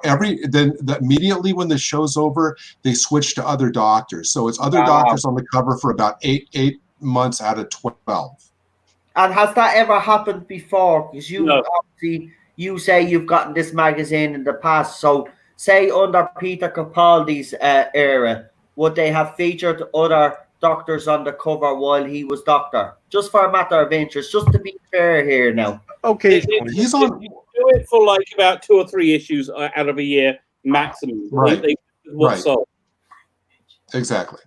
Then immediately when the show's over, they switch to other doctors. So it's other doctors on the cover for about eight months out of 12. And has that ever happened before? Because No. you say you've gotten this magazine in the past. So say under Peter Capaldi's era, would they have featured other doctors on the cover while he was doctor? Just for a matter of interest, just to be fair here now. Okay, he's on. Do it for like about 2 or 3 issues out of a year maximum. Right. What's sold. Exactly.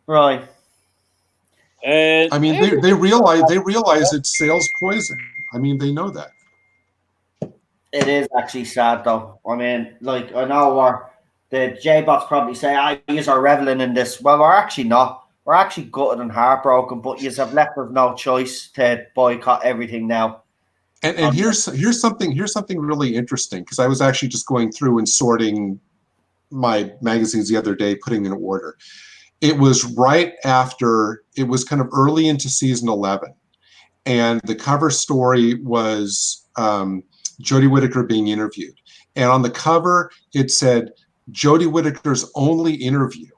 Right. I mean, they realize it's sales poison. I mean, they know that. It is actually sad, though. I mean, like, I know the J-bots probably say, you are reveling in this. Well, we're actually not. We're actually gutted and heartbroken, but you have left us no choice to boycott everything now. And here's something really interesting, because I was actually just going through and sorting my magazines the other day, putting in order. It was right after, it was kind of early into season 11, and the cover story was Jodie Whittaker being interviewed, and on the cover it said Jodie Whittaker's only interview,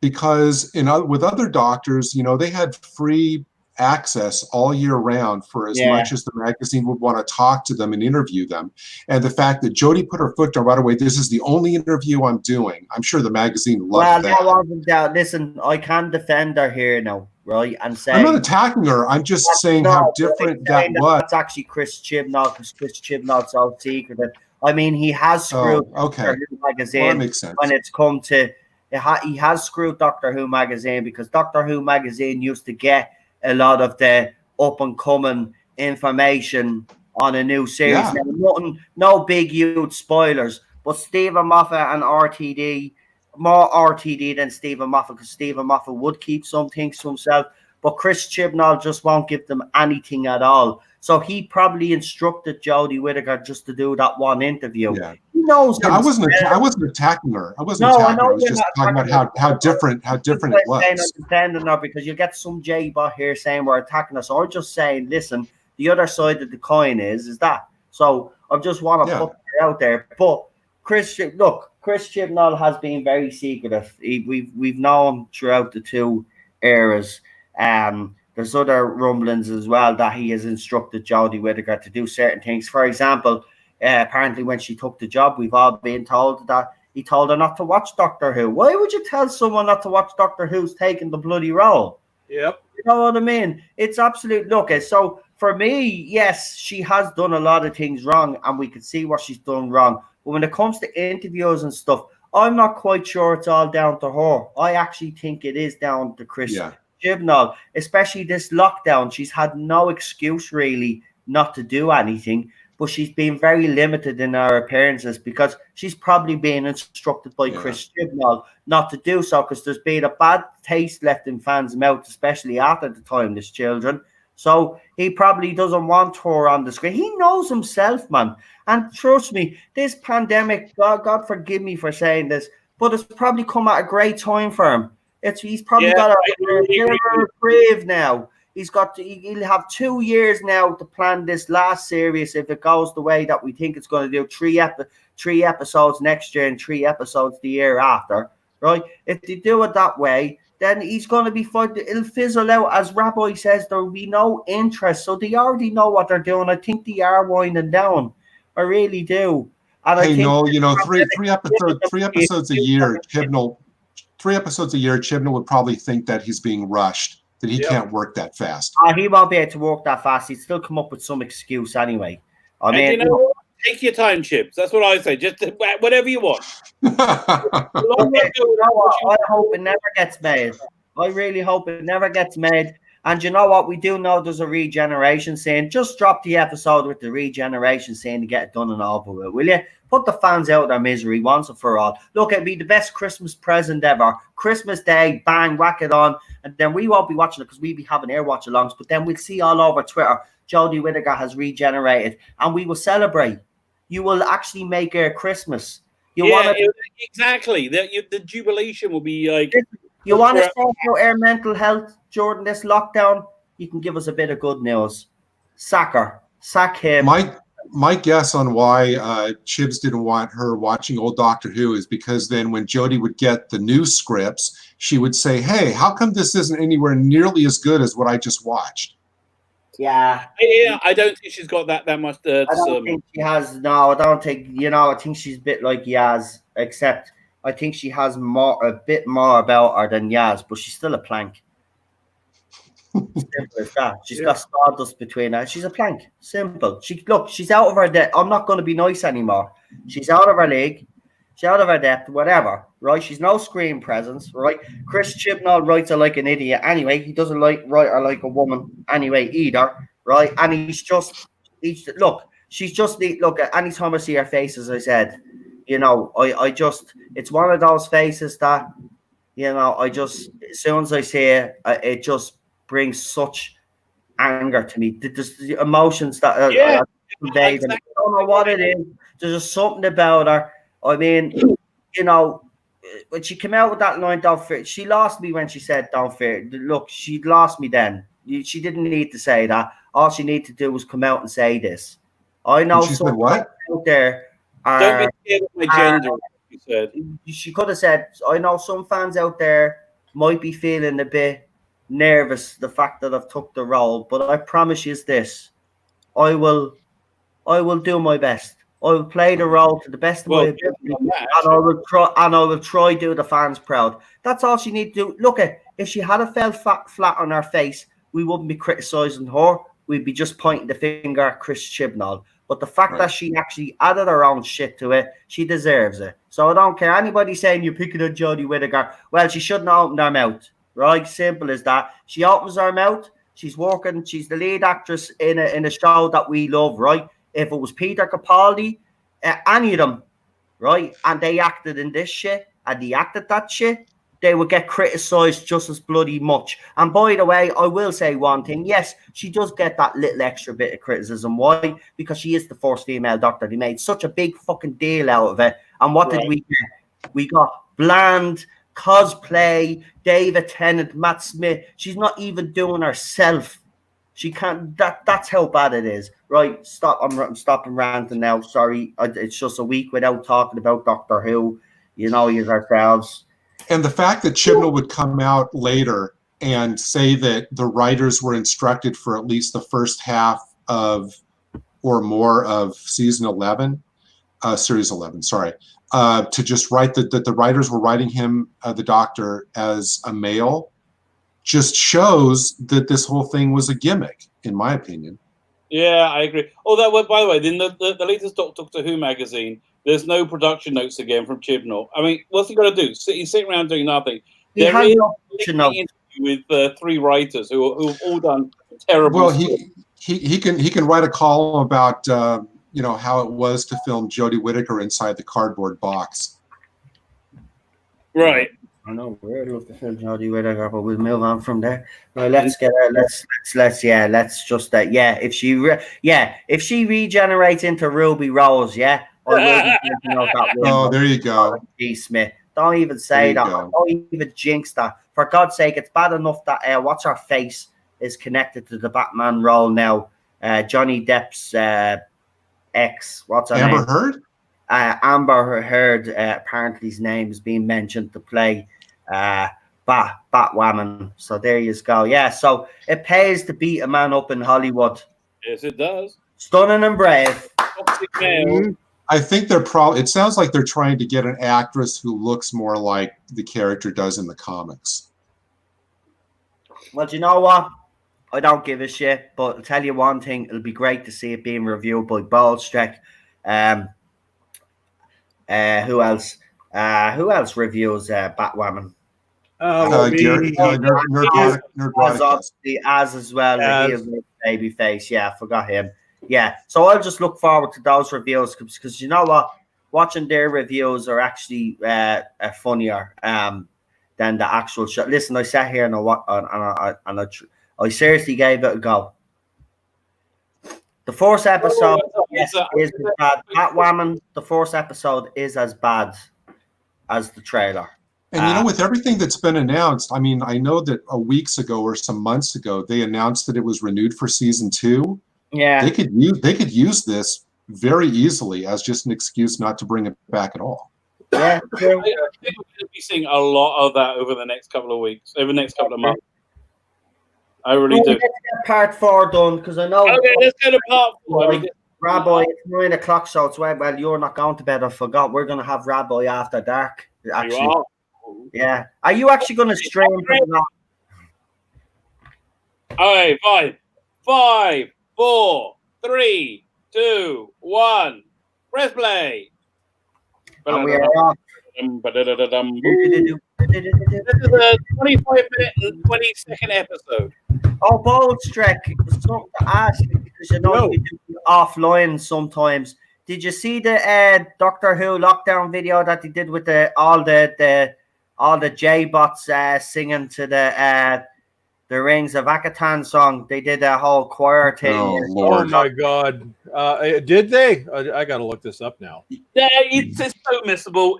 because with other doctors, they had free access all year round for as much as the magazine would want to talk to them and interview them. And the fact that Jodie put her foot down right away, this is the only interview I'm doing, I'm sure the magazine loved that. Well, that wasn't that. Listen, I can defend her here now, right? And say I'm not attacking her. I'm just saying how different that was. That's actually Chris Chibnall, because Chris Chibnall's so secretive. I mean, he has screwed Doctor Who magazine. Well, that makes sense. When it's come to, he has screwed Doctor Who magazine, because Doctor Who magazine used to get a lot of the up and coming information on a new series. Yeah. Now, no big huge spoilers, but Stephen Moffat and RTD, more RTD than Stephen Moffat, because Stephen Moffat would keep some things to himself, but Chris Chibnall just won't give them anything at all. So he probably instructed Jodie Whittaker just to do that one interview. Yeah. He knows. Yeah, I wasn't attacking her. I wasn't attacking her. I was just talking about how different it was. Understanding her, because you get some J-bot here saying we're attacking us, or just saying, listen, the other side of the coin is that. So I just want to put it out there. But Chris Chibnall has been very secretive. We've known throughout the 2 eras. There's other rumblings as well that he has instructed Jodie Whittaker to do certain things. For example, apparently when she took the job, we've all been told that he told her not to watch Doctor Who. Why would you tell someone not to watch Doctor Who's taking the bloody role? Yep. You know what I mean? It's absolute. Look, so for me, yes, she has done a lot of things wrong, and we can see what she's done wrong. But when it comes to interviews and stuff, I'm not quite sure it's all down to her. I actually think it is down to Chris Chibnall, especially this lockdown. She's had no excuse really not to do anything, but she's been very limited in her appearances, because she's probably been instructed by Chris Chibnall not to do so, because there's been a bad taste left in fans' mouths, especially after the Timeless Children. So he probably doesn't want her on the screen. He knows himself, man. And trust me, this pandemic, God forgive me for saying this, but it's probably come at a great time for him. He's probably got a reprieve now. He'll have 2 years now to plan this last series if it goes the way that we think it's going to do. 3 episodes next year and 3 episodes the year after, right? If they do it that way, then he's going to be fine. It'll fizzle out. As Rabbi says, there will be no interest. So they already know what they're doing. I think they are winding down. I really do. And hey, three episodes a year, Chibnall. 3 episodes a year, Chibnall would probably think that he's being rushed, that he can't work that fast. He won't be able to work that fast. He'd still come up with some excuse anyway. I And mean, you know what? Take your time, Chips. That's what I say. Just whatever you want. okay, you know what? I hope it never gets made. I really hope it never gets made. And you know what? We do know there's a regeneration scene. Just drop the episode with the regeneration scene to get it done and over with, will you? Put the fans out of their misery once and for all. Look, it'd be the best Christmas present ever. Christmas Day, bang, whack it on. And then we won't be watching it because we'll be having air watch-alongs. But then we'll see all over Twitter, Jodie Whittaker has regenerated. And we will celebrate. You will actually make a Christmas. Exactly. The jubilation will be like... You want to sort out our mental health during this lockdown? You can give us a bit of good news. Sack her. Sack him. My guess on why Chibs didn't want her watching old Doctor Who is because then when Jodie would get the new scripts, she would say, hey, how come this isn't anywhere nearly as good as what I just watched? Yeah. Yeah, I don't think she's got that much. I don't think she has. No, I don't think, I think she's a bit like Yaz, except I think she has a bit more about her than Yaz, but she's still a plank. Simple as that. She's got stardust between her. She's a plank. Simple. She's out of her depth. I'm not going to be nice anymore. She's out of her league. She's out of her depth. Whatever. Right? She's no screen presence. Right? Chris Chibnall writes her like an idiot. Anyway, he doesn't write her like a woman. Anyway, either. Right? And she's just look. Anytime I see her face, as I said, I just, it's one of those faces that, I just, as soon as I see it just brings such anger to me. There's the emotions that are conveyed. Exactly. I don't know what it is. There's just something about her. I mean, when she came out with that line, don't fear, she lost me when she said, don't fear. Look, she lost me then. She didn't need to say that. All she needed to do was come out and say this. I know some what? out there don't be scared of my gender, she said. She could have said, I know some fans out there might be feeling a bit nervous the fact that I've took the role, but I promise you this, I will do my best. I will play the role to the best of my ability, and I will try do the fans proud. That's all she needs to do. Look, if she had fell flat on her face, we wouldn't be criticising her. We'd be just pointing the finger at Chris Chibnall. But the fact that she actually added her own shit to it, she deserves it. So I don't care. Anybody saying you're picking on Jodie Whittaker, well, she shouldn't have opened her mouth. Right? Simple as that. She opens her mouth. She's working. She's the lead actress in a show that we love, right? If it was Peter Capaldi, any of them, right? And they acted in this shit, and they acted that shit, they would get criticised just as bloody much. And by the way, I will say one thing. Yes, she does get that little extra bit of criticism. Why? Because she is the first female Doctor. They made such a big fucking deal out of it. And what did we get? We got bland cosplay, David Tennant, Matt Smith. She's not even doing herself. She can't. That's how bad it is. Right? Stop. I'm stopping ranting now. Sorry. It's just a week without talking about Doctor Who. Yourselves. And the fact that Chibnall would come out later and say that the writers were instructed for at least the first half of or more of season 11, series 11, sorry, to just write that the writers were writing him, the Doctor, as a male, just shows that this whole thing was a gimmick, in my opinion. Yeah, I agree. Oh, by the way, in the latest Doctor Who magazine, there's no production notes again from Chibnall. I mean, what's he got to do? He's sitting around doing nothing. There is an interview with 3 writers who have all done terrible. Well, he can write a column about how it was to film Jodie Whittaker inside the cardboard box. Right. I know we're looking to film Jodie Whittaker, but we'll move on from there. Right, let's get her. Let's just if she regenerates into Ruby Rose, I will be that. Oh, there you go. G. Smith. Don't even say that. Don't even jinx that. For God's sake, it's bad enough that what's her face is connected to the Batman role now. Johnny Depp's ex. What's her name? Amber Heard? Amber Heard, apparently his name is being mentioned to play Batwoman. So there you go. Yeah, so it pays to beat a man up in Hollywood. Yes, it does. Stunning and brave. I think they're probably, it sounds like they're trying to get an actress who looks more like the character does in the comics. Well, do you know what? I don't give a shit. But I'll tell you one thing: it'll be great to see it being reviewed by Baldstrek. Who else? Who else reviews Batwoman? As well. He is babyface. Yeah, I forgot him. Yeah, so I'll just look forward to those reviews because you know what, watching their reviews are actually funnier than the actual show. Listen, I sat here and I seriously gave it a go. The first episode is bad. Batwoman, the first episode is as bad as the trailer. And you know, with everything that's been announced, I mean, I know that weeks ago or some months ago they announced that it was renewed for season 2. Yeah, they could use this very easily as just an excuse not to bring it back at all. Yeah, I think we're going to be seeing a lot of that over the next couple of weeks, over the next couple of months. I really do. Let's get part 4 done because I know. Okay, let's go to part 4. Rabbi, it's 9 o'clock, so it's well. You're not going to bed. I forgot. We're going to have Rabbi after dark. Actually, you are. Yeah. Are you actually going to stream? All right, fine. 5, 4, 3, 2, 1. Press play. And we are off. This is a 25-minute and 20-second episode. Oh, Baldstrek, something to ask you because you know we do offline sometimes. Did you see the Doctor Who lockdown video that they did with all the J-bots singing to the Rings of Akatan song? They did a whole choir thing. Oh, Lord. Oh my God! Did they? I got to look this up now. Yeah, it's so missable.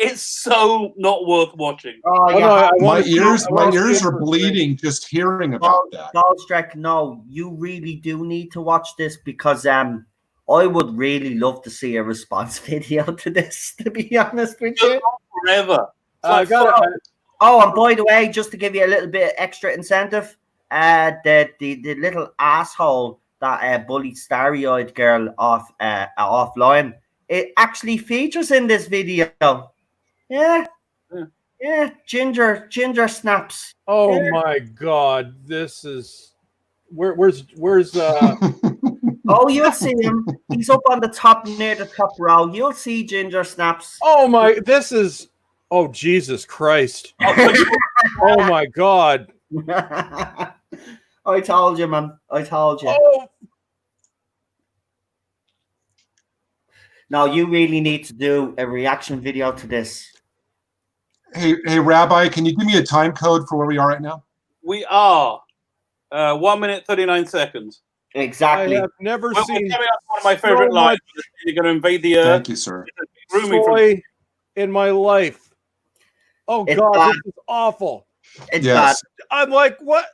It's so not worth watching. Oh, yeah. My ears are bleeding just hearing about that. Baldstrek, no, you really do need to watch this because I would really love to see a response video to this, to be honest with you. Forever. Oh, and by the way, just to give you a little bit extra incentive, the little asshole that bullied Starry-Eyed Girl offline, it actually features in this video. Yeah. Ginger snaps. Oh my God, this is where's Oh, you'll see him. He's up on the top near the top row. You'll see Ginger snaps. Oh my, this is, oh Jesus Christ. Oh my God. I told you, man. I told you. Oh. Now you really need to do a reaction video to this. Hey, Rabbi, can you give me a time code for where we are right now? We are 1 minute 39 seconds. Exactly. I have never We're seen coming up one of my favorite lines. You're going to invade the earth. Thank you, sir. joy in my life. Oh It's God, bad. this is awful. It's Yes. I'm like, what?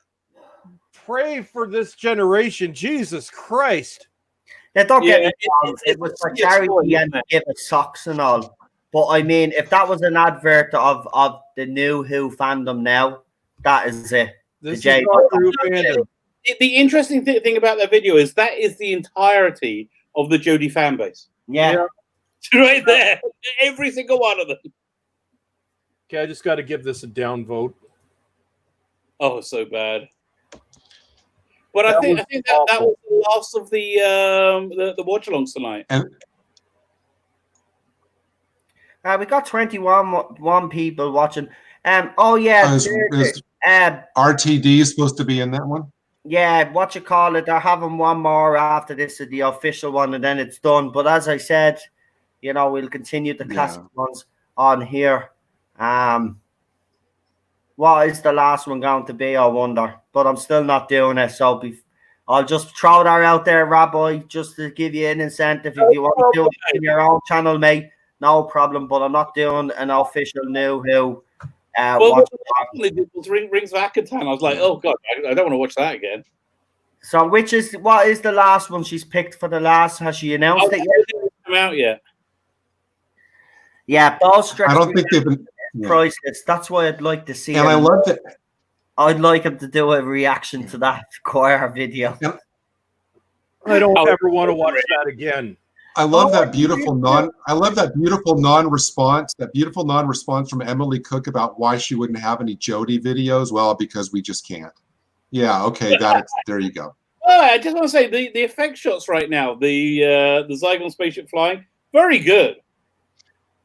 Pray for this generation, Jesus Christ. bad. Now, don't get me wrong. it's It was for a charity story, and isn't it? give us socks and all. But I mean, if that was an advert of the new Who fandom now, that is it. This J- is our true fandom. The interesting thing about that video is that is the entirety of the Jodie fan base. Yeah. Right there. Every single one of them. Okay, I just got to give this a down vote. Oh, so bad. But I think that was the last of the watch-alongs tonight. And We got 21 people watching. Oh yeah, is RTD supposed to be in that one? yeah. What you call it? They're having one more after this is the official one, and then it's done. But as I said, you know, we'll continue the classic ones on here. What is the last one going to be? I wonder. But I'm still not doing it, so I'll just throw that out there, Rabbi, just to give you an incentive. If you want to do it in your own channel, mate, no problem. But I'm not doing an official new Who. Well, was Rings of Akatan. I was like, oh God, I don't want to watch that again. So, what is the last one she's picked for the last? Has she announced it yet? It hasn't come out yet. Yeah, Baldstrek. I don't think they've been. Priceless. That's why I'd like to see. And I love that. I'd like him to do a reaction to that choir video. I don't ever want to watch that again. I love that beautiful non-response. That beautiful non-response from Emily Cook about why she wouldn't have any Jodie videos. Well, because we just can't. Yeah, okay, there you go. Oh, I just want to say the effect shots right now, the Zygon spaceship flying, very good.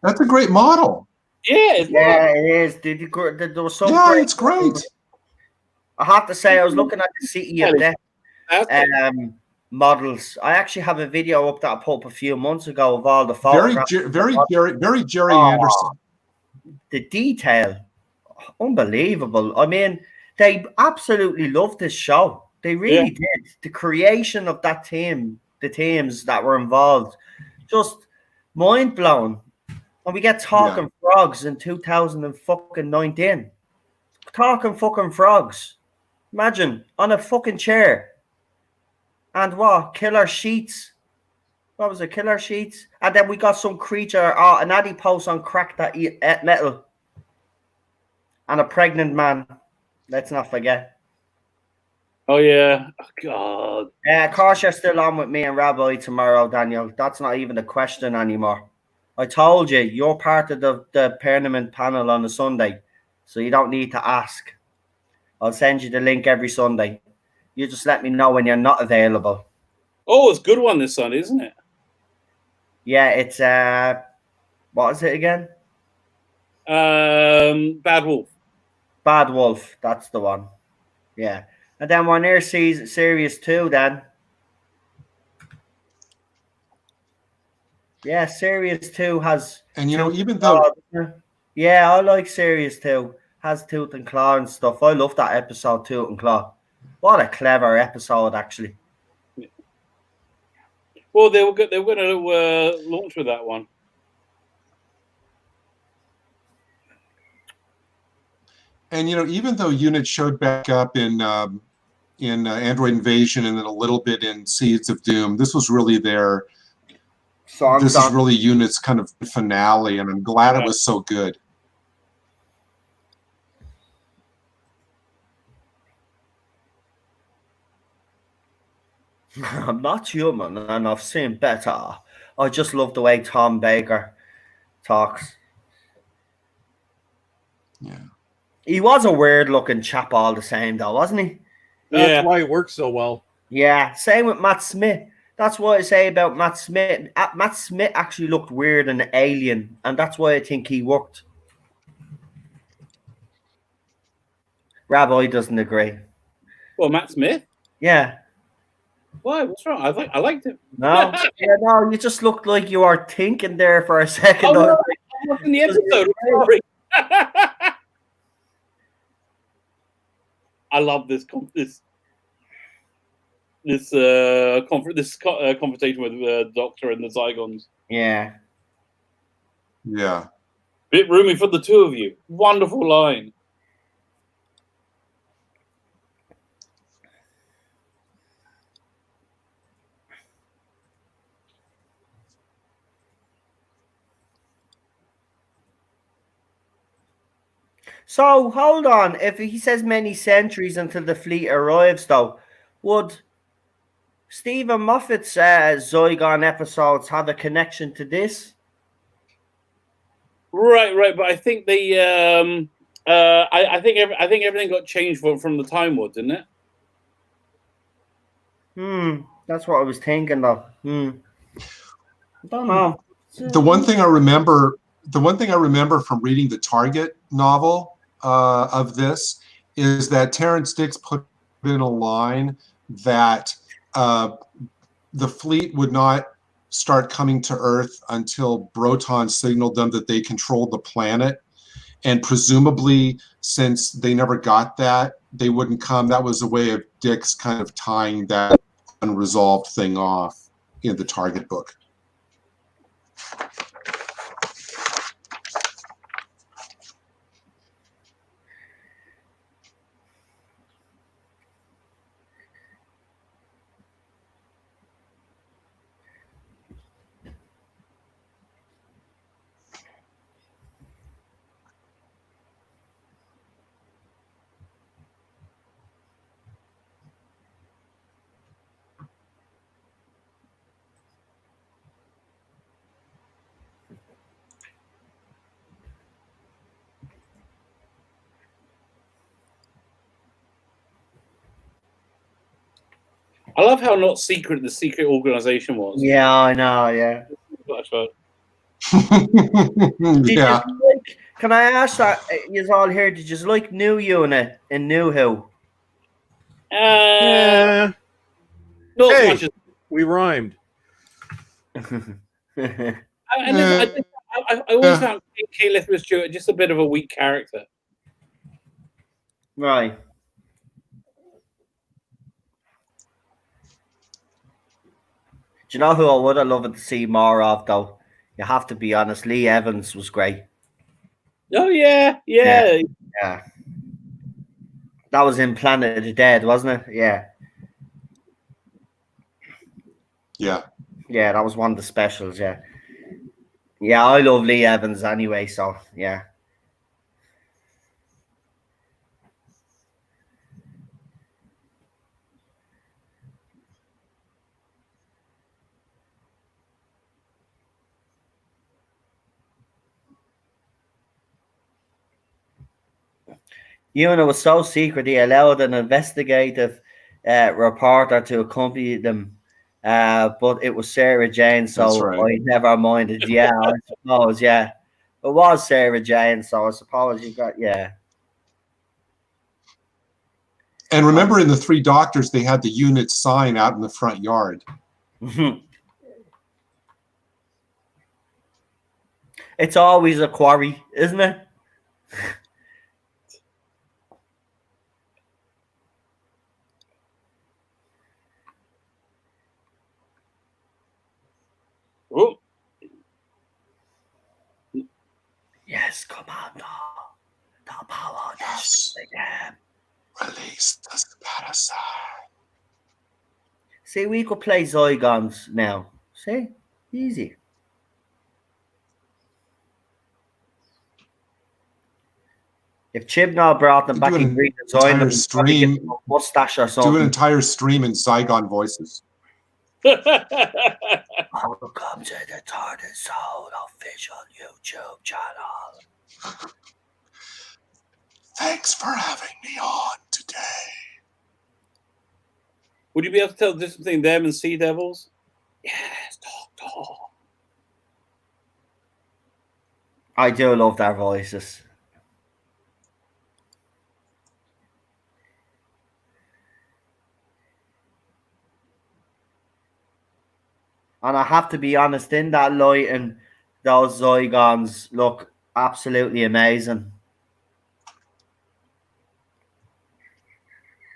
That's a great model. Yeah, it's Yeah, it is. There was some Yeah, great. it's great. I have to say, I was looking at the City of Death fantastic. models. I actually have a video up that I put up a few months ago of all the Very photographs. Jerry Oh, Anderson. the detail, unbelievable. I mean, they absolutely loved this show. They really did. The creation of that team, the teams that were involved, just mind blown. And we get talking frogs in 2019. Talking fucking frogs. Imagine on a fucking chair. And what? Killer sheets. What was it? Killer sheets. And then we got some creature, an adipose on crack that eat metal. And a pregnant man. Let's not forget. Oh yeah. Oh God. Of course, you're still on with me and Rabbi tomorrow, Daniel. That's not even a question anymore. I told you, you're part of the tournament panel on a Sunday, so you don't need to ask. I'll send you the link every Sunday. You just let me know when you're not available. Oh, it's a good one this Sunday, isn't it? Yeah, it's what is it again? Bad Wolf. Bad Wolf. That's the one. Yeah, and then we're near series 2 then. Yeah, series 2 has. And even though. Yeah, I like series 2. Has Tooth and Claw and stuff. I love that episode, Tooth and Claw. What a clever episode, actually. Well, they were going to launch with that one. And even though units showed back up in Android Invasion and then a little bit in Seeds of Doom, this was really their. This is really units kind of finale, and I'm glad it was so good. I'm not human, and I've seen better. I just love the way Tom Baker talks. Yeah. He was a weird-looking chap all the same, though, wasn't he? That's why it works so well. Yeah, same with Matt Smith. That's what I say about Matt Smith. Matt Smith actually looked weird and alien, and that's why I think he worked. Rabbi doesn't agree. Well, Matt Smith? Yeah. Why? What's wrong? I liked him. No, no, you just looked like you were thinking there for a second. Oh, no, I was in the episode. Sorry. I love this conversation with the Doctor and the Zygons. Yeah. Yeah. Bit roomy for the two of you. Wonderful line. So hold on. If he says many centuries until the fleet arrives, though, would Stephen Moffat's Zygon episodes have a connection to this? Right. But I think I think everything got changed from the Time War, didn't it? That's what I was thinking of. I don't know. The one thing I remember from reading the Target novel of this is that Terrence Dix put in a line that the fleet would not start coming to Earth until Broton signaled them that they controlled the planet. And presumably, since they never got that, they wouldn't come. That was a way of Dix kind of tying that unresolved thing off in the Target book. I love how not secret the secret organization was. Yeah, I know. Yeah. Did you Yeah. like, can I ask that? You all here? Did you like New Unit in New Who? Yeah. Not as Hey, much as we rhymed. I always found K. Lithgow Stewart just a bit of a weak character. Right. Do you know who I would have loved to see more of, though? You have to be honest. Lee Evans was great. Oh yeah. Yeah. That was in Planet of the Dead, wasn't it? Yeah. Yeah. Yeah, that was one of the specials. Yeah. Yeah, I love Lee Evans anyway. So yeah. Una was so secret he allowed an investigative reporter to accompany them, but it was Sarah Jane, That's so right. I never minded. Yeah, I suppose. Yeah, it was Sarah Jane, so I suppose you got And remember, in the Three Doctors, they had the unit sign out in the front yard. It's always a quarry, isn't it? Oh. Yes, Commander. The power Yes. again. Release the parasite. See, we could play Zygons now. See? Easy. If Chibnall brought them back in green design, entire stream, mustache or do something. an entire stream in Zygon voices. Welcome to the Tartan Soul official YouTube channel. Thanks for having me on today. Would you be able to tell the difference between them and Sea Devils? Yes, Doctor. I do love their voices. And I have to be honest, in that light, and those Zygons look absolutely amazing.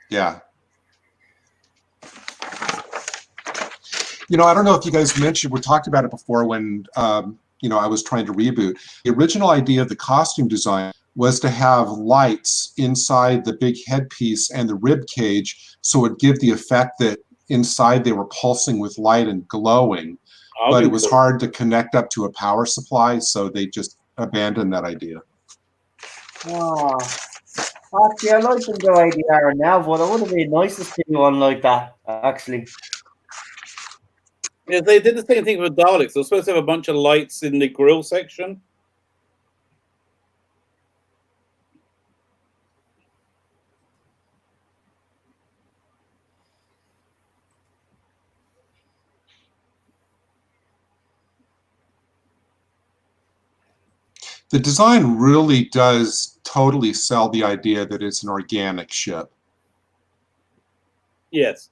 Yeah. You know, I don't know if you guys mentioned, we talked about it before when, you know, I was trying to reboot. The original idea of the costume design was to have lights inside the big headpiece and the rib cage, so it would give the effect that inside they were pulsing with light and glowing. But it was hard to connect up to a power supply, so they just abandoned that idea. Oh, actually, I like them the way they are now, but it would have been nice to see one like that, actually. Yeah, they did the same thing with Daleks. They were supposed to have a bunch of lights in the grill section. The design really does totally sell the idea that it's an organic ship. Yes.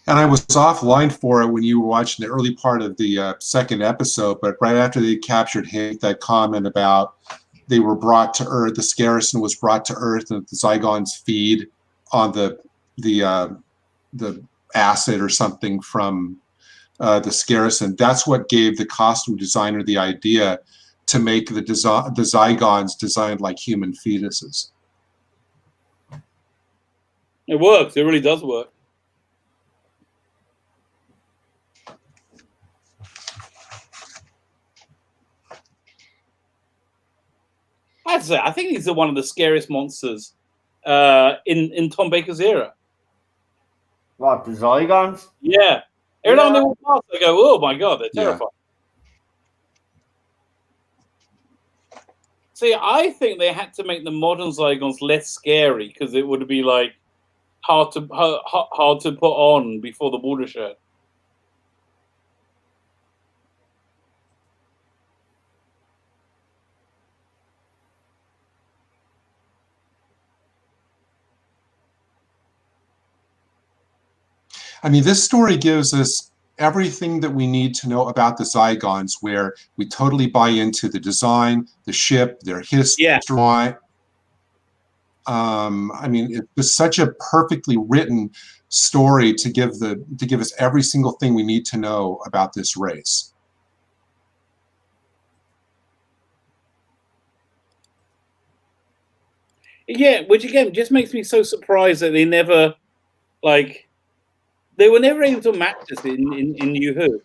And I was offline for it when you were watching the early part of the second episode, but right after they captured him, that comment about they were brought to Earth, the Scarison was brought to Earth, and the Zygons feed on the acid or something from the Scarison. That's what gave the costume designer the idea to make the Zygons designed like human fetuses. It works. It really does work. have to say, I think these are one of the scariest monsters in Tom Baker's era. What, the Zygons? Yeah. Every time they walk past, I go, oh my God, they're terrifying. See, I think they had to make the modern Zygons less scary because it would be like hard to put on before the watershed. I mean, this story gives us everything that we need to know about the Zygons, where we totally buy into the design, the ship, their history. Yeah. I mean, it was such a perfectly written story to give us every single thing we need to know about this race. Yeah, which again just makes me so surprised that they never, like, they were never able to match this in New Who.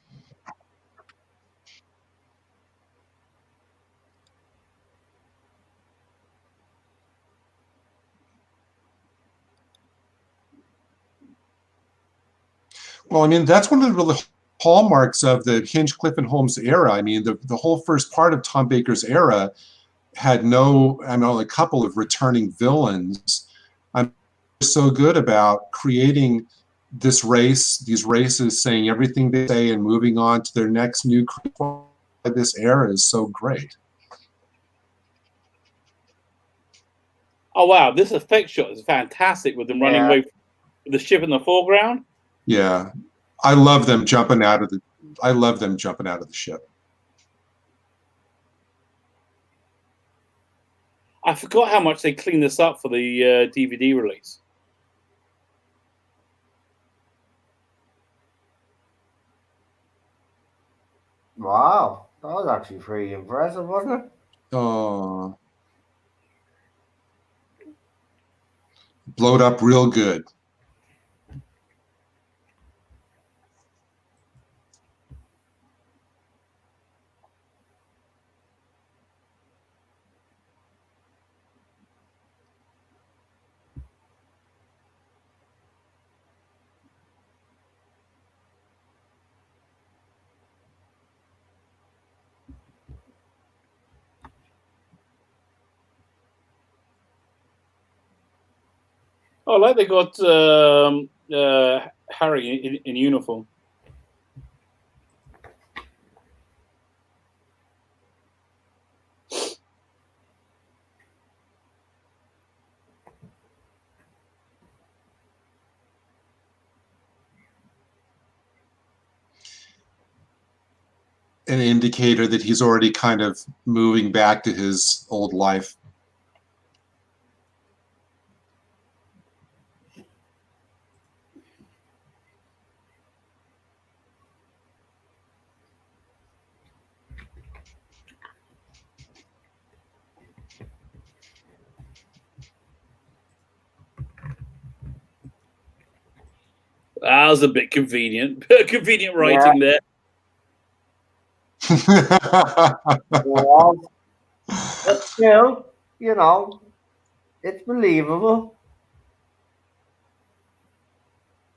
Well, I mean, that's one of the hallmarks of the Hinchcliffe and Holmes era. I mean, the whole first part of Tom Baker's era had only a couple of returning villains. I'm so good about creating this race, these races, saying everything they say and moving on to their next new creature. This era is so great. Oh wow, this effect shot is fantastic with them running away with the ship in the foreground. Yeah, I love them jumping out of the ship. I forgot how much they cleaned this up for the DVD release. Wow, that was actually pretty impressive, wasn't it? Oh, blowed up real good. Oh, like they got Harry in uniform. An indicator that he's already kind of moving back to his old life. That was a bit convenient. Convenient writing there. But still, you know, it's believable.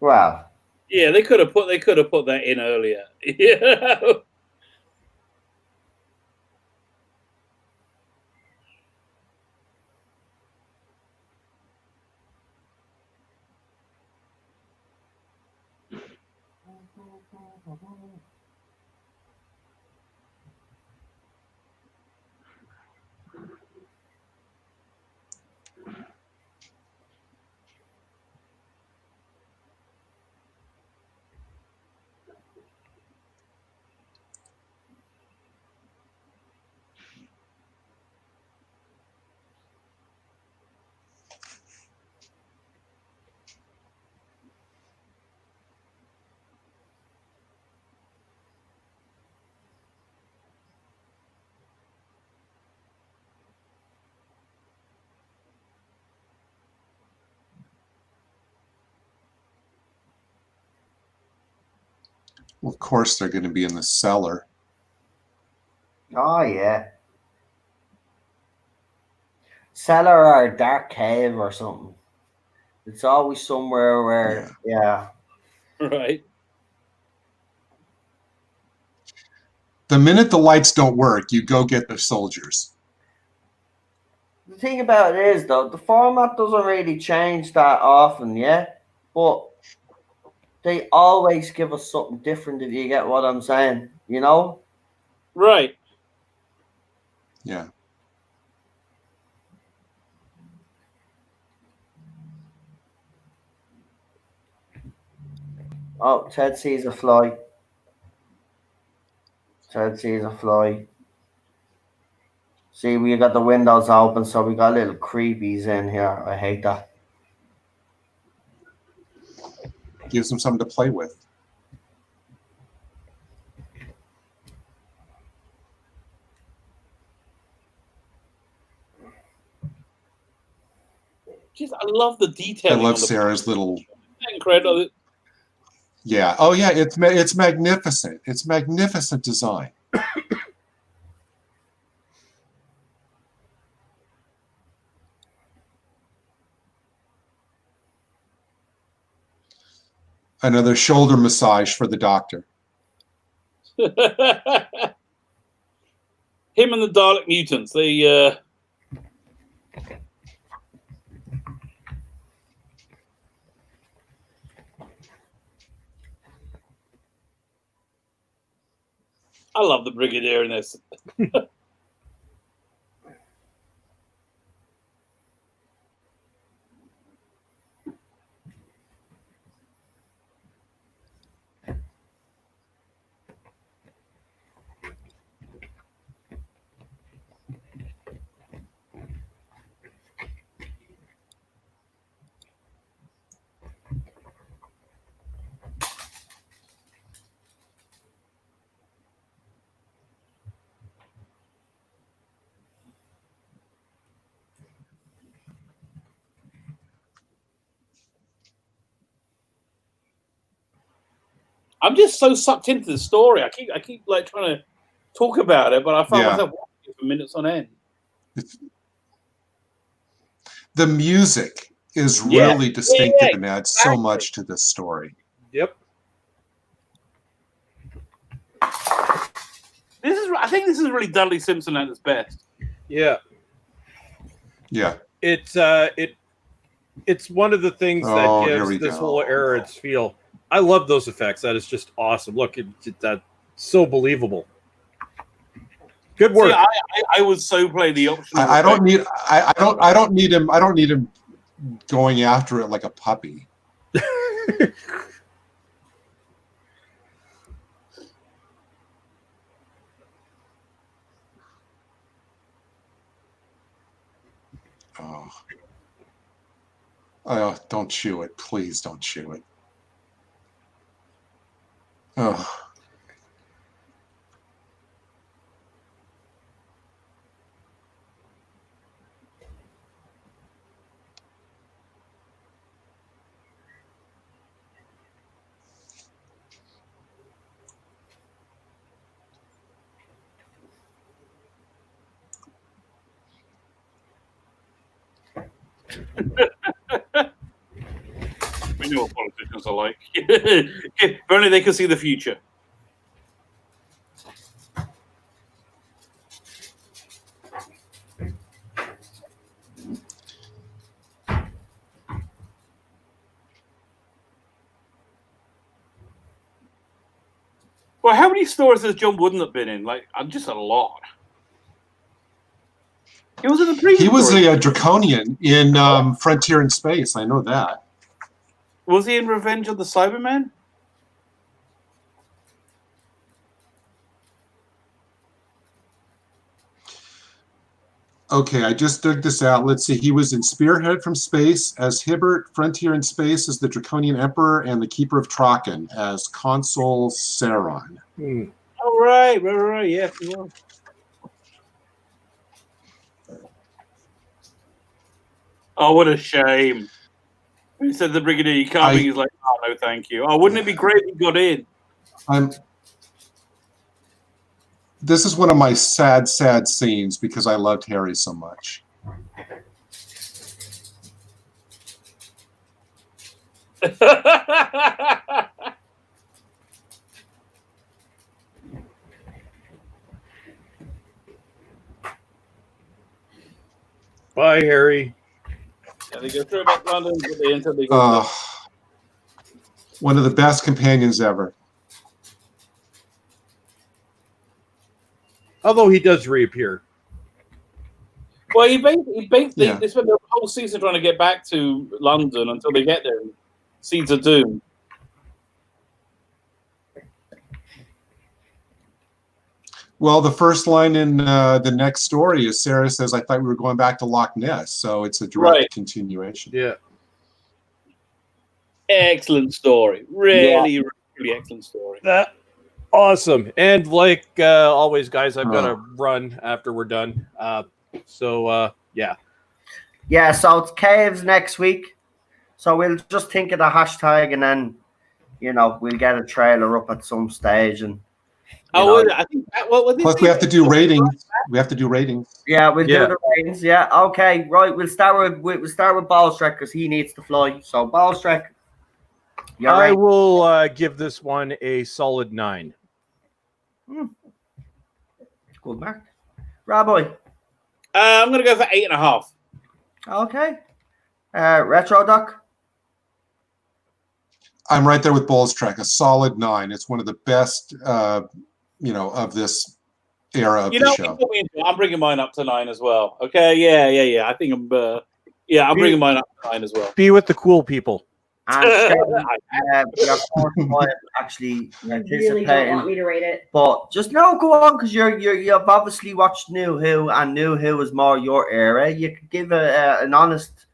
Well, yeah, they could have put that in earlier. Yeah. Of course, they're going to be in the cellar. oh yeah. cellar or a dark cave or something. It's always somewhere where, yeah. Right. The minute the lights don't work, you go get the soldiers. The thing about it is, though, the format doesn't really change that often, yeah? But they always give us something different, if you get what I'm saying, you know? Right. Yeah. Oh, Ted sees a fly. Ted sees a fly. See, we got the windows open, so we got little creepies in here. I hate that. Gives them something to play with. Just, I love the I detailing. love on the Sarah's little. incredible. Yeah. Oh, yeah. It's magnificent. It's magnificent design. Another shoulder massage for the doctor. Him and the Dalek mutants. They. I love the Brigadier in this. I'm just so sucked into the story. I keep like trying to talk about it, but I find myself watching it for minutes on end. The music is really distinctive and adds so much to this story. Yep. I think this is really Dudley Simpson at its best. Yeah. Yeah. It's one of the things that gives this whole era its feel. I love those effects. That is just awesome. Look, that's so believable. Good work. See, I would so play the option. I don't need him going after it like a puppy. Oh, don't chew it. Please don't chew it. Oh. We know what politicians are like. If only they could see the future. Well, how many stores has John Wooden have been in? Like, just a lot. He was in the previous. He was a Draconian in Frontier in Space. I know that. Was he in Revenge of the Cybermen? Okay, I just dug this out. Let's see. He was in Spearhead from Space as Hibbert, Frontier in Space as the Draconian Emperor, and the Keeper of Traken as Consul Saron. Oh, right. Yes, he was. Oh, what a shame. He said the Brigadier, you can't be. He's like, oh, no, thank you. Oh, wouldn't it be great if he got in? This is one of my sad scenes because I loved Harry so much. Bye, Harry. Yeah, they go through back London, but they enter the go. One of the best companions ever. Although he does reappear. Well, he basically Yeah. they spent the whole season trying to get back to London until they get there. Seeds of Doom. Well, the first line in the next story is Sarah says, "I thought we were going back to Loch Ness," so it's a direct Right. continuation. Yeah. Excellent story. Really, really excellent story. That awesome. And like always, guys, I've got to run after we're done. Yeah. Yeah, so it's caves next week. So we'll just think of the hashtag and then, we'll get a trailer up at some stage. And I think Plus, we have to do ratings. We have to do ratings. yeah, we'll do the ratings. Yeah, okay, right. We'll start with Ballstrek because he needs to fly. So Ballstrek, I will give this one a solid 9. Good mark. Rabbi. I'm going to go for 8.5. Okay. Retro Doc. I'm right there with Ballstrek, a solid 9. It's one of the best, of this era of the show. I'm bringing mine up to 9 as well. Okay, yeah. I think I'm bringing mine up to 9 as well. Be with the cool people. And your fourth one actually Really don't want me to rate it. But just no, go on, because you've obviously watched New Who, and New Who is more your era. You could give an honest.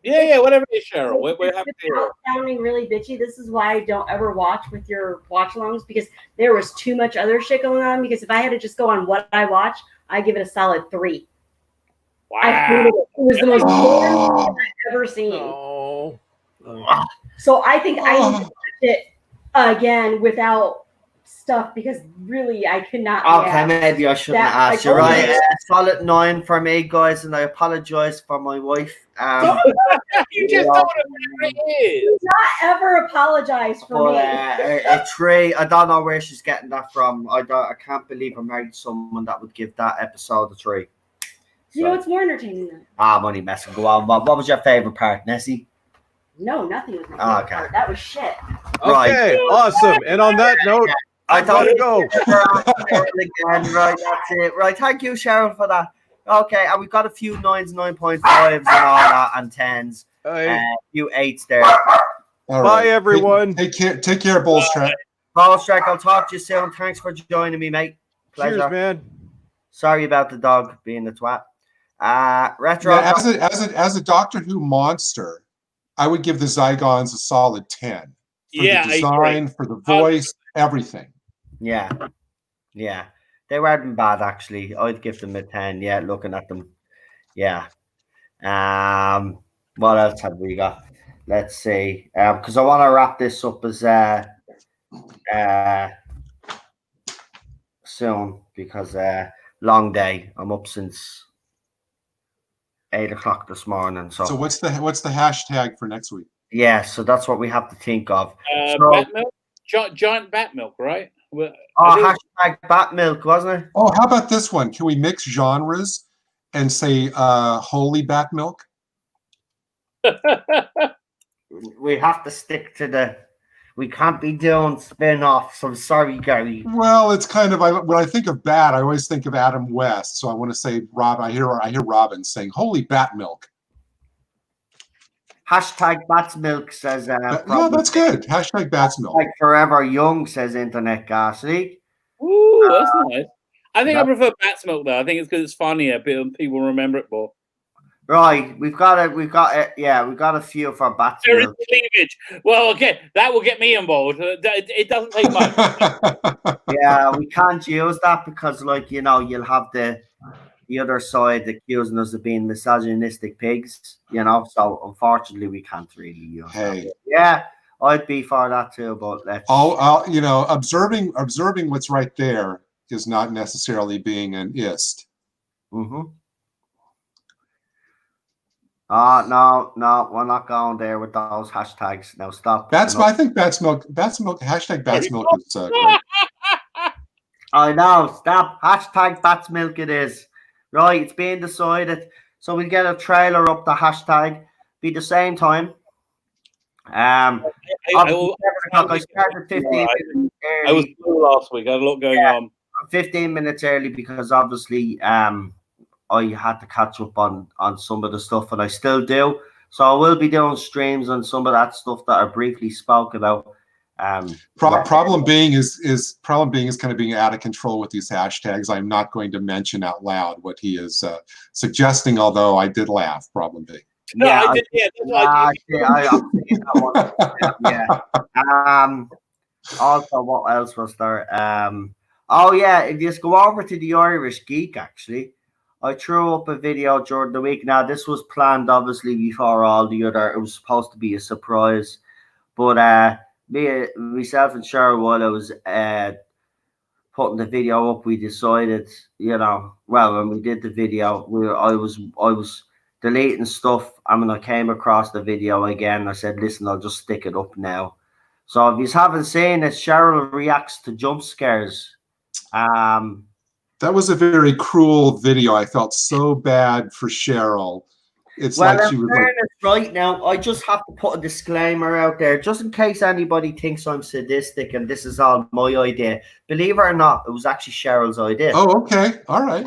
Yeah, whatever it is, Cheryl. We're happy to hear it. Sounding really bitchy. This is why I don't ever watch with your watch-alongs, because there was too much other shit going on. Because if I had to just go on what I watch, I give it a solid 3. Wow. I hated it. It was the most boring thing I've ever seen. Oh. So I think I need to watch it again without stuff, because really I cannot. Okay, maybe I shouldn't ask you. Right, solid 9 for me, guys, and I apologize for my wife. You just told him what it is. Do not ever apologize for me. A 3. I don't know where she's getting that from. I can't believe I married someone that would give that episode a 3. You know what's more entertaining than? I'm only messing. Go on. What was your favorite part, Nessie? No, nothing was my favorite part. That was shit. Okay, awesome. And on that note, I gotta go. Again, right, that's it. Right, thank you, Cheryl, for that. Okay, and we've got a few 9s, 9.5s, and all that, and 10s. A few 8s there. All Bye, everyone. Take care, Ballstrek. Ballstrek, I'll talk to you soon. Thanks for joining me, mate. Pleasure. Cheers, man. Sorry about the dog being the twat. Retro. Yeah, as a Doctor Who monster, I would give the Zygons a solid 10. For the design, for the voice, everything. Yeah. They weren't bad, actually. I'd give them a 10. Yeah, looking at them. Yeah. What else have we got? Let's see. Because I want to wrap this up as soon, because long day. I'm up since 8 o'clock this morning. So what's the hashtag for next week? Yeah, so that's what we have to think of. Bat milk? Giant bat milk, right? Hashtag bat milk, wasn't it? Oh, how about this one? Can we mix genres and say holy bat milk? We have to stick to we can't be doing spin-offs. I'm sorry, Gary. Well, it's kind of, when I think of bat, I always think of Adam West. So I want to say Rob. I hear Robin saying holy bat milk. Hashtag Bats Milk says. Yeah, that's good. Hashtag Bats Milk. Like Forever Young says Internet Ghastly. Ooh, that's nice. I think I prefer Bat's Milk though. I think it's because it's funnier. People remember it more. Right, we've got a few for Bats Milk. Cleavage. Well, okay, that will get me involved. It doesn't take much. Yeah, we can't use that because, you'll have the other side accusing us of being misogynistic pigs, so unfortunately we can't really use that. Yeah, I'd be for that too, but let's observing what's right there is not necessarily being an ist. No, we're not going there with those hashtags. Now stop. I think Bat's Milk. Hashtag Bat's Milk is great. I know. Stop. Hashtag Bats Milk it is. Right, it's being decided. So we'll get a trailer up the hashtag. Be the same time. I started 15 minutes I was early. slow last week. I had a lot going on. 15 minutes early because obviously I had to catch up on some of the stuff, and I still do. So I will be doing streams on some of that stuff that I briefly spoke about. Problem being is kind of being out of control with these hashtags. I'm not going to mention out loud what he is suggesting, although I did laugh. Problem being. No, yeah, I did. Yeah. Also, what else was there? Oh yeah, if you just go over to the Irish Geek, actually, I threw up a video during the week. Now this was planned, obviously, before all the other. It was supposed to be a surprise, but myself and Cheryl, while I was putting the video up, we decided, when we did the video, I was deleting stuff. I mean, I came across the video again. I said, listen, I'll just stick it up now. So if you haven't seen it, Cheryl reacts to jump scares. That was a very cruel video. I felt so bad for Cheryl. It's like she was right now, I just have to put a disclaimer out there, just in case anybody thinks I'm sadistic and this is all my idea. Believe it or not, it was actually Cheryl's idea. Oh, okay. All right.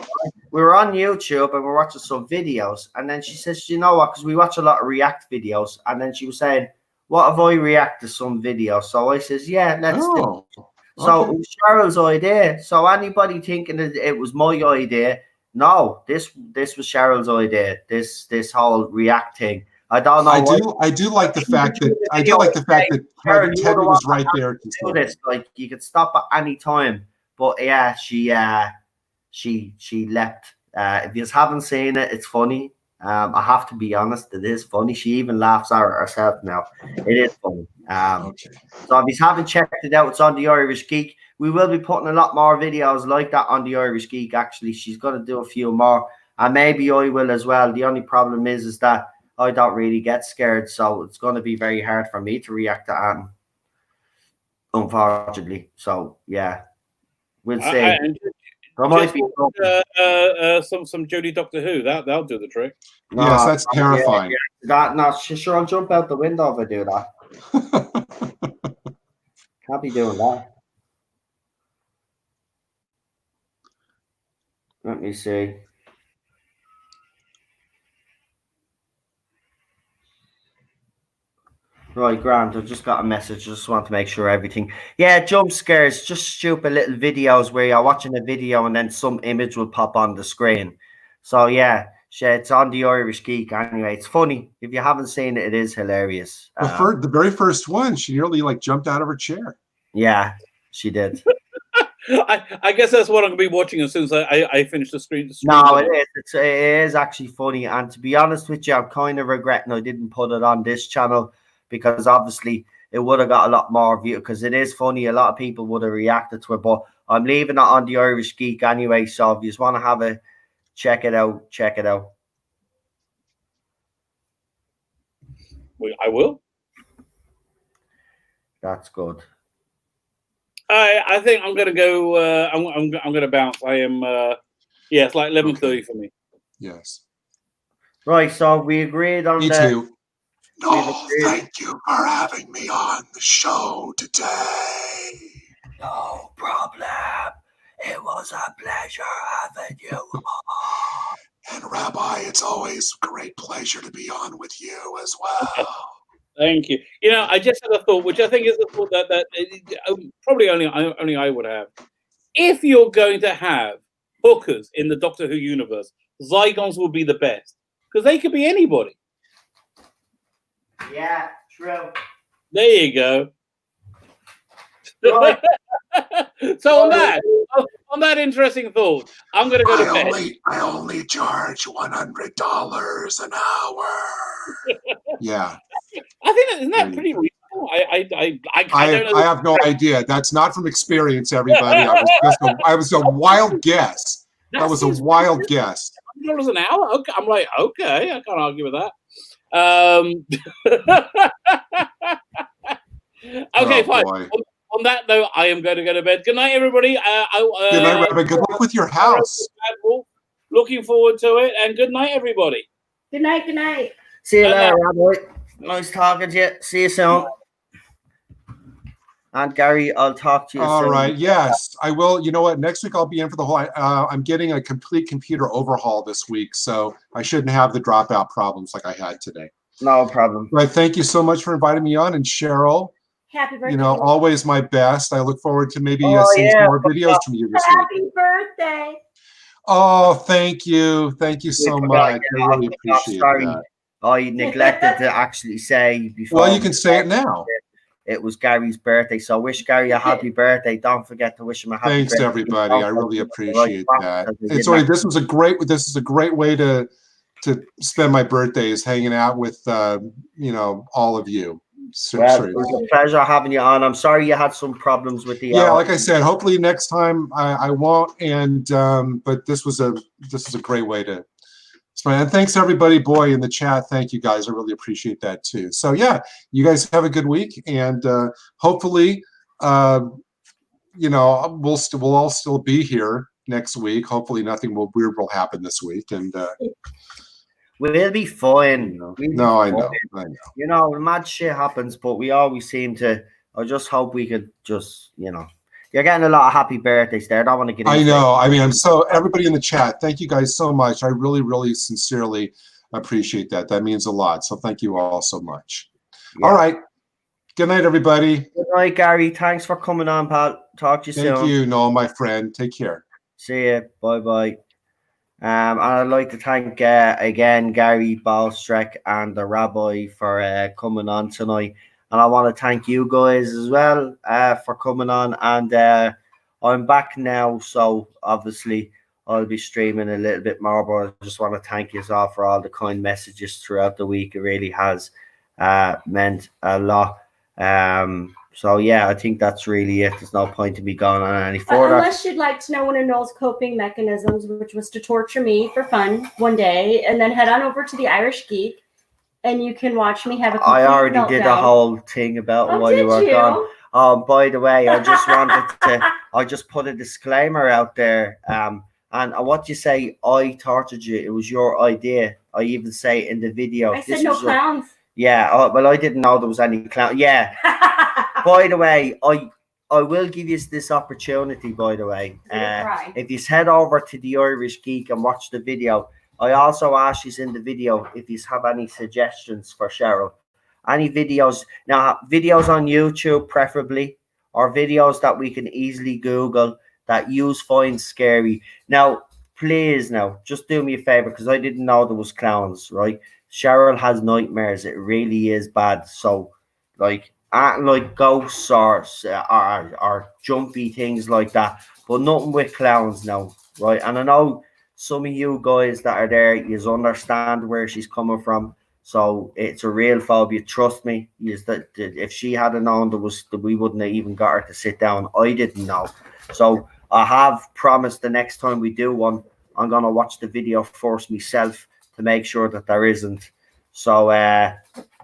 We were on YouTube and we were watching some videos, and then she says, you know what, because we watch a lot of React videos, and then she was saying, what if I react to some videos? So I says, yeah, let's do it. So it was Cheryl's idea. So anybody thinking that it was my idea, no, this was Cheryl's idea. This whole React thing. I don't know. I do like the fact that Teddy was right there to do this. Like, you could stop at any time. But yeah, she leapt. If you haven't seen it, it's funny. I have to be honest, it is funny. She even laughs at it herself now. It is funny. So if you haven't checked it out, it's on the Irish Geek. We will be putting a lot more videos like that on the Irish Geek. Actually, she's going to do a few more, and maybe I will as well. The only problem is that I don't really get scared, so it's going to be very hard for me to react to Anne, unfortunately. So yeah, we'll see. There might be some Jodie Doctor Who. That'll do the trick. Yes, that's terrifying. Sure, I'll jump out the window if I do that. Can't be doing that. Let me see. Right, Grant, I just got a message. Just want to make sure everything. Yeah, jump scares, just stupid little videos where you're watching a video and then some image will pop on the screen. So yeah, it's on the Irish Geek anyway. It's funny. If you haven't seen it, it is hilarious. The very first one, she nearly jumped out of her chair. Yeah, she did. I guess that's what I'm going to be watching as soon as I finish the stream. No, it is actually funny. And to be honest with you, I'm kind of regretting I didn't put it on this channel, because obviously it would have got a lot more view, because it is funny. A lot of people would have reacted to it, but I'm leaving it on the Irish Geek anyway. So if you just want to have a check it out. I will. That's good. I think I'm going to go. I'm going to bounce. I am. It's like 11:30 for me. Yes. Right. So we agreed on that. Me too. No, thank you for having me on the show today. No problem. It was a pleasure having you on. And Rabbi, it's always a great pleasure to be on with you as well. Thank you. I just had a thought, which I think is a thought that probably only I would have. If you're going to have hookers in the Doctor Who universe, Zygons will be the best, because they could be anybody. Yeah, true. There you go. Right. So on that interesting thought, I'm going to go to bed. I only charge $100 an hour. Yeah. I think isn't that pretty reasonable? I have no idea. That's not from experience, everybody. I was a wild guess. That was a wild guess. $100 an hour. Okay, I'm like, okay, I can't argue with that. Okay, fine. Boy. On that note, I am going to go to bed. Good night, everybody. Good night, Rabbi. Good luck with your house. Looking forward to it, and good night, everybody. Good night. Good night. See you later, Rabbi. Nice talking to you. See you soon. And Gary, I'll talk to you All soon. right. Yes, I will. You know what? Next week I'll be in for the whole. I'm getting a complete computer overhaul this week, so I shouldn't have the dropout problems like I had today. No problem. Right. Thank you so much for inviting me on, and Cheryl. Happy birthday. You know, always my best. I look forward to maybe seeing yeah. some more videos from you this week. Happy birthday. Oh, thank you. Thank you so much. I really appreciate that. I neglected to actually say before. Well, you can say it now. It was Gary's birthday, so wish Gary a happy birthday. Don't forget to wish him a happy Thanks, birthday. everybody. I really appreciate that. And so this is a great way to spend my birthdays hanging out with you know, all of you. Well, it was a pleasure having you on. I'm sorry you had some problems with the like I said, hopefully next time I won't. And but this was a great way to spend. And thanks everybody, boy, in the chat. Thank you guys. I really appreciate that too. So yeah, you guys have a good week, and hopefully you know, we'll all still be here next week. Hopefully nothing weird will happen this week, and we'll be fine. I know. You know, mad shit happens, but we always seem to. I just hope we could just, you know, you're getting a lot of happy birthdays there. I don't want to get into I know. I mean, everybody in the chat, thank you guys so much. I really, really sincerely appreciate that. That means a lot. So thank you all so much. Yeah. All right. Good night, everybody. Good night, Gary. Thanks for coming on, pal. Talk to you soon. Thank you, Noel, my friend. Take care. See you. Bye-bye. And I'd like to thank again Gary Balstrek and the Rabbi for coming on tonight, and I want to thank you guys as well for coming on. And I'm back now, so obviously I'll be streaming a little bit more. But I just want to thank you all for all the kind messages throughout the week. It really has meant a lot. So yeah, I think that's really it. There's no point in me going on any further. Unless you'd like to know one of Noel's coping mechanisms, which was to torture me for fun one day, and then head on over to the Irish Geek, and you can watch me have a complete I already meltdown. did a whole thing about while you were gone. By the way, I just wanted to. I just put a disclaimer out there. And what you say, I tortured you. It was your idea. I even say in the video. I said no clowns. Yeah. Well, I didn't know there was any clown. Yeah. By the way, I will give you this opportunity, by the way. If you head over to the Irish Geek and watch the video, I also asked you in the video if you have any suggestions for Cheryl. Any videos. Now, videos on YouTube, preferably, or videos that we can easily Google that you find scary. Now, please, now, just do me a favor, because I didn't know there was clowns, right? Cheryl has nightmares. It really is bad. So, like ghosts or jumpy things like that, but nothing with clowns now, right? And I know some of you guys that are there, you understand where she's coming from. So it's a real phobia. Trust me. Is that if she had known we wouldn't have even got her to sit down. I didn't know. So I have promised the next time we do one, I'm gonna watch the video first myself to make sure that there isn't. So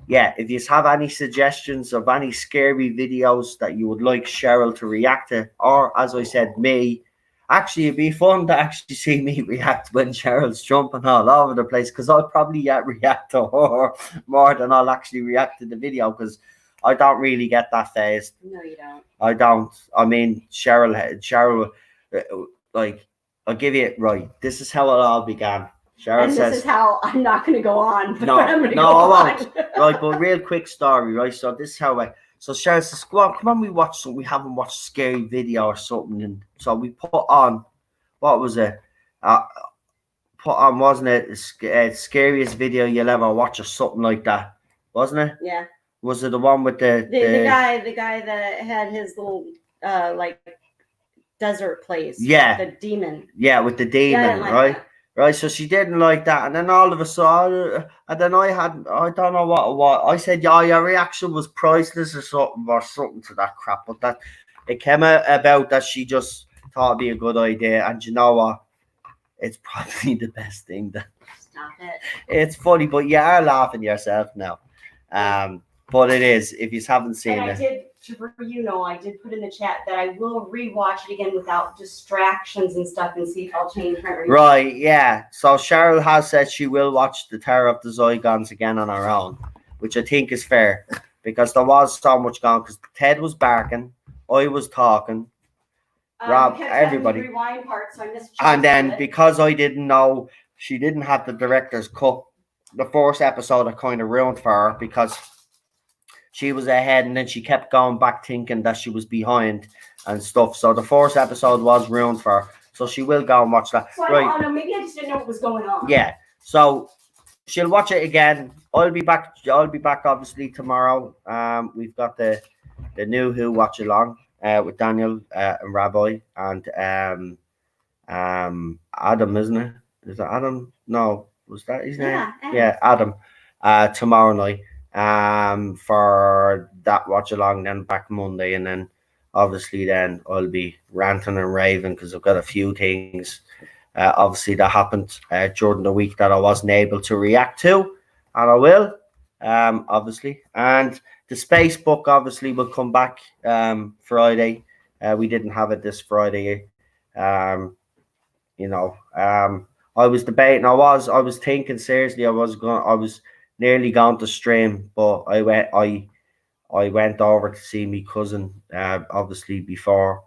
yeah, if you have any suggestions of any scary videos that you would like Cheryl to react to, or as I said, me, actually it'd be fun to actually see me react when Cheryl's jumping all over the place, because I'll probably react to her more than I'll actually react to the video, because I don't really get that phased. No, you don't. I don't. I mean, Cheryl, like, I'll give you it right. This is how it all began. Cheryl and says, this is how I'm not going to go on. No, I'm gonna no, go I won't. on. Right, but real quick story, right? So this is how so Cheryl says, come on, we watch something. We haven't watched a scary video or something. And so we put on, what was it? Wasn't it, scariest video you'll ever watch or something like that? Wasn't it? Yeah. Was it the one with the guy that had his little, like, desert place? Yeah. The demon. Yeah, with the demon, right? That. Right, so she didn't like that, and then all of a sudden, and then I don't know what I said. Yeah, your reaction was priceless or something to that crap. But that it came out about that she just thought it'd be a good idea, and you know what? it's probably the best thing. Stop it. It's funny, but you are laughing yourself now. But it is, if you haven't seen And I it. did, I did put in the chat that I will rewatch it again without distractions and stuff and see if I'll change my review. Right, yeah. So Cheryl has said she will watch the Terror of the Zygons again on her own, which I think is fair because there was so much going. Because Ted was barking, I was talking, Rob, kept having everybody. the rewind part, so I missed And then it. because I didn't know she didn't have the director's cut, the first episode I kind of ruined for her because she was ahead and then she kept going back thinking that she was behind and stuff. So the first episode was ruined for her. So she will go and watch that. So I don't know, maybe I just didn't know what was going on. Yeah. So she'll watch it again. I'll be back obviously tomorrow. We've got the new Who watch along with Daniel and Rabbi and Adam, isn't it? Is it Adam? No, was that his name? Yeah, Adam. Tomorrow night. For that watch along, then back Monday, and then obviously then I'll be ranting and raving because I've got a few things obviously that happened during the week that I wasn't able to react to, and I will obviously. And the space book obviously will come back Friday. We didn't have it this Friday. I was debating. I was thinking seriously. I was nearly gone to stream, but I went over to see my cousin obviously before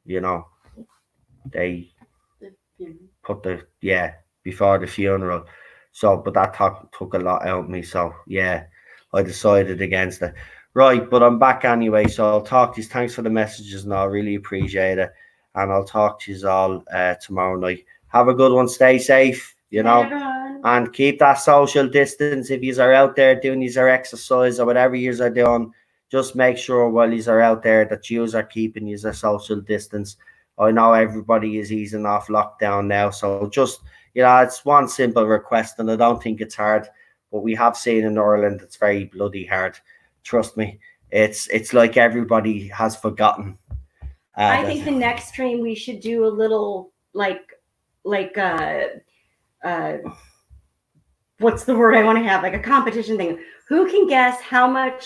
they put before the funeral. So but that took a lot out of me, so yeah, I decided against it. Right, but I'm back anyway, so I'll talk to you. Thanks for the messages and I really appreciate it, and I'll talk to you all tomorrow night. Have a good one, stay safe, and keep that social distance. If you are out there doing your exercise or whatever you are doing, just make sure while you are out there that you are keeping your social distance. I know everybody is easing off lockdown now, so just it's one simple request, and I don't think it's hard. But we have seen in Ireland it's very bloody hard. Trust me, it's like everybody has forgotten. I think the next stream we should do a little what's the word I want to have? Like a competition thing. Who can guess how many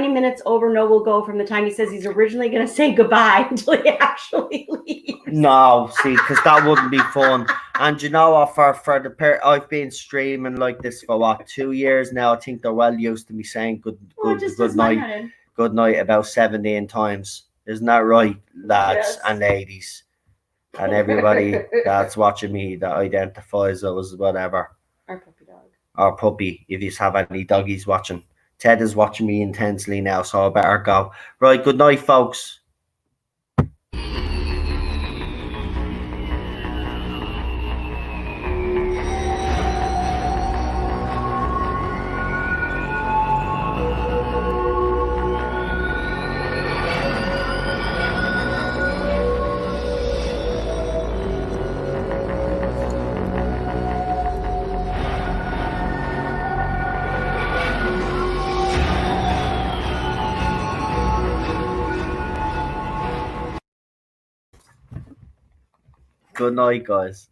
minutes over Noah will go from the time he says he's originally going to say goodbye until he actually leaves? No, see, because that wouldn't be fun. And you know what? For the pair, I've been streaming like this for 2 years now. I think they're well used to me saying good night about 17 times. Isn't that right, lads and ladies? And everybody that's watching me that identifies as whatever. Our puppy dog. Our puppy, if you have any doggies watching. Ted is watching me intensely now, so I better go. Right, good night, folks. Good night, guys.